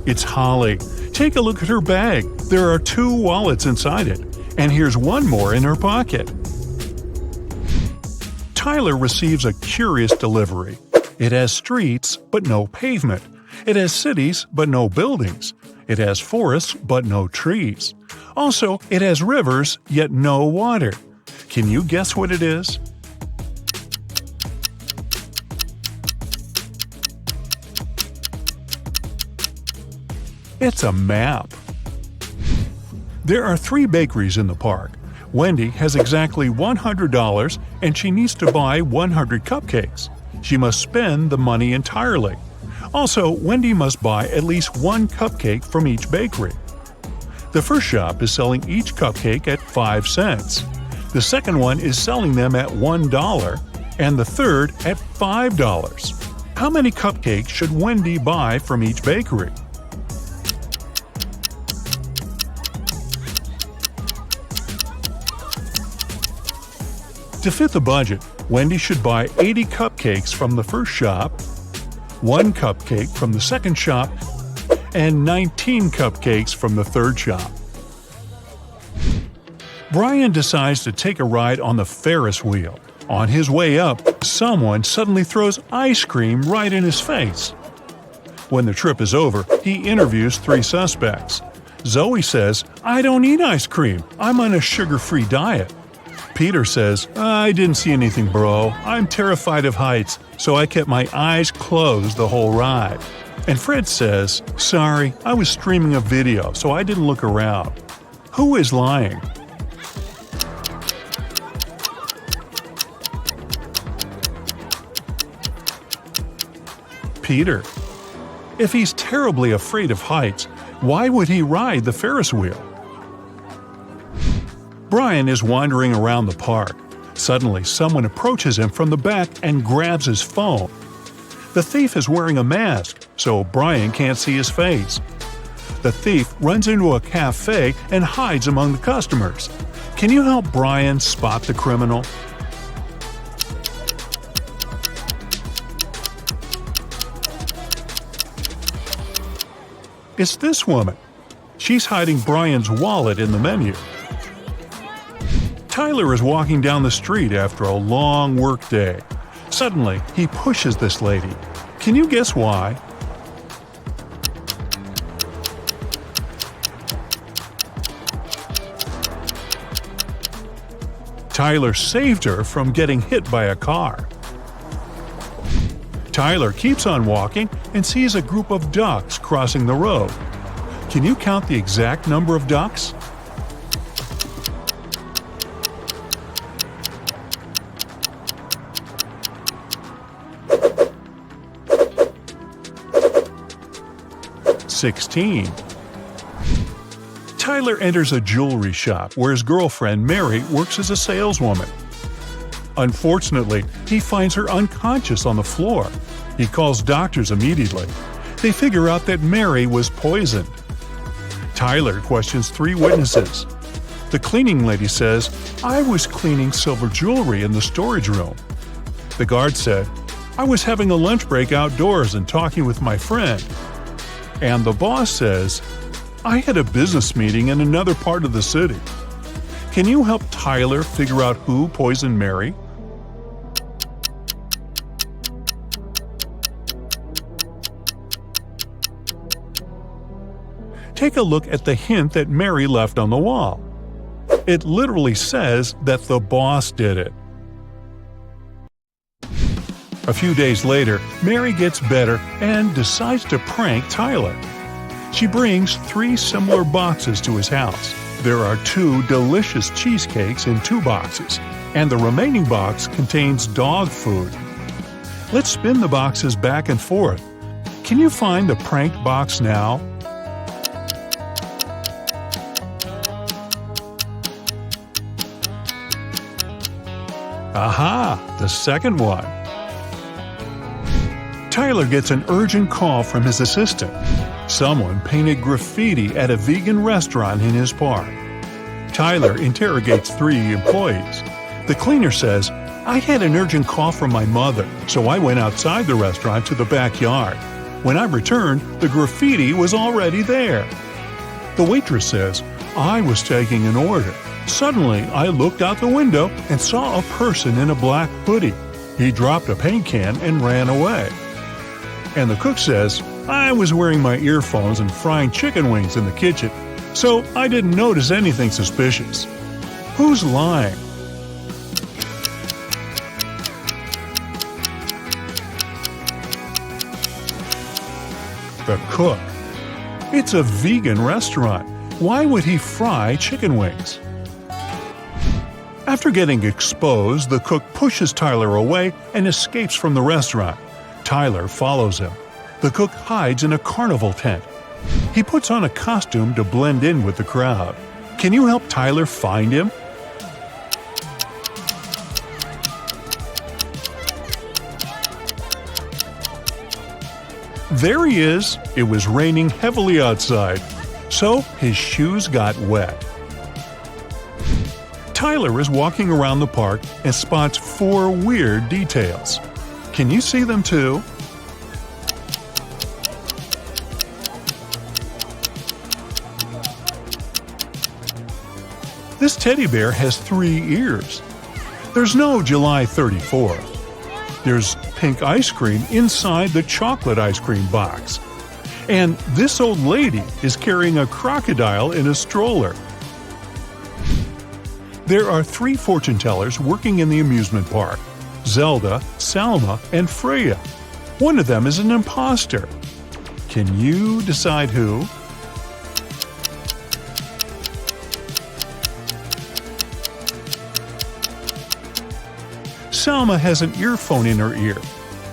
It's Holly. Take a look at her bag. There are 2 wallets inside it, and here's one more in her pocket. Tyler receives a curious delivery. It has streets, but no pavement. It has cities, but no buildings. It has forests, but no trees. Also, it has rivers, yet no water. Can you guess what it is? It's a map. There are 3 bakeries in the park. Wendy has exactly $100 and she needs to buy 100 cupcakes. She must spend the money entirely. Also, Wendy must buy at least 1 cupcake from each bakery. The first shop is selling each cupcake at 5 cents. The second one is selling them at $1, and the third at $5. How many cupcakes should Wendy buy from each bakery? To fit the budget, Wendy should buy 80 cupcakes from the first shop, 1 cupcake from the second shop, and 19 cupcakes from the third shop. Brian decides to take a ride on the Ferris wheel. On his way up, someone suddenly throws ice cream right in his face. When the trip is over, he interviews 3 suspects. Zoe says, "I don't eat ice cream. I'm on a sugar-free diet." Peter says, "I didn't see anything, bro. I'm terrified of heights, so I kept my eyes closed the whole ride." And Fred says, "Sorry, I was streaming a video, so I didn't look around." Who is lying? Peter. If he's terribly afraid of heights, why would he ride the Ferris wheel? Brian is wandering around the park. Suddenly, someone approaches him from the back and grabs his phone. The thief is wearing a mask, so Brian can't see his face. The thief runs into a cafe and hides among the customers. Can you help Brian spot the criminal? It's this woman. She's hiding Brian's wallet in the menu. Tyler is walking down the street after a long workday. Suddenly, he pushes this lady. Can you guess why? Tyler saved her from getting hit by a car. Tyler keeps on walking and sees a group of ducks crossing the road. Can you count the exact number of ducks? $16. Tyler enters a jewelry shop where his girlfriend Mary works as a saleswoman. Unfortunately, he finds her unconscious on the floor. He calls doctors immediately. They figure out that Mary was poisoned. Tyler questions 3 witnesses. The cleaning lady says, "I was cleaning silver jewelry in the storage room." The guard said, "I was having a lunch break outdoors and talking with my friend." And the boss says, "I had a business meeting in another part of the city." Can you help Tyler figure out who poisoned Mary? Take a look at the hint that Mary left on the wall. It literally says that the boss did it. A few days later, Mary gets better and decides to prank Tyler. She brings 3 similar boxes to his house. There are 2 delicious cheesecakes in 2 boxes, and the remaining box contains dog food. Let's spin the boxes back and forth. Can you find the pranked box now? Aha! The second one. Tyler gets an urgent call from his assistant. Someone painted graffiti at a vegan restaurant in his park. Tyler interrogates 3 employees. The cleaner says, "I had an urgent call from my mother, so I went outside the restaurant to the backyard. When I returned, the graffiti was already there." The waitress says, "I was taking an order. Suddenly, I looked out the window and saw a person in a black hoodie. He dropped a paint can and ran away." And the cook says, "I was wearing my earphones and frying chicken wings in the kitchen, so I didn't notice anything suspicious." Who's lying? The cook. It's a vegan restaurant. Why would he fry chicken wings? After getting exposed, the cook pushes Tyler away and escapes from the restaurant. Tyler follows him. The cook hides in a carnival tent. He puts on a costume to blend in with the crowd. Can you help Tyler find him? There he is. It was raining heavily outside, so his shoes got wet. Tyler is walking around the park and spots 4 weird details. Can you see them too? This teddy bear has 3 ears. There's no July 34th. There's pink ice cream inside the chocolate ice cream box. And this old lady is carrying a crocodile in a stroller. There are 3 fortune tellers working in the amusement park: Zelda, Salma, and Freya. One of them is an imposter. Can you decide who? Salma has an earphone in her ear,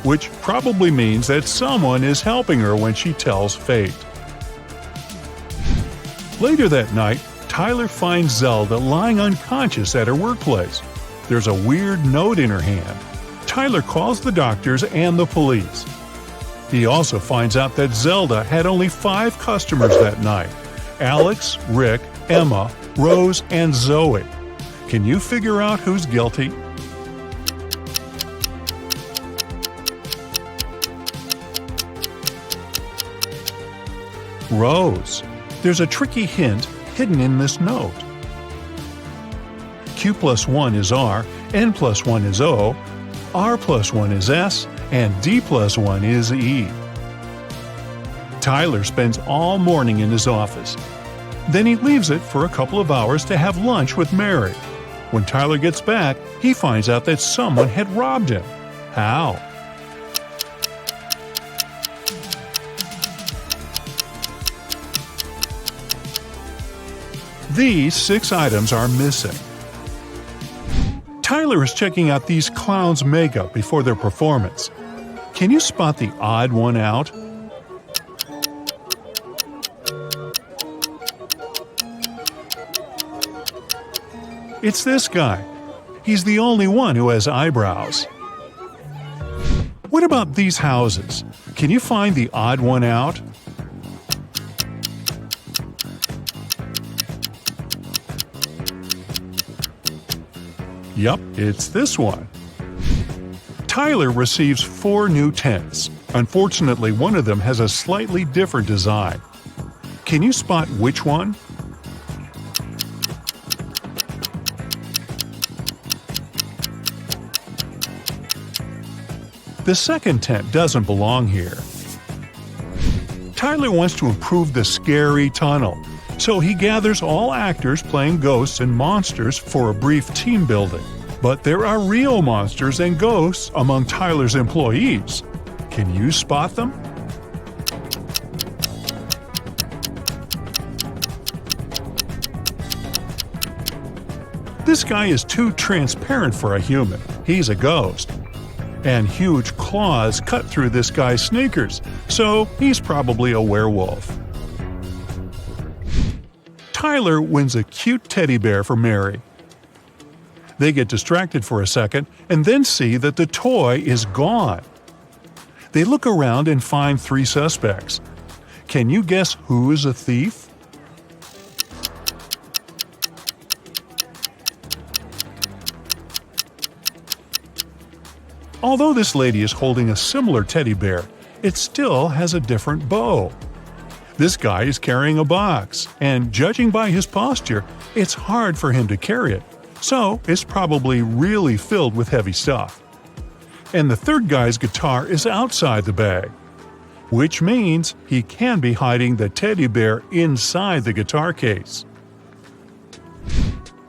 which probably means that someone is helping her when she tells fate. Later that night, Tyler finds Zelda lying unconscious at her workplace. There's a weird note in her hand. Tyler calls the doctors and the police. He also finds out that Zelda had only 5 customers that night: Alex, Rick, Emma, Rose, and Zoe. Can you figure out who's guilty? Rose. There's a tricky hint hidden in this note. Q plus 1 is R, N plus 1 is O, R plus 1 is S, and D plus 1 is E. Tyler spends all morning in his office. Then he leaves it for a couple of hours to have lunch with Mary. When Tyler gets back, he finds out that someone had robbed him. How? These 6 items are missing. Tyler is checking out these clowns' makeup before their performance. Can you spot the odd one out? It's this guy. He's the only one who has eyebrows. What about these houses? Can you find the odd one out? Yup, it's this one. Tyler receives 4 new tents. Unfortunately, one of them has a slightly different design. Can you spot which one? The second tent doesn't belong here. Tyler wants to improve the scary tunnel, so he gathers all actors playing ghosts and monsters for a brief team building. But there are real monsters and ghosts among Tyler's employees. Can you spot them? This guy is too transparent for a human. He's a ghost. And huge claws cut through this guy's sneakers, so he's probably a werewolf. Tyler wins a cute teddy bear for Mary. They get distracted for a second and then see that the toy is gone. They look around and find 3 suspects. Can you guess who is a thief? Although this lady is holding a similar teddy bear, it still has a different bow. This guy is carrying a box, and judging by his posture, it's hard for him to carry it, so it's probably really filled with heavy stuff. And the third guy's guitar is outside the bag, which means he can be hiding the teddy bear inside the guitar case.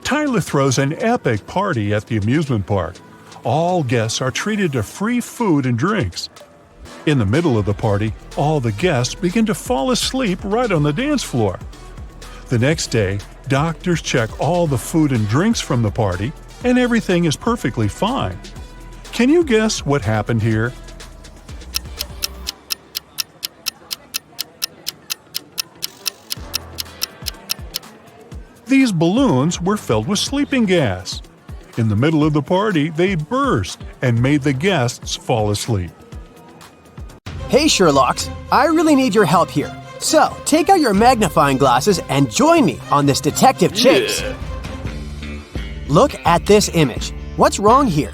Tyler throws an epic party at the amusement park. All guests are treated to free food and drinks. In the middle of the party, all the guests begin to fall asleep right on the dance floor. The next day, doctors check all the food and drinks from the party, and everything is perfectly fine. Can you guess what happened here? These balloons were filled with sleeping gas. In the middle of the party, they burst and made the guests fall asleep. Hey Sherlocks, I really need your help here. So, take out your magnifying glasses and join me on this detective chase. Look at this image. What's wrong here?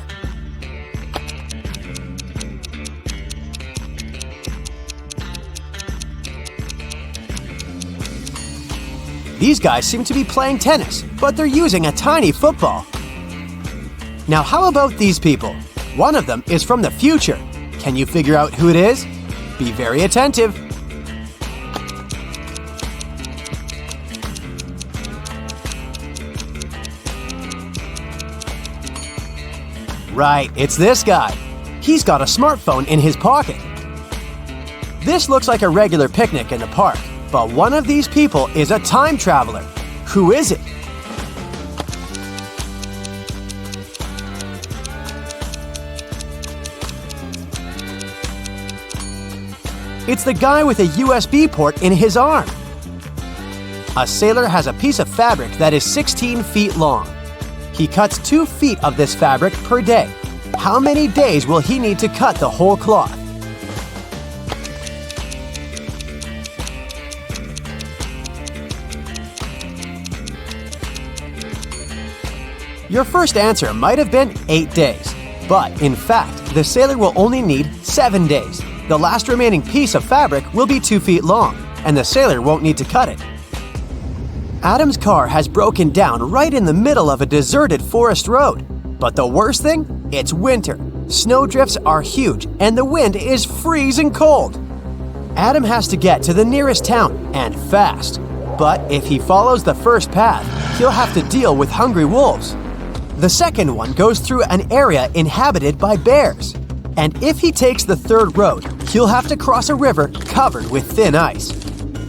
These guys seem to be playing tennis, but they're using a tiny football. Now how about these people? One of them is from the future. Can you figure out who it is? Be very attentive. Right, it's this guy. He's got a smartphone in his pocket. This looks like a regular picnic in the park, but one of these people is a time traveler. Who is it? It's the guy with a USB port in his arm. A sailor has a piece of fabric that is 16 feet long. He cuts 2 feet of this fabric per day. How many days will he need to cut the whole cloth? Your first answer might have been 8 days, but in fact, the sailor will only need 7 days. The last remaining piece of fabric will be 2 feet long, and the sailor won't need to cut it. Adam's car has broken down right in the middle of a deserted forest road. But the worst thing? It's winter. Snowdrifts are huge, and the wind is freezing cold. Adam has to get to the nearest town, and fast. But if he follows the first path, he'll have to deal with hungry wolves. The second one goes through an area inhabited by bears. And if he takes the third road, he'll have to cross a river covered with thin ice.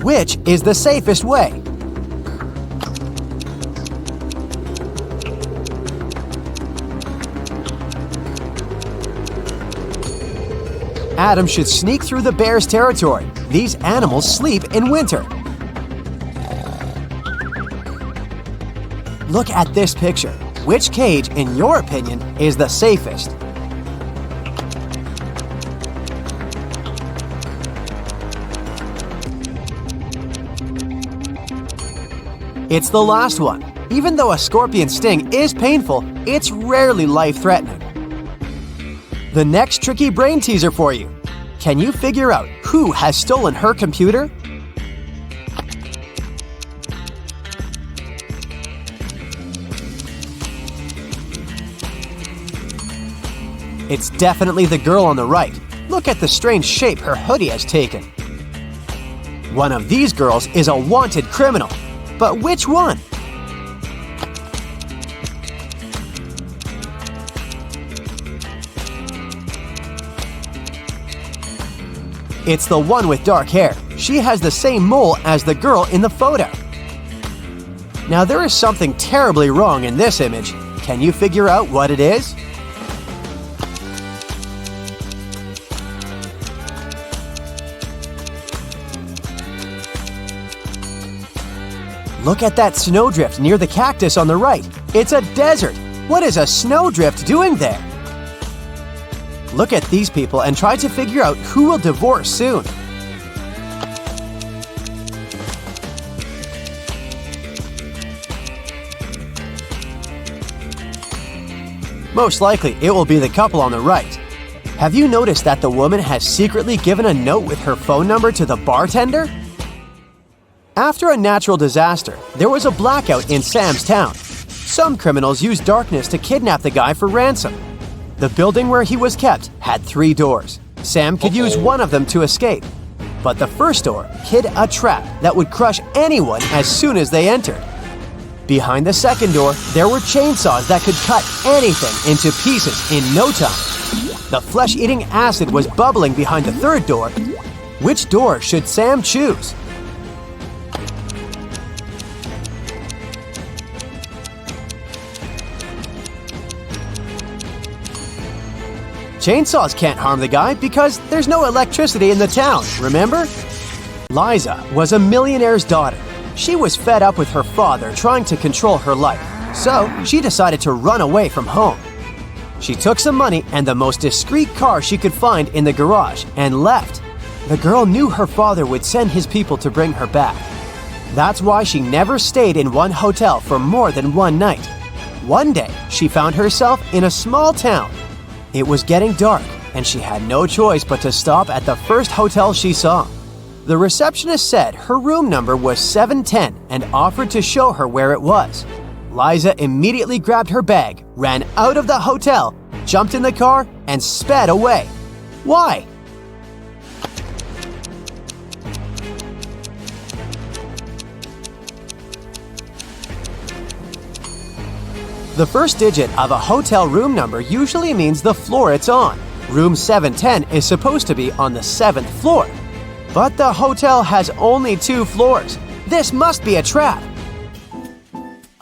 Which is the safest way? Adam should sneak through the bear's territory. These animals sleep in winter. Look at this picture. Which cage, in your opinion, is the safest? It's the last one. Even though a scorpion sting is painful, it's rarely life-threatening. The next tricky brain teaser for you. Can you figure out who has stolen her computer? It's definitely the girl on the right. Look at the strange shape her hoodie has taken. One of these girls is a wanted criminal. But which one? It's the one with dark hair. She has the same mole as the girl in the photo. Now there is something terribly wrong in this image. Can you figure out what it is? Look at that snowdrift near the cactus on the right. It's a desert. What is a snowdrift doing there? Look at these people and try to figure out who will divorce soon. Most likely, it will be the couple on the right. Have you noticed that the woman has secretly given a note with her phone number to the bartender? After a natural disaster, there was a blackout in Sam's town. Some criminals used darkness to kidnap the guy for ransom. The building where he was kept had 3 doors. Sam could use one of them to escape. But the first door hid a trap that would crush anyone as soon as they entered. Behind the second door, there were chainsaws that could cut anything into pieces in no time. The flesh-eating acid was bubbling behind the third door. Which door should Sam choose? Chainsaws can't harm the guy because there's no electricity in the town, remember? Liza was a millionaire's daughter. She was fed up with her father trying to control her life, so she decided to run away from home. She took some money and the most discreet car she could find in the garage and left. The girl knew her father would send his people to bring her back. That's why she never stayed in one hotel for more than one night. One day, she found herself in a small town. It was getting dark, and she had no choice but to stop at the first hotel she saw. The receptionist said her room number was 710 and offered to show her where it was. Liza immediately grabbed her bag, ran out of the hotel, jumped in the car, and sped away. Why? The first digit of a hotel room number usually means the floor it's on. Room 710 is supposed to be on the 7th floor. But the hotel has only 2 floors. This must be a trap.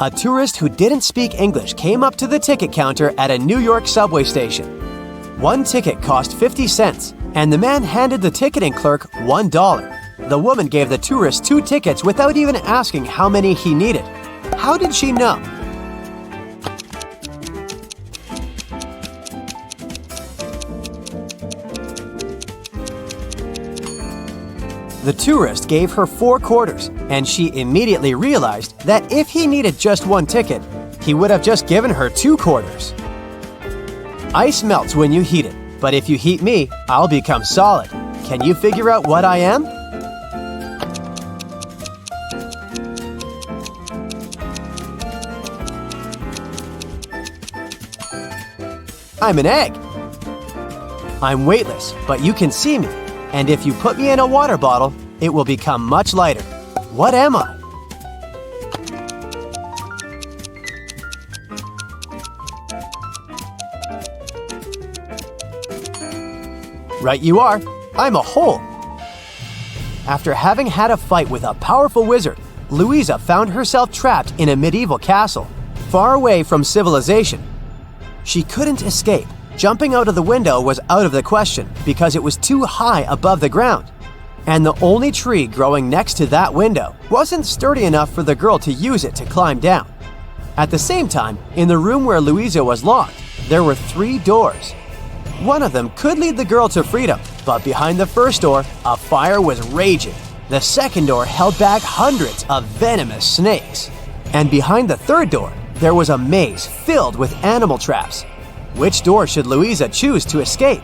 A tourist who didn't speak English came up to the ticket counter at a New York subway station. One ticket cost 50 cents, and the man handed the ticketing clerk $1. The woman gave the tourist 2 tickets without even asking how many he needed. How did she know? The tourist gave her 4 quarters, and she immediately realized that if he needed just 1 ticket, he would have just given her 2 quarters. Ice melts when you heat it, but if you heat me, I'll become solid. Can you figure out what I am? I'm an egg. I'm weightless, but you can see me. And if you put me in a water bottle, it will become much lighter. What am I? Right you are. I'm a hole. After having had a fight with a powerful wizard, Louisa found herself trapped in a medieval castle, far away from civilization. She couldn't escape. Jumping out of the window was out of the question because it was too high above the ground. And the only tree growing next to that window wasn't sturdy enough for the girl to use it to climb down. At the same time, in the room where Louisa was locked, there were 3 doors. One of them could lead the girl to freedom, but behind the first door, a fire was raging. The second door held back hundreds of venomous snakes. And behind the third door, there was a maze filled with animal traps. Which door should Louisa choose to escape?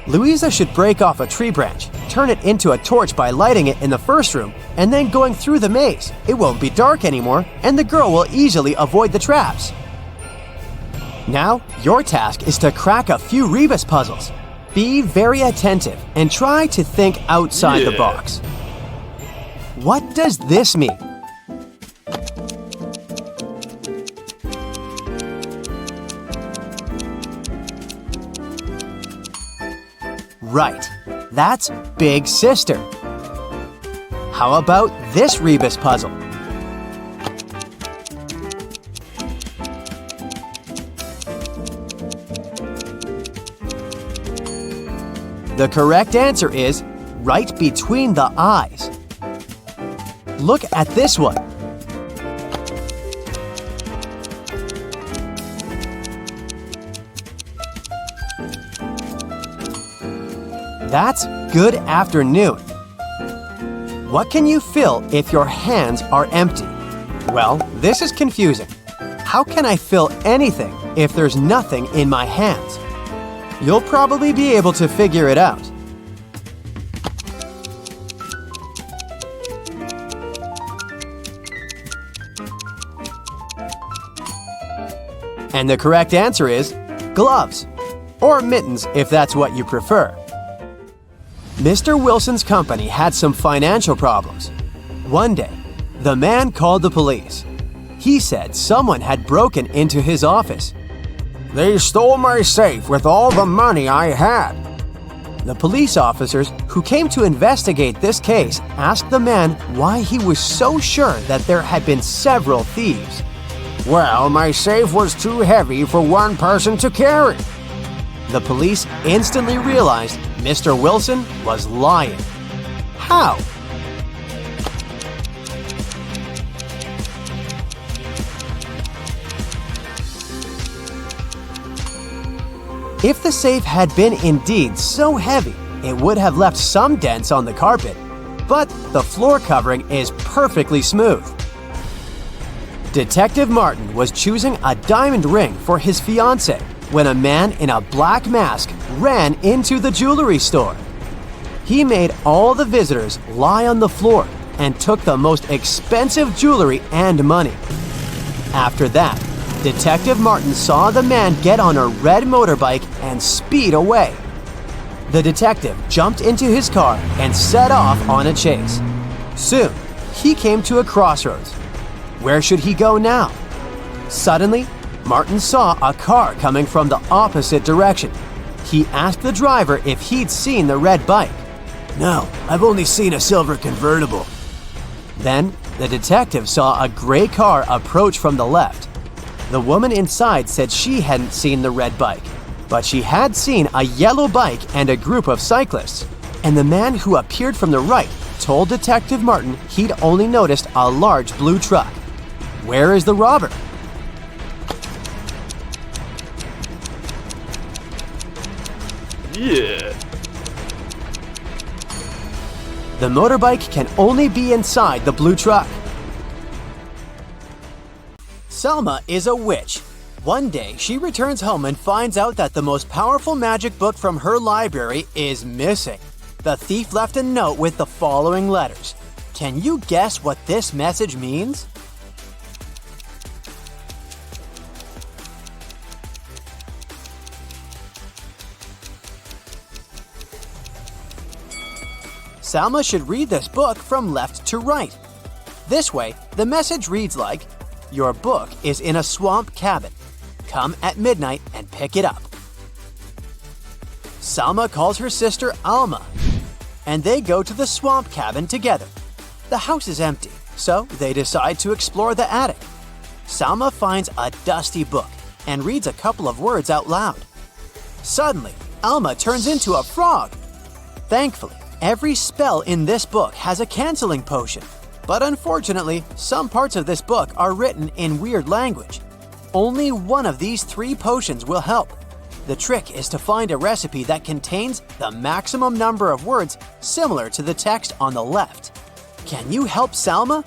Louisa should break off a tree branch, turn it into a torch by lighting it in the first room, and then going through the maze. It won't be dark anymore, and the girl will easily avoid the traps. Now, your task is to crack a few rebus puzzles. Be very attentive and try to think outside the box. What does this mean? Right, that's Big Sister. How about this rebus puzzle? The correct answer is right between the eyes. Look at this one. That's good afternoon. What can you fill if your hands are empty? Well, this is confusing. How can I fill anything if there's nothing in my hands? You'll probably be able to figure it out. And the correct answer is gloves, or mittens if that's what you prefer. Mr. Wilson's company had some financial problems. One day, the man called the police. He said someone had broken into his office. "They stole my safe with all the money I had." The police officers who came to investigate this case asked the man why he was so sure that there had been several thieves. "Well, my safe was too heavy for one person to carry." The police instantly realized Mr. Wilson was lying. How? If the safe had been indeed so heavy, it would have left some dents on the carpet, but the floor covering is perfectly smooth. Detective Martin was choosing a diamond ring for his fiancée when a man in a black mask ran into the jewelry store. He made all the visitors lie on the floor and took the most expensive jewelry and money. After that, Detective Martin saw the man get on a red motorbike and speed away. The detective jumped into his car and set off on a chase. Soon, he came to a crossroads. Where should he go now? Suddenly, Martin saw a car coming from the opposite direction. He asked the driver if he'd seen the red bike. No, I've only seen a silver convertible. Then, the detective saw a gray car approach from the left. The woman inside said she hadn't seen the red bike, but she had seen a yellow bike and a group of cyclists. And the man who appeared from the right told Detective Martin he'd only noticed a large blue truck. Where is the robber? Yeah. The motorbike can only be inside the blue truck. Selma is a witch. One day, she returns home and finds out that the most powerful magic book from her library is missing. The thief left a note with the following letters. Can you guess what this message means? Selma should read this book from left to right. This way, the message reads like, "Your book is in a swamp cabin. Come at midnight and pick it up." Selma calls her sister Alma, and they go to the swamp cabin together. The house is empty, so they decide to explore the attic. Selma finds a dusty book and reads a couple of words out loud. Suddenly, Alma turns into a frog. Thankfully, every spell in this book has a canceling potion, but unfortunately, some parts of this book are written in weird language. Only one of these 3 potions will help. The trick is to find a recipe that contains the maximum number of words similar to the text on the left. Can you help Selma?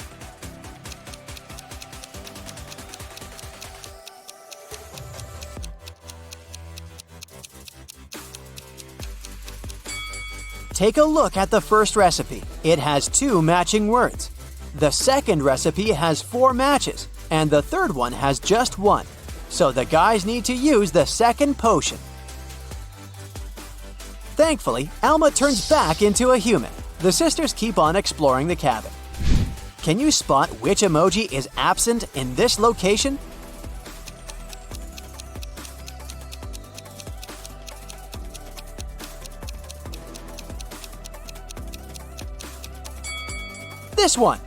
Take a look at the first recipe. It has 2 matching words. The second recipe has 4 matches, and the third one has just 1. So the guys need to use the second potion. Thankfully, Alma turns back into a human. The sisters keep on exploring the cabin. Can you spot which emoji is absent in this location? This one.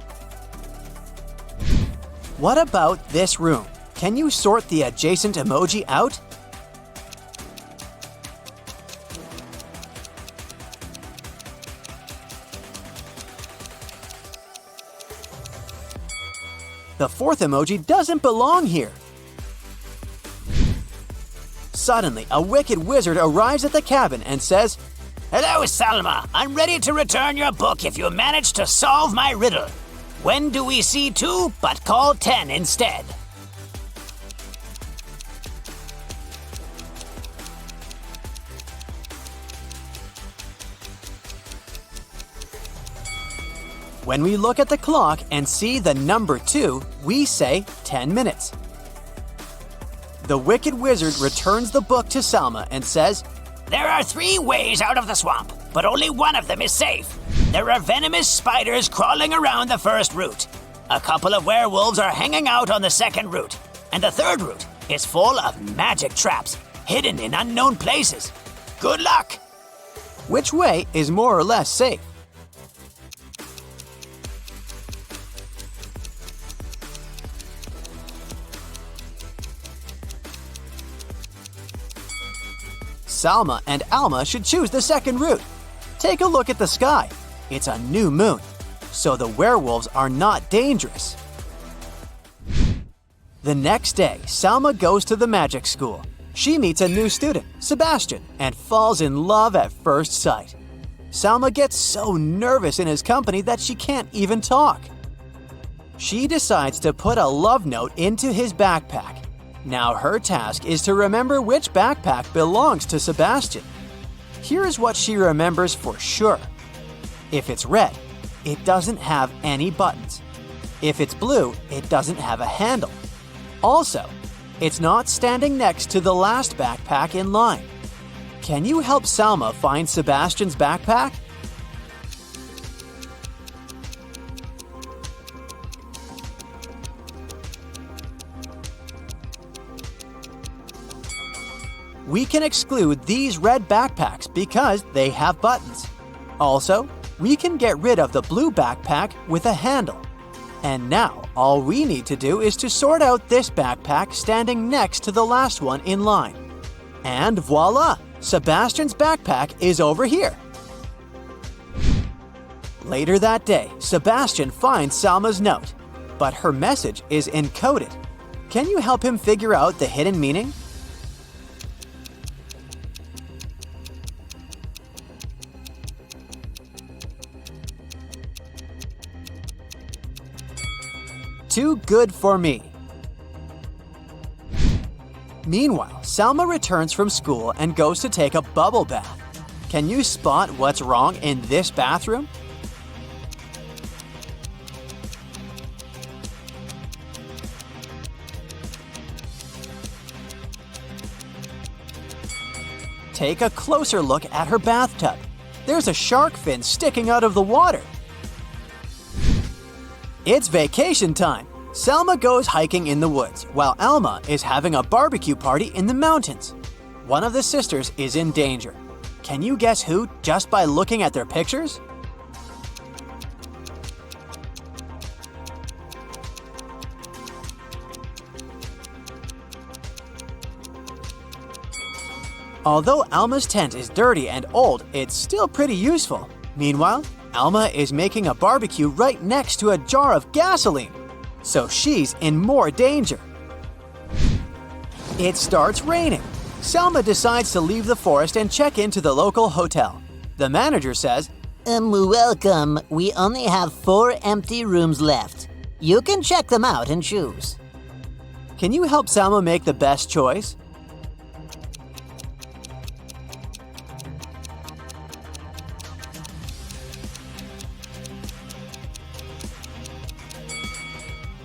What about this room? Can you sort the adjacent emoji out? The fourth emoji doesn't belong here. Suddenly, a wicked wizard arrives at the cabin and says, Hello, Selma. I'm ready to return your book if you manage to solve my riddle. When do we see 2 but call 10 instead? When we look at the clock and see the number 2, we say 10 minutes. The wicked wizard returns the book to Selma and says, There are 3 ways out of the swamp, but only one of them is safe. There are venomous spiders crawling around the first route. A couple of werewolves are hanging out on the second route. And the third route is full of magic traps, hidden in unknown places. Good luck! Which way is more or less safe? Selma and Alma should choose the second route. Take a look at the sky. It's a new moon, so the werewolves are not dangerous. The next day, Selma goes to the magic school. She meets a new student, Sebastian, and falls in love at first sight. Selma gets so nervous in his company that she can't even talk. She decides to put a love note into his backpack. Now her task is to remember which backpack belongs to Sebastian. Here's what she remembers for sure. If it's red, it doesn't have any buttons. If it's blue, it doesn't have a handle. Also, it's not standing next to the last backpack in line. Can you help Salma find Sebastian's backpack? We can exclude these red backpacks because they have buttons. Also, we can get rid of the blue backpack with a handle. And now, all we need to do is to sort out this backpack standing next to the last one in line. And voila! Sebastian's backpack is over here. Later that day, Sebastian finds Salma's note, but her message is encoded. Can you help him figure out the hidden meaning? Too good for me. Meanwhile, Salma returns from school and goes to take a bubble bath. Can you spot what's wrong in this bathroom? Take a closer look at her bathtub. There's a shark fin sticking out of the water. It's vacation time. Selma goes hiking in the woods, while Alma is having a barbecue party in the mountains. One of the sisters is in danger. Can you guess who just by looking at their pictures? Although Alma's tent is dirty and old, it's still pretty useful. Meanwhile, Alma is making a barbecue right next to a jar of gasoline, so she's in more danger. It starts raining. Selma decides to leave the forest and check into the local hotel. The manager says, Welcome. We only have 4 empty rooms left. You can check them out and choose. Can you help Selma make the best choice?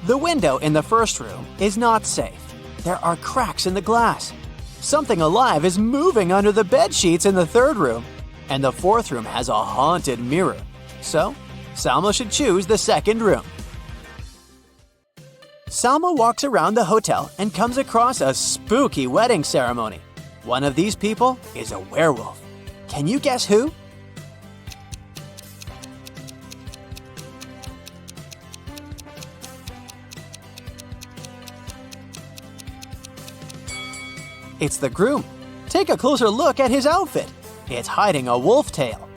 The window in the first room is not safe. There are cracks in the glass. Something alive is moving under the bed sheets in the third room. And the fourth room has a haunted mirror. So, Salma should choose the second room. Salma walks around the hotel and comes across a spooky wedding ceremony. One of these people is a werewolf. Can you guess who? It's the groom. Take a closer look at his outfit. It's hiding a wolf tail.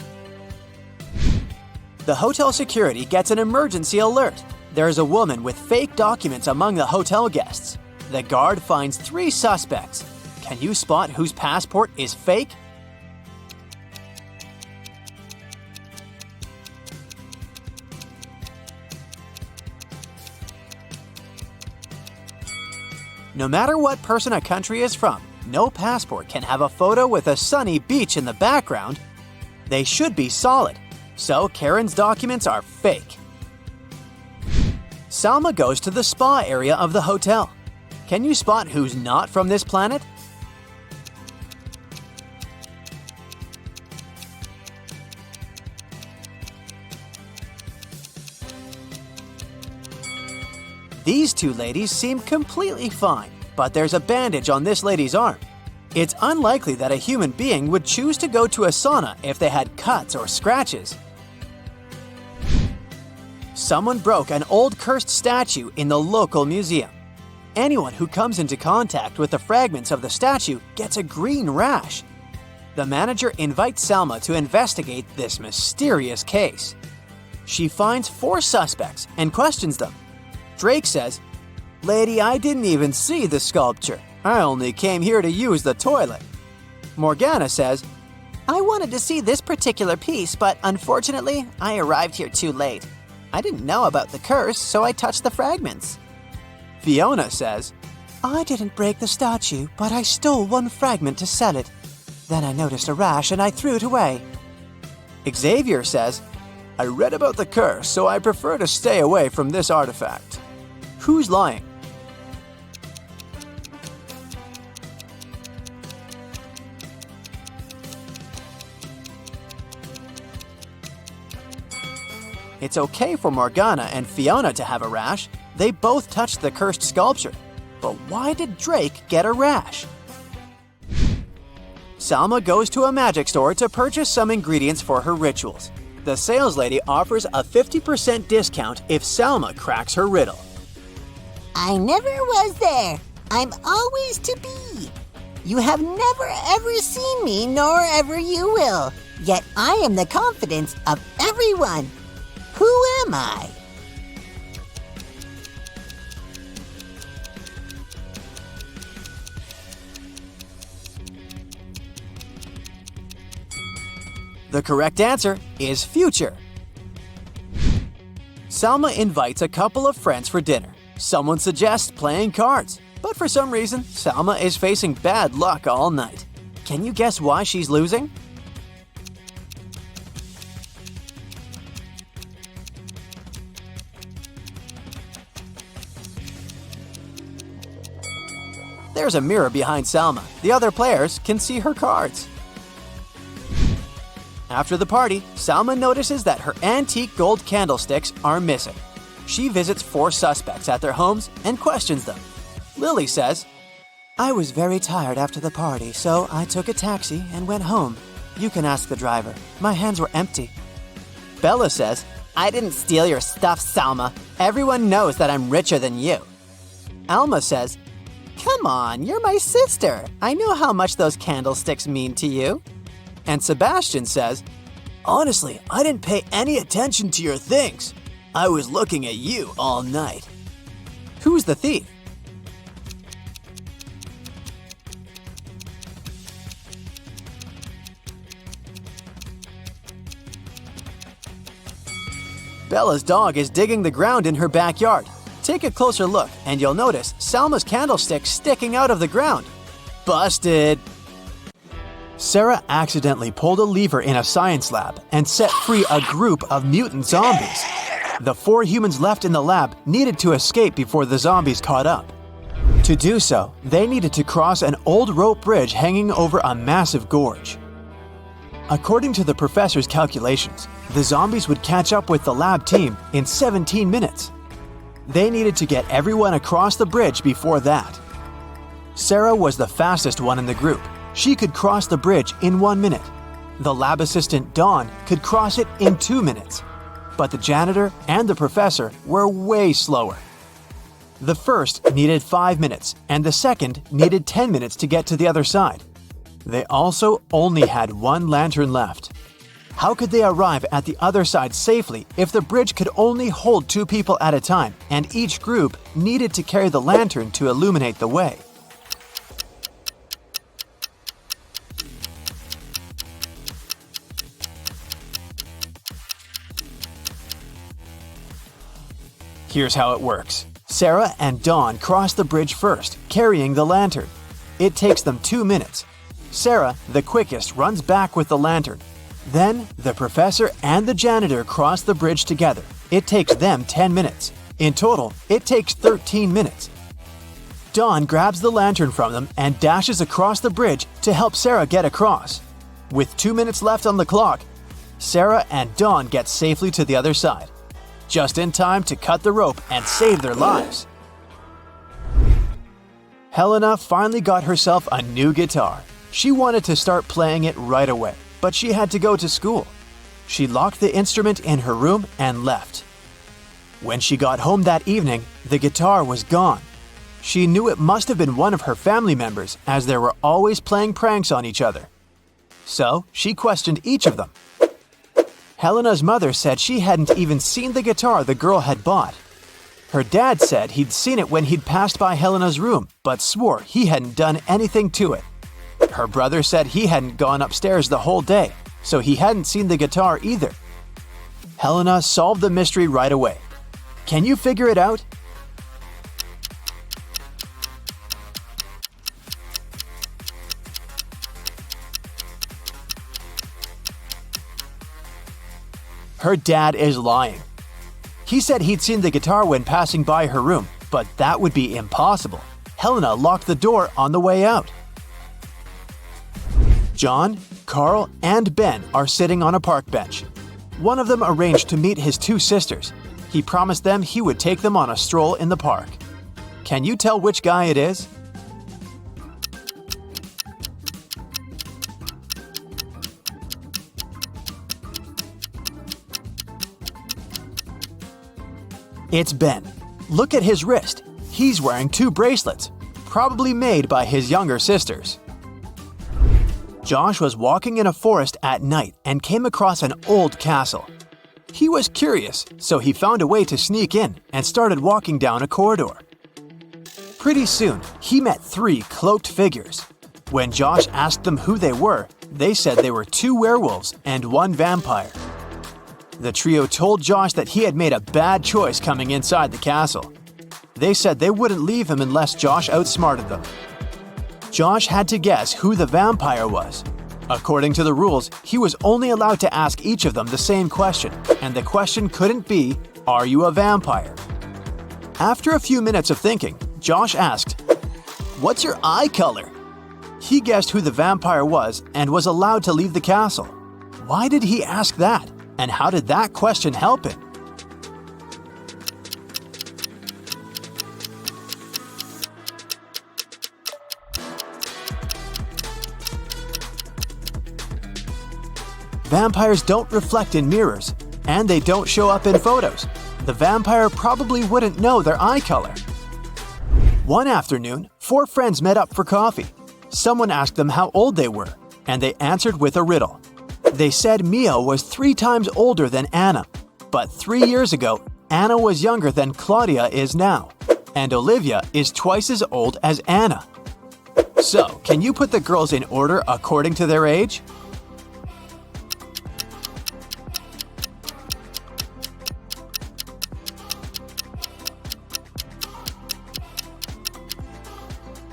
The hotel security gets an emergency alert. There's a woman with fake documents among the hotel guests. The guard finds 3 suspects. Can you spot whose passport is fake? No matter what person a country is from, no passport can have a photo with a sunny beach in the background. They should be solid, so Karen's documents are fake. Salma goes to the spa area of the hotel. Can you spot who's not from this planet? These 2 ladies seem completely fine, but there's a bandage on this lady's arm. It's unlikely that a human being would choose to go to a sauna if they had cuts or scratches. Someone broke an old cursed statue in the local museum. Anyone who comes into contact with the fragments of the statue gets a green rash. The manager invites Salma to investigate this mysterious case. She finds 4 suspects and questions them. Drake says, "Lady, I didn't even see the sculpture. I only came here to use the toilet." Morgana says, "I wanted to see this particular piece, but unfortunately, I arrived here too late. I didn't know about the curse, so I touched the fragments." Fiona says, "I didn't break the statue, but I stole 1 fragment to sell it. Then I noticed a rash and I threw it away." Xavier says, "I read about the curse, so I prefer to stay away from this artifact." Who's lying? It's okay for Morgana and Fiona to have a rash. They both touched the cursed sculpture. But why did Drake get a rash? Salma goes to a magic store to purchase some ingredients for her rituals. The sales lady offers a 50% discount if Salma cracks her riddle. I never was there. I'm always to be. You have never ever seen me, nor ever you will. Yet I am the confidence of everyone. Who am I? The correct answer is future. Salma invites a couple of friends for dinner. Someone suggests playing cards, but for some reason, Salma is facing bad luck all night. Can you guess why she's losing? There's a mirror behind Salma. The other players can see her cards. After the party, Salma notices that her antique gold candlesticks are missing. She visits 4 suspects at their homes and questions them. Lily says, "I was very tired after the party, so I took a taxi and went home. You can ask the driver. My hands were empty." Bella says, "I didn't steal your stuff, Salma. Everyone knows that I'm richer than you." Alma says, "Come on, you're my sister. I know how much those candlesticks mean to you." And Sebastian says, "Honestly, I didn't pay any attention to your things. I was looking at you all night." Who's the thief? Bella's dog is digging the ground in her backyard. Take a closer look and you'll notice Salma's candlestick sticking out of the ground. Busted! Sarah accidentally pulled a lever in a science lab and set free a group of mutant zombies. The 4 humans left in the lab needed to escape before the zombies caught up. To do so, they needed to cross an old rope bridge hanging over a massive gorge. According to the professor's calculations, the zombies would catch up with the lab team in 17 minutes. They needed to get everyone across the bridge before that. Sarah was the fastest one in the group. She could cross the bridge in 1 minute. The lab assistant, Dawn, could cross it in 2 minutes. But the janitor and the professor were way slower. The first needed 5 minutes, and the second needed 10 minutes to get to the other side. They also only had 1 lantern left. How could they arrive at the other side safely if the bridge could only hold 2 people at a time, and each group needed to carry the lantern to illuminate the way? Here's how it works. Sarah and Dawn cross the bridge first, carrying the lantern. It takes them 2 minutes. Sarah, the quickest, runs back with the lantern. Then, the professor and the janitor cross the bridge together. It takes them 10 minutes. In total, it takes 13 minutes. Dawn grabs the lantern from them and dashes across the bridge to help Sarah get across. With 2 minutes left on the clock, Sarah and Dawn get safely to the other side. Just in time to cut the rope and save their lives. Helena finally got herself a new guitar. She wanted to start playing it right away, but she had to go to school. She locked the instrument in her room and left. When she got home that evening, the guitar was gone. She knew it must have been one of her family members, as they were always playing pranks on each other. So she questioned each of them. Helena's mother said she hadn't even seen the guitar the girl had bought. Her dad said he'd seen it when he'd passed by Helena's room, but swore he hadn't done anything to it. Her brother said he hadn't gone upstairs the whole day, so he hadn't seen the guitar either. Helena solved the mystery right away. Can you figure it out? Her dad is lying. He said he'd seen the guitar when passing by her room, but that would be impossible. Helena locked the door on the way out. John, Carl, and Ben are sitting on a park bench. One of them arranged to meet his two sisters. He promised them he would take them on a stroll in the park. Can you tell which guy it is? It's Ben. Look at his wrist. He's wearing two bracelets, probably made by his younger sisters. Josh was walking in a forest at night and came across an old castle. He was curious, so he found a way to sneak in and started walking down a corridor. Pretty soon, he met three cloaked figures. When Josh asked them who they were, they said they were two werewolves and one vampire. The trio told Josh that he had made a bad choice coming inside the castle. They said they wouldn't leave him unless Josh outsmarted them. Josh had to guess who the vampire was. According to the rules, he was only allowed to ask each of them the same question, and the question couldn't be, "Are you a vampire?" After a few minutes of thinking, Josh asked, "What's your eye color?" He guessed who the vampire was and was allowed to leave the castle. Why did he ask that? And how did that question help him? Vampires don't reflect in mirrors, and they don't show up in photos. The vampire probably wouldn't know their eye color. One afternoon, four friends met up for coffee. Someone asked them how old they were, and they answered with a riddle. They said Mia was 3 times older than Anna, but 3 years ago, Anna was younger than Claudia is now, and Olivia is twice as old as Anna. So, can you put the girls in order according to their age?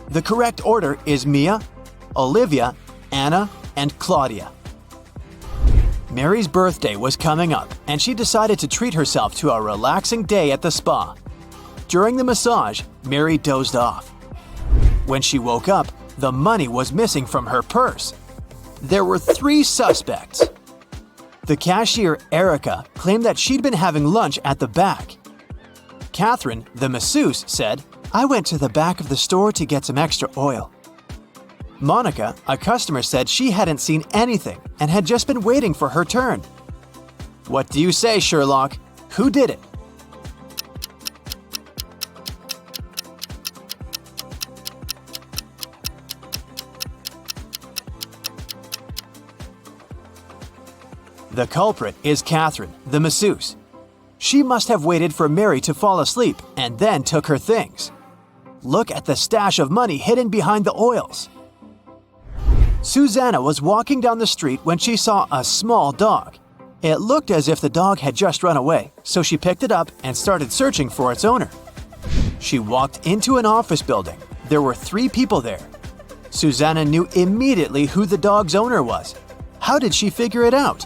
The correct order is Mia, Olivia, Anna, and Claudia. Mary's birthday was coming up, and she decided to treat herself to a relaxing day at the spa. During the massage, Mary dozed off. When she woke up, the money was missing from her purse. There were 3 suspects. The cashier, Erica, claimed that she'd been having lunch at the back. Catherine, the masseuse, said, "I went to the back of the store to get some extra oil." Monica, a customer, said she hadn't seen anything and had just been waiting for her turn. What do you say, Sherlock? Who did it? The culprit is Catherine, the masseuse. She must have waited for Mary to fall asleep and then took her things. Look at the stash of money hidden behind the oils. Susanna was walking down the street when she saw a small dog. It looked as if the dog had just run away, so she picked it up and started searching for its owner. She walked into an office building. There were 3 people there. Susanna knew immediately who the dog's owner was. How did she figure it out?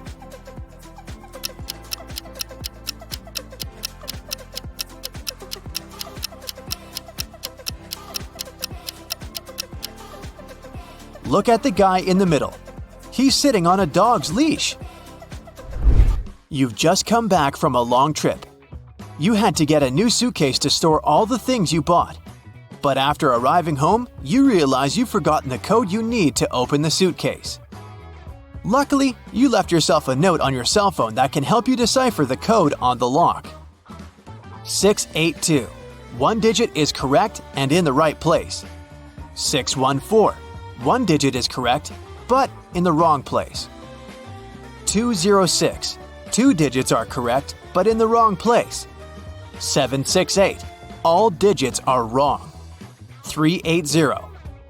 Look at the guy in the middle. He's sitting on a dog's leash. You've just come back from a long trip. You had to get a new suitcase to store all the things you bought. But after arriving home, you realize you've forgotten the code you need to open the suitcase. Luckily, you left yourself a note on your cell phone that can help you decipher the code on the lock. 682. 1 digit is correct and in the right place. 614. 1 digit is correct, but in the wrong place. 206. 2 digits are correct, but in the wrong place. 768. All digits are wrong. 380.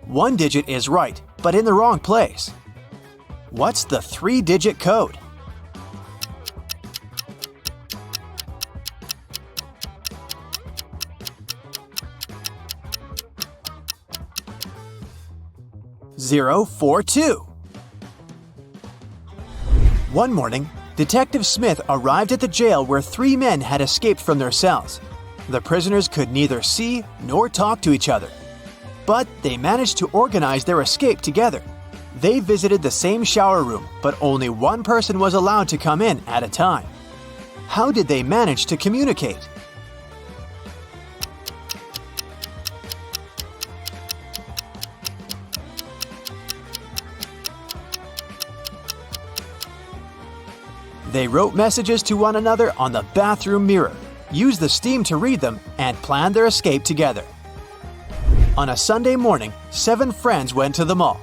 1 digit is right, but in the wrong place. What's the 3-digit code? (042). One morning, Detective Smith arrived at the jail where 3 men had escaped from their cells. The prisoners could neither see nor talk to each other. But they managed to organize their escape together. They visited the same shower room, but only one person was allowed to come in at a time. How did they manage to communicate? They wrote messages to one another on the bathroom mirror, used the steam to read them, and planned their escape together. On a Sunday morning, 7 friends went to the mall.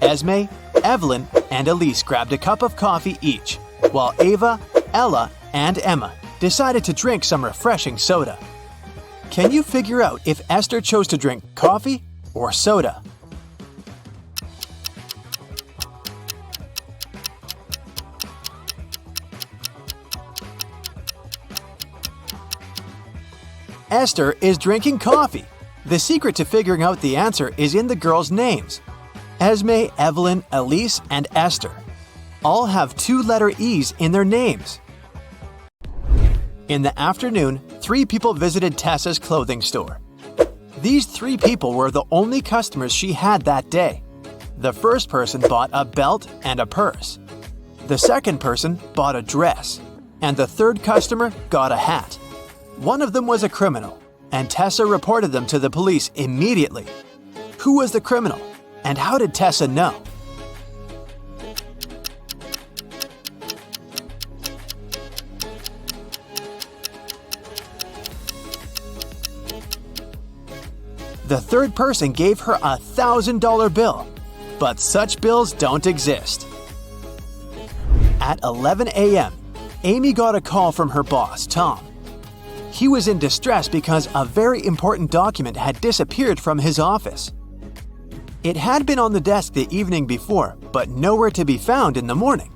Esme, Evelyn, and Elise grabbed a cup of coffee each, while Ava, Ella, and Emma decided to drink some refreshing soda. Can you figure out if Esther chose to drink coffee or soda? Esther is drinking coffee. The secret to figuring out the answer is in the girls' names. Esme, Evelyn, Elise, and Esther all have 2-letter E's in their names. In the afternoon, 3 people visited Tessa's clothing store. These 3 people were the only customers she had that day. The first person bought a belt and a purse. The second person bought a dress. And the third customer got a hat. One of them was a criminal, and Tessa reported them to the police immediately. Who was the criminal, and how did Tessa know? The third person gave her a $1,000 bill, but such bills don't exist. At 11 a.m., Amy got a call from her boss, Tom. He was in distress because a very important document had disappeared from his office. It had been on the desk the evening before, but nowhere to be found in the morning.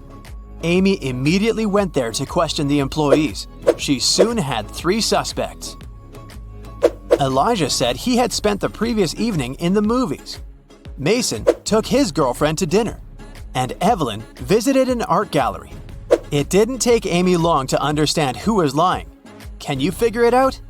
Amy immediately went there to question the employees. She soon had 3 suspects. Elijah said he had spent the previous evening in the movies. Mason took his girlfriend to dinner. And Evelyn visited an art gallery. It didn't take Amy long to understand who was lying. Can you figure it out?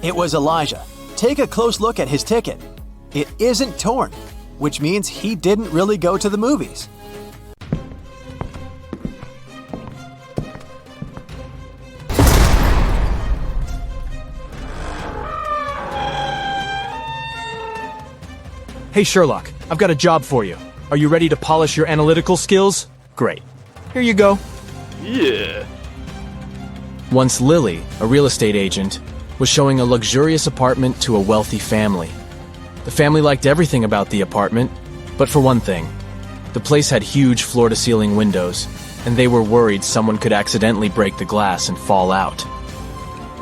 It was Elijah. Take a close look at his ticket. It isn't torn, which means he didn't really go to the movies. Hey Sherlock, I've got a job for you. Are you ready to polish your analytical skills? Great. Here you go. Yeah. Once Lily, a real estate agent, was showing a luxurious apartment to a wealthy family. The family liked everything about the apartment, but for one thing. The place had huge floor-to-ceiling windows, and they were worried someone could accidentally break the glass and fall out.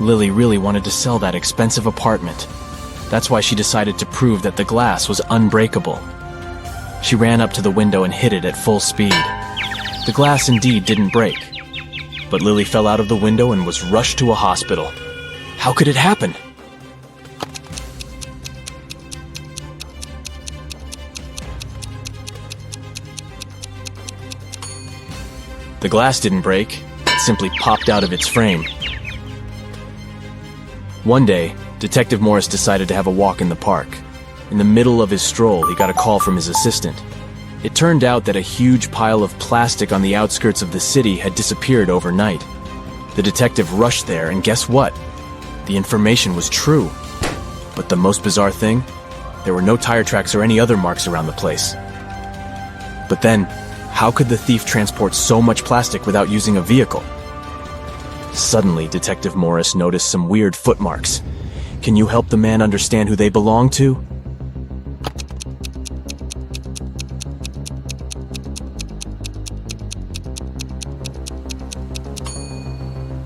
Lily really wanted to sell that expensive apartment. That's why she decided to prove that the glass was unbreakable. She ran up to the window and hit it at full speed. The glass indeed didn't break, but Lily fell out of the window and was rushed to a hospital. How could it happen? The glass didn't break, it simply popped out of its frame. One day, Detective Morris decided to have a walk in the park. In the middle of his stroll, he got a call from his assistant. It turned out that a huge pile of plastic on the outskirts of the city had disappeared overnight. The detective rushed there, and guess what? The information was true. But the most bizarre thing? There were no tire tracks or any other marks around the place. But then, how could the thief transport so much plastic without using a vehicle? Suddenly, Detective Morris noticed some weird footmarks. Can you help the man understand who they belong to?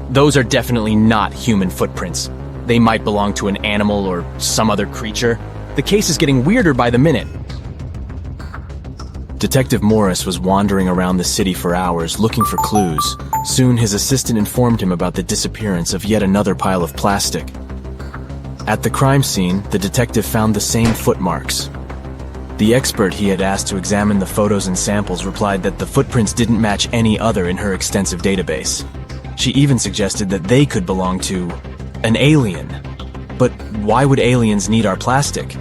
Those are definitely not human footprints. They might belong to an animal or some other creature. The case is getting weirder by the minute. Detective Morris was wandering around the city for hours looking for clues. Soon his assistant informed him about the disappearance of yet another pile of plastic. At the crime scene, the detective found the same footmarks. The expert he had asked to examine the photos and samples replied that the footprints didn't match any other in her extensive database. She even suggested that they could belong to an alien. But why would aliens need our plastic?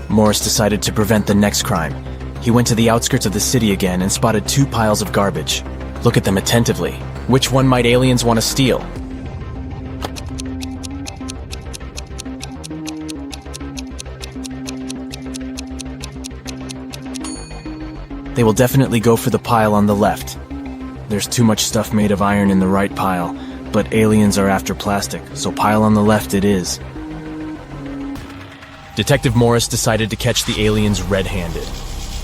Morris decided to prevent the next crime. He went to the outskirts of the city again and spotted 2 piles of garbage. Look at them attentively. Which one might aliens want to steal? They will definitely go for the pile on the left. There's too much stuff made of iron in the right pile, but aliens are after plastic, so pile on the left it is. Detective Morris decided to catch the aliens red-handed.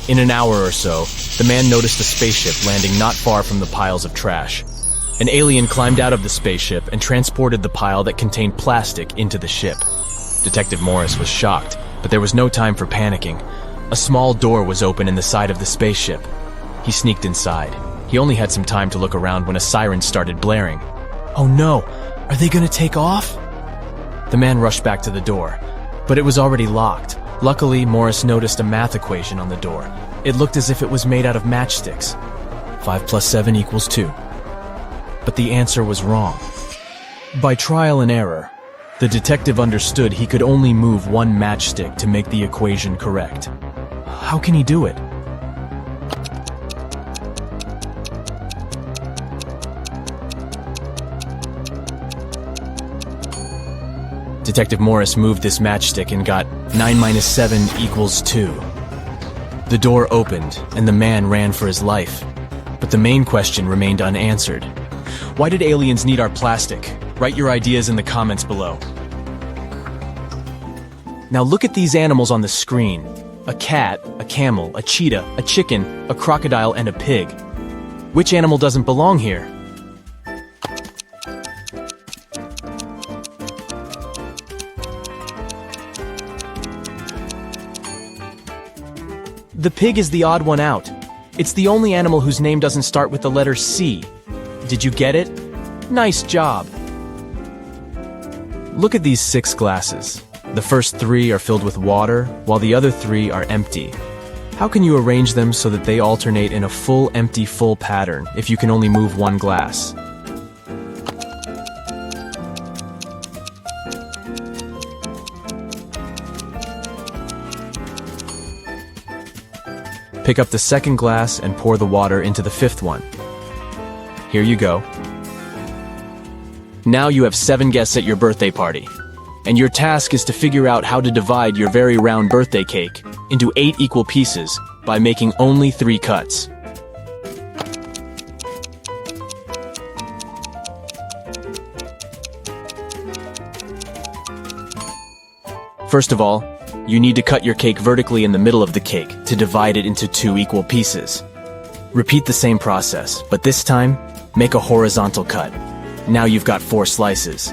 In an hour or so, the man noticed a spaceship landing not far from the piles of trash. An alien climbed out of the spaceship and transported the pile that contained plastic into the ship. Detective Morris was shocked, but there was no time for panicking. A small door was open in the side of the spaceship. He sneaked inside. He only had some time to look around when a siren started blaring. Oh no! Are they gonna take off? The man rushed back to the door, but it was already locked. Luckily, Morris noticed a math equation on the door. It looked as if it was made out of matchsticks. 5 + 7 = 2. But the answer was wrong. By trial and error, the detective understood he could only move one matchstick to make the equation correct. How can he do it? Detective Morris moved this matchstick and got 9 - 7 = 2. The door opened, and the man ran for his life. But the main question remained unanswered. Why did aliens need our plastic? Write your ideas in the comments below. Now look at these animals on the screen. A cat, a camel, a cheetah, a chicken, a crocodile, and a pig. Which animal doesn't belong here? The pig is the odd one out. It's the only animal whose name doesn't start with the letter C. Did you get it? Nice job! Look at these 6 glasses. The first 3 are filled with water, while the other 3 are empty. How can you arrange them so that they alternate in a full empty full pattern if you can only move one glass? Pick up the second glass and pour the water into the 5th one. Here you go. Now you have 7 guests at your birthday party. And your task is to figure out how to divide your very round birthday cake into 8 equal pieces by making only 3 cuts. First of all, you need to cut your cake vertically in the middle of the cake to divide it into 2 equal pieces. Repeat the same process, but this time, make a horizontal cut. Now you've got 4 slices.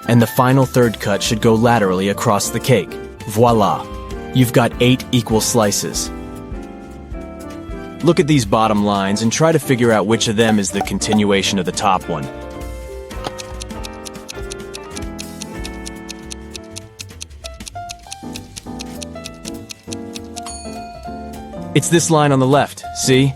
And the final 3rd cut should go laterally across the cake. Voila! You've got 8 equal slices. Look at these bottom lines and try to figure out which of them is the continuation of the top one. It's this line on the left, see?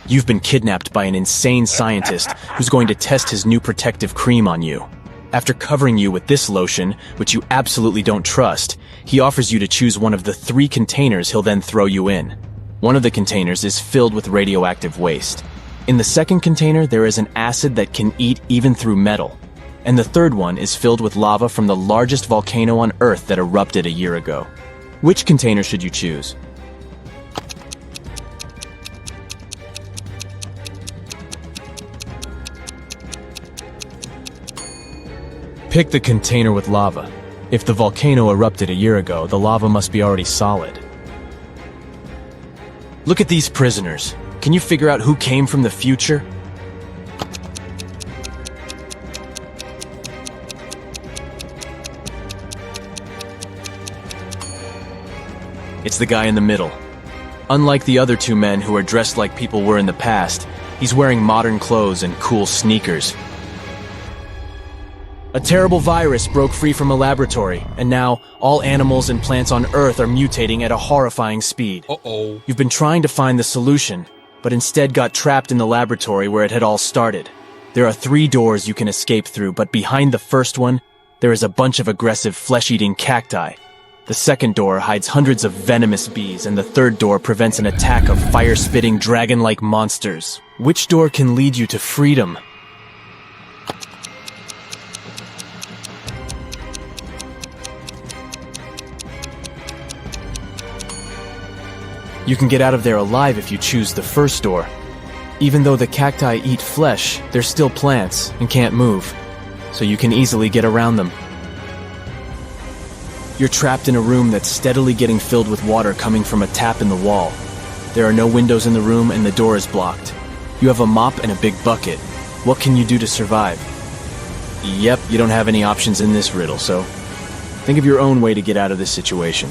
You've been kidnapped by an insane scientist who's going to test his new protective cream on you. After covering you with this lotion, which you absolutely don't trust, he offers you to choose one of the 3 containers he'll then throw you in. One of the containers is filled with radioactive waste. In the second container, there is an acid that can eat even through metal. And the third one is filled with lava from the largest volcano on Earth that erupted a year ago. Which container should you choose? Pick the container with lava. If the volcano erupted a year ago, the lava must be already solid. Look at these prisoners. Can you figure out who came from the future? It's the guy in the middle. Unlike the other 2 men who are dressed like people were in the past, he's wearing modern clothes and cool sneakers. A terrible virus broke free from a laboratory, and now all animals and plants on Earth are mutating at a horrifying speed. Uh-oh. You've been trying to find the solution, but instead got trapped in the laboratory where it had all started. There are 3 doors you can escape through, but behind the first one, there is a bunch of aggressive flesh-eating cacti. The second door hides hundreds of venomous bees, and the third door prevents an attack of fire-spitting dragon-like monsters. Which door can lead you to freedom? You can get out of there alive if you choose the first door. Even though the cacti eat flesh, they're still plants and can't move, so you can easily get around them. You're trapped in a room that's steadily getting filled with water coming from a tap in the wall. There are no windows in the room and the door is blocked. You have a mop and a big bucket. What can you do to survive? Yep, you don't have any options in this riddle, so think of your own way to get out of this situation.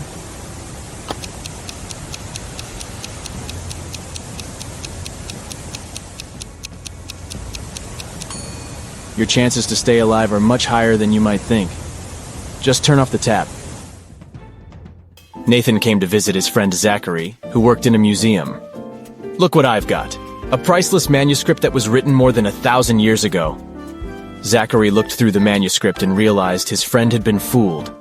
Your chances to stay alive are much higher than you might think. Just turn off the tap. Nathan came to visit his friend Zachary, who worked in a museum. Look what I've got. A priceless manuscript that was written more than 1,000 years ago. Zachary looked through the manuscript and realized his friend had been fooled.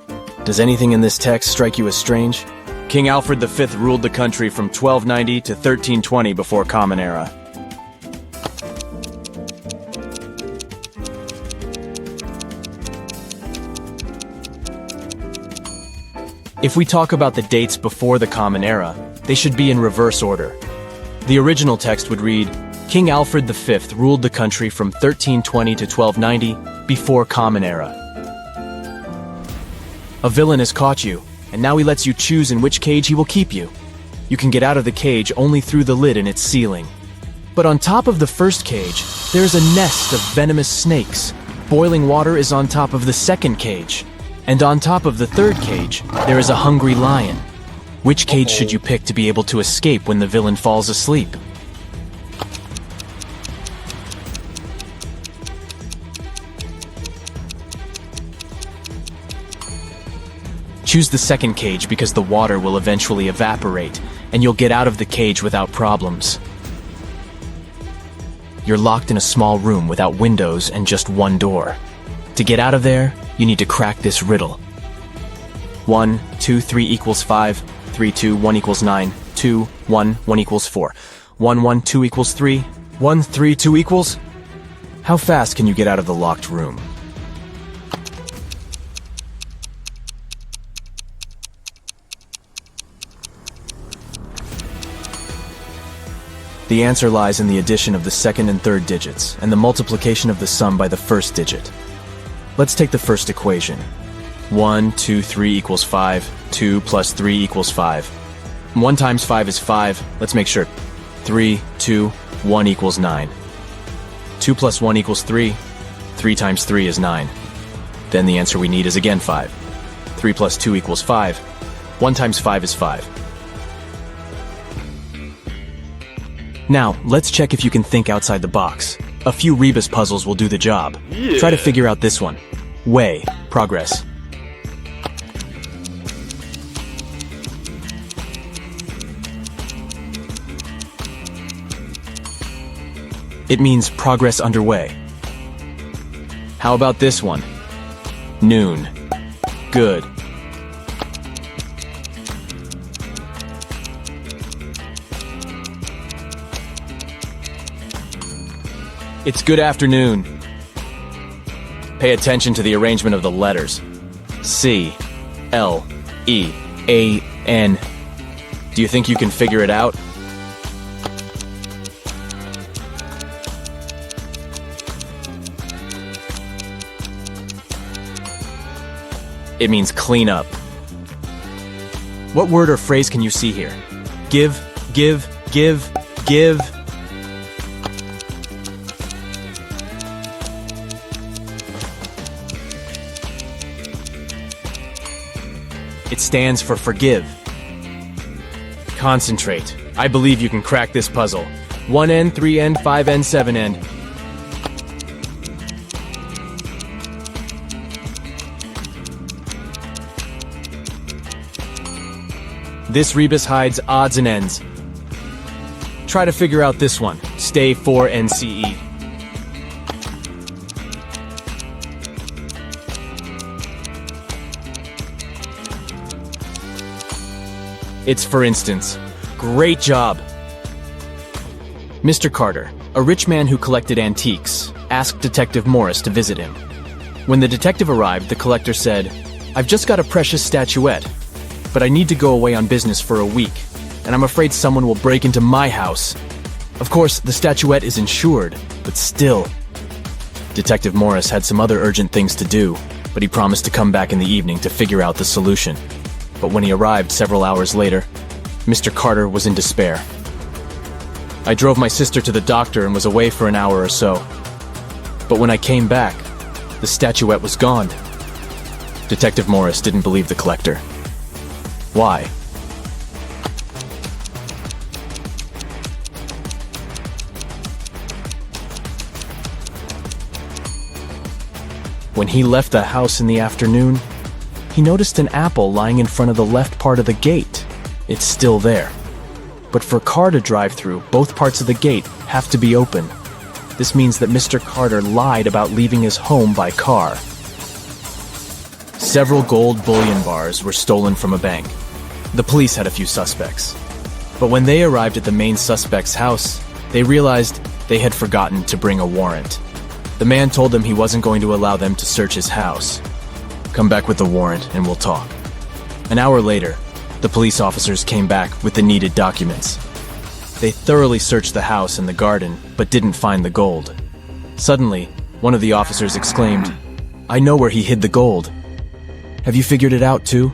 Does anything in this text strike you as strange? King Alfred V ruled the country from 1290 to 1320 before Common Era. If we talk about the dates before the Common Era, they should be in reverse order. The original text would read, King Alfred V ruled the country from 1320 to 1290 before Common Era. A villain has caught you, and now he lets you choose in which cage he will keep you. You can get out of the cage only through the lid in its ceiling. But on top of the first cage, there is a nest of venomous snakes. Boiling water is on top of the second cage. And on top of the third cage, there is a hungry lion. Which cage should you pick to be able to escape when the villain falls asleep? Choose the second cage because the water will eventually evaporate, and you'll get out of the cage without problems. You're locked in a small room without windows and just one door. To get out of there, you need to crack this riddle. 1, 2, 3 equals 5, 3, 2, 1 equals 9, 2, 1, 1 equals 4, 1, 1, 2 equals 3, 1, 3, 2 equals... How fast can you get out of the locked room? The answer lies in the addition of the second and third digits, and the multiplication of the sum by the first digit. Let's take the first equation. 1, 2, 3 equals 5, 2 plus 3 equals 5. 1 times 5 is 5, let's make sure. 3, 2, 1 equals 9. 2 plus 1 equals 3, 3 times 3 is 9. Then the answer we need is again 5. 3 plus 2 equals 5. 1 times 5 is 5. Now, let's check if you can think outside the box. A few rebus puzzles will do the job. Try to figure out this one. Way, progress. It means progress underway. How about this one? Noon. Good. It's good afternoon. Pay attention to the arrangement of the letters. C, L, E, A, N. Do you think you can figure it out? It means clean up. What word or phrase can you see here? Give, give, give, give. It stands for forgive. Concentrate. I believe you can crack this puzzle. 1N, 3N, 5N, 7N. This rebus hides odds and ends. Try to figure out this one. Stay 4NCE. It's for instance. Great job! Mr. Carter, a rich man who collected antiques, asked Detective Morris to visit him. When the detective arrived, the collector said, "I've just got a precious statuette, but I need to go away on business for a week, and I'm afraid someone will break into my house." Of course, the statuette is insured, but still. Detective Morris had some other urgent things to do, but he promised to come back in the evening to figure out the solution. But when he arrived several hours later, Mr. Carter was in despair. I drove my sister to the doctor and was away for an hour or so. But when I came back, the statuette was gone. Detective Morris didn't believe the collector. Why? When he left the house in the afternoon, he noticed an apple lying in front of the left part of the gate. It's still there. But for a car to drive through, both parts of the gate have to be open. This means that Mr. Carter lied about leaving his home by car. Several gold bullion bars were stolen from a bank. The police had a few suspects. But when they arrived at the main suspect's house, they realized they had forgotten to bring a warrant. The man told them he wasn't going to allow them to search his house. "Come back with the warrant and we'll talk." An hour later, the police officers came back with the needed documents. They thoroughly searched the house and the garden, but didn't find the gold. Suddenly, one of the officers exclaimed, "I know where he hid the gold. Have you figured it out too?"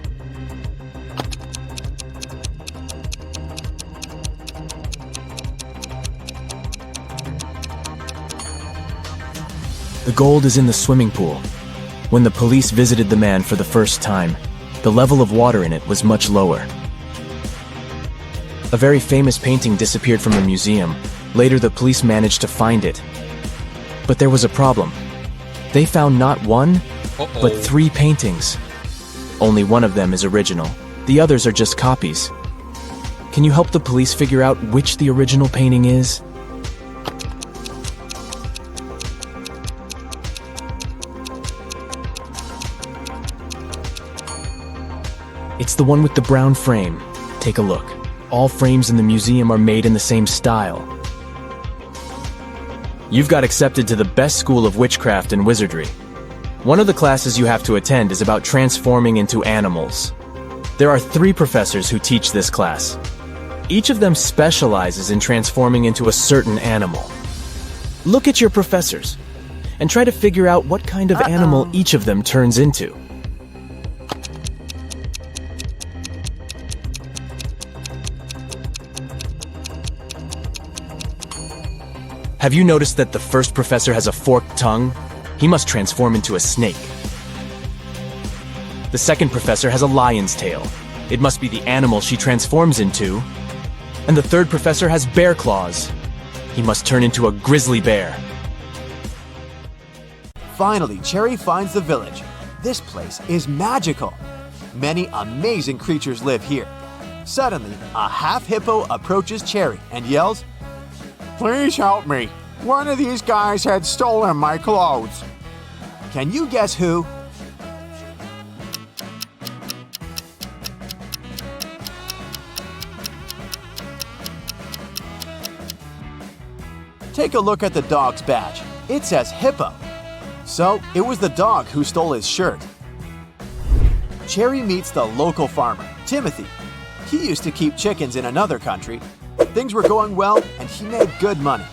The gold is in the swimming pool. When the police visited the man for the first time, the level of water in it was much lower. A very famous painting disappeared from the museum. Later, the police managed to find it. But there was a problem. They found not one, but 3 paintings. Only one of them is original. The others are just copies. Can you help the police figure out which the original painting is? It's the one with the brown frame. Take a look. All frames in the museum are made in the same style. You've got accepted to the best school of witchcraft and wizardry. One of the classes you have to attend is about transforming into animals. There are 3 professors who teach this class. Each of them specializes in transforming into a certain animal. Look at your professors and try to figure out what kind of animal each of them turns into. Have you noticed that the first professor has a forked tongue? He must transform into a snake. The second professor has a lion's tail. It must be the animal she transforms into. And the third professor has bear claws. He must turn into a grizzly bear. Finally, Cherry finds the village. This place is magical. Many amazing creatures live here. Suddenly, a half hippo approaches Cherry and yells, "Please help me. One of these guys had stolen my clothes." Can you guess who? Take a look at the dog's badge. It says hippo. So, it was the dog who stole his shirt. Cherry meets the local farmer, Timothy. He used to keep chickens in another country. Things were going well and he made good money.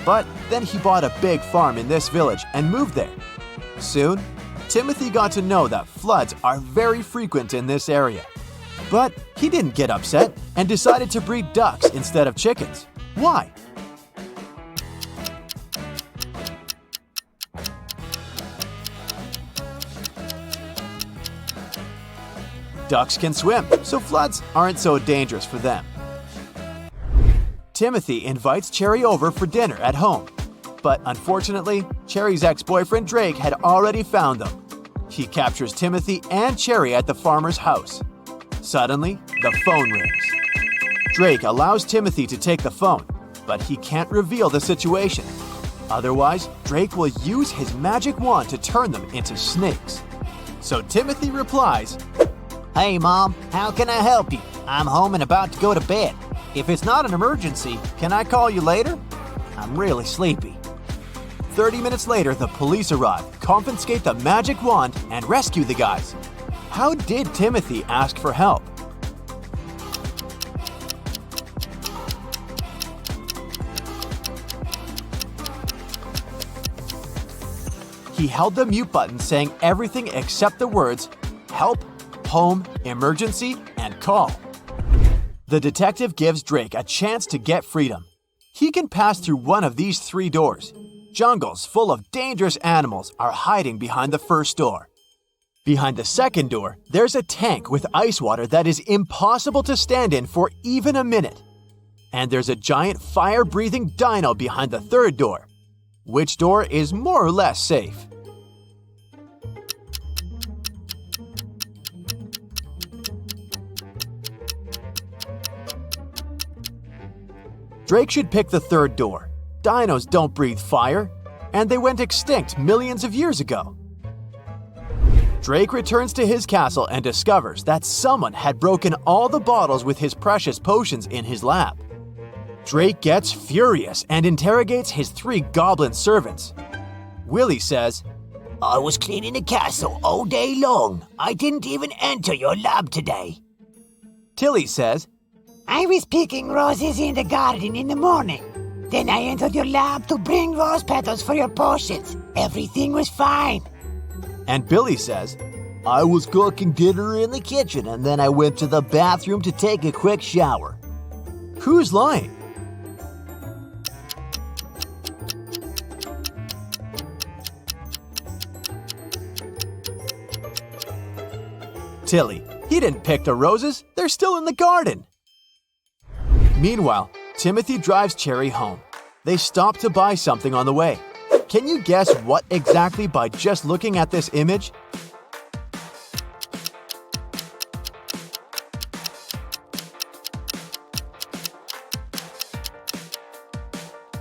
But then he bought a big farm in this village and moved there. Soon, Timothy got to know that floods are very frequent in this area. But he didn't get upset and decided to breed ducks instead of chickens. Why? Ducks can swim, so floods aren't so dangerous for them. Timothy invites Cherry over for dinner at home. But unfortunately, Cherry's ex-boyfriend Drake had already found them. He captures Timothy and Cherry at the farmer's house. Suddenly, the phone rings. Drake allows Timothy to take the phone, but he can't reveal the situation. Otherwise, Drake will use his magic wand to turn them into snakes. So Timothy replies, Hey, Mom, how can I help you? I'm home and about to go to bed. If it's not an emergency, can I call you later? I'm really sleepy. 30 minutes later, the police arrive, confiscate the magic wand, and rescue the guys. How did Timothy ask for help? He held the mute button saying everything except the words help, home, emergency, and call. The detective gives Drake a chance to get freedom. He can pass through one of these 3 doors. Jungles full of dangerous animals are hiding behind the first door. Behind the second door, there's a tank with ice water that is impossible to stand in for even a minute. And there's a giant fire-breathing dino behind the third door. Which door is more or less safe? Drake should pick the third door. Dinos don't breathe fire, and they went extinct millions of years ago. Drake returns to his castle and discovers that someone had broken all the bottles with his precious potions in his lab. Drake gets furious and interrogates his 3 goblin servants. Willie says, I was cleaning the castle all day long. I didn't even enter your lab today. Tilly says, I was picking roses in the garden in the morning. Then I entered your lab to bring rose petals for your potions. Everything was fine. And Billy says, I was cooking dinner in the kitchen and then I went to the bathroom to take a quick shower. Who's lying? Tilly, he didn't pick the roses. They're still in the garden. Meanwhile, Timothy drives Cherry home. They stop to buy something on the way. Can you guess what exactly by just looking at this image?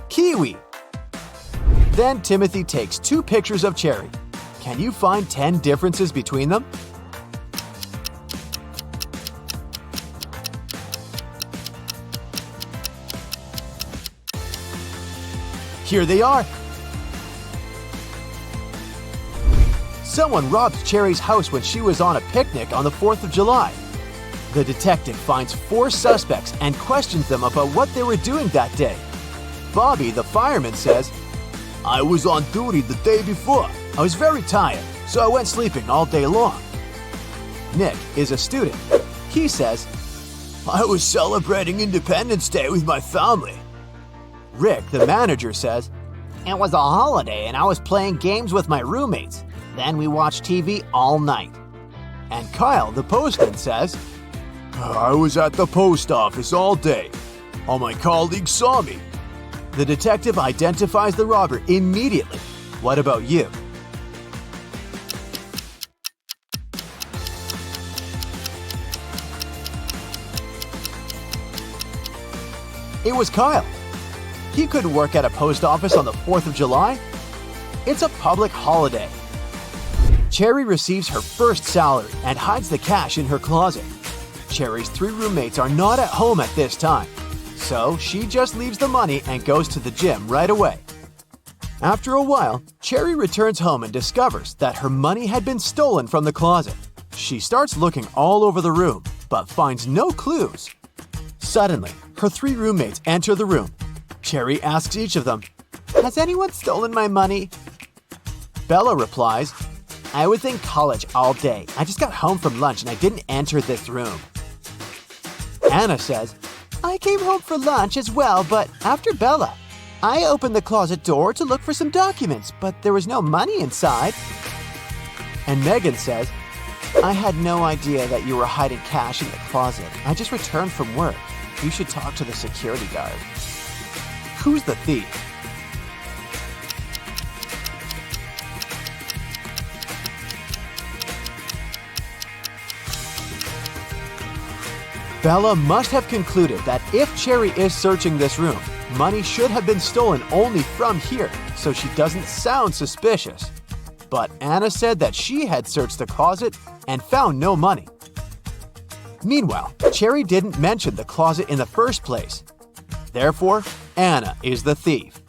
Kiwi! Then Timothy takes 2 pictures of Cherry. Can you find 10 differences between them? Here they are. Someone robbed Cherry's house when she was on a picnic on the 4th of July. The detective finds 4 suspects and questions them about what they were doing that day. Bobby, the fireman, says, I was on duty the day before. I was very tired, so I went sleeping all day long. Nick is a student. He says, I was celebrating Independence Day with my family. Rick, the manager, says, It was a holiday and I was playing games with my roommates. Then we watched TV all night. And Kyle, the postman, says, I was at the post office all day. All my colleagues saw me. The detective identifies the robber immediately. What about you? It was Kyle. He couldn't work at a post office on the 4th of July. It's a public holiday. Cherry receives her first salary and hides the cash in her closet. Cherry's 3 roommates are not at home at this time, so she just leaves the money and goes to the gym right away. After a while, Cherry returns home and discovers that her money had been stolen from the closet. She starts looking all over the room, but finds no clues. Suddenly, her 3 roommates enter the room. Cherry asks each of them, Has anyone stolen my money? Bella replies, I was in college all day. I just got home from lunch and I didn't enter this room. Anna says, I came home for lunch as well, but after Bella. I opened the closet door to look for some documents, but there was no money inside. And Megan says, I had no idea that you were hiding cash in the closet. I just returned from work. You should talk to the security guard. Who's the thief? Bella must have concluded that if Cherry is searching this room, money should have been stolen only from here, so she doesn't sound suspicious. But Anna said that she had searched the closet and found no money. Meanwhile, Cherry didn't mention the closet in the first place. Therefore, Anna is the thief.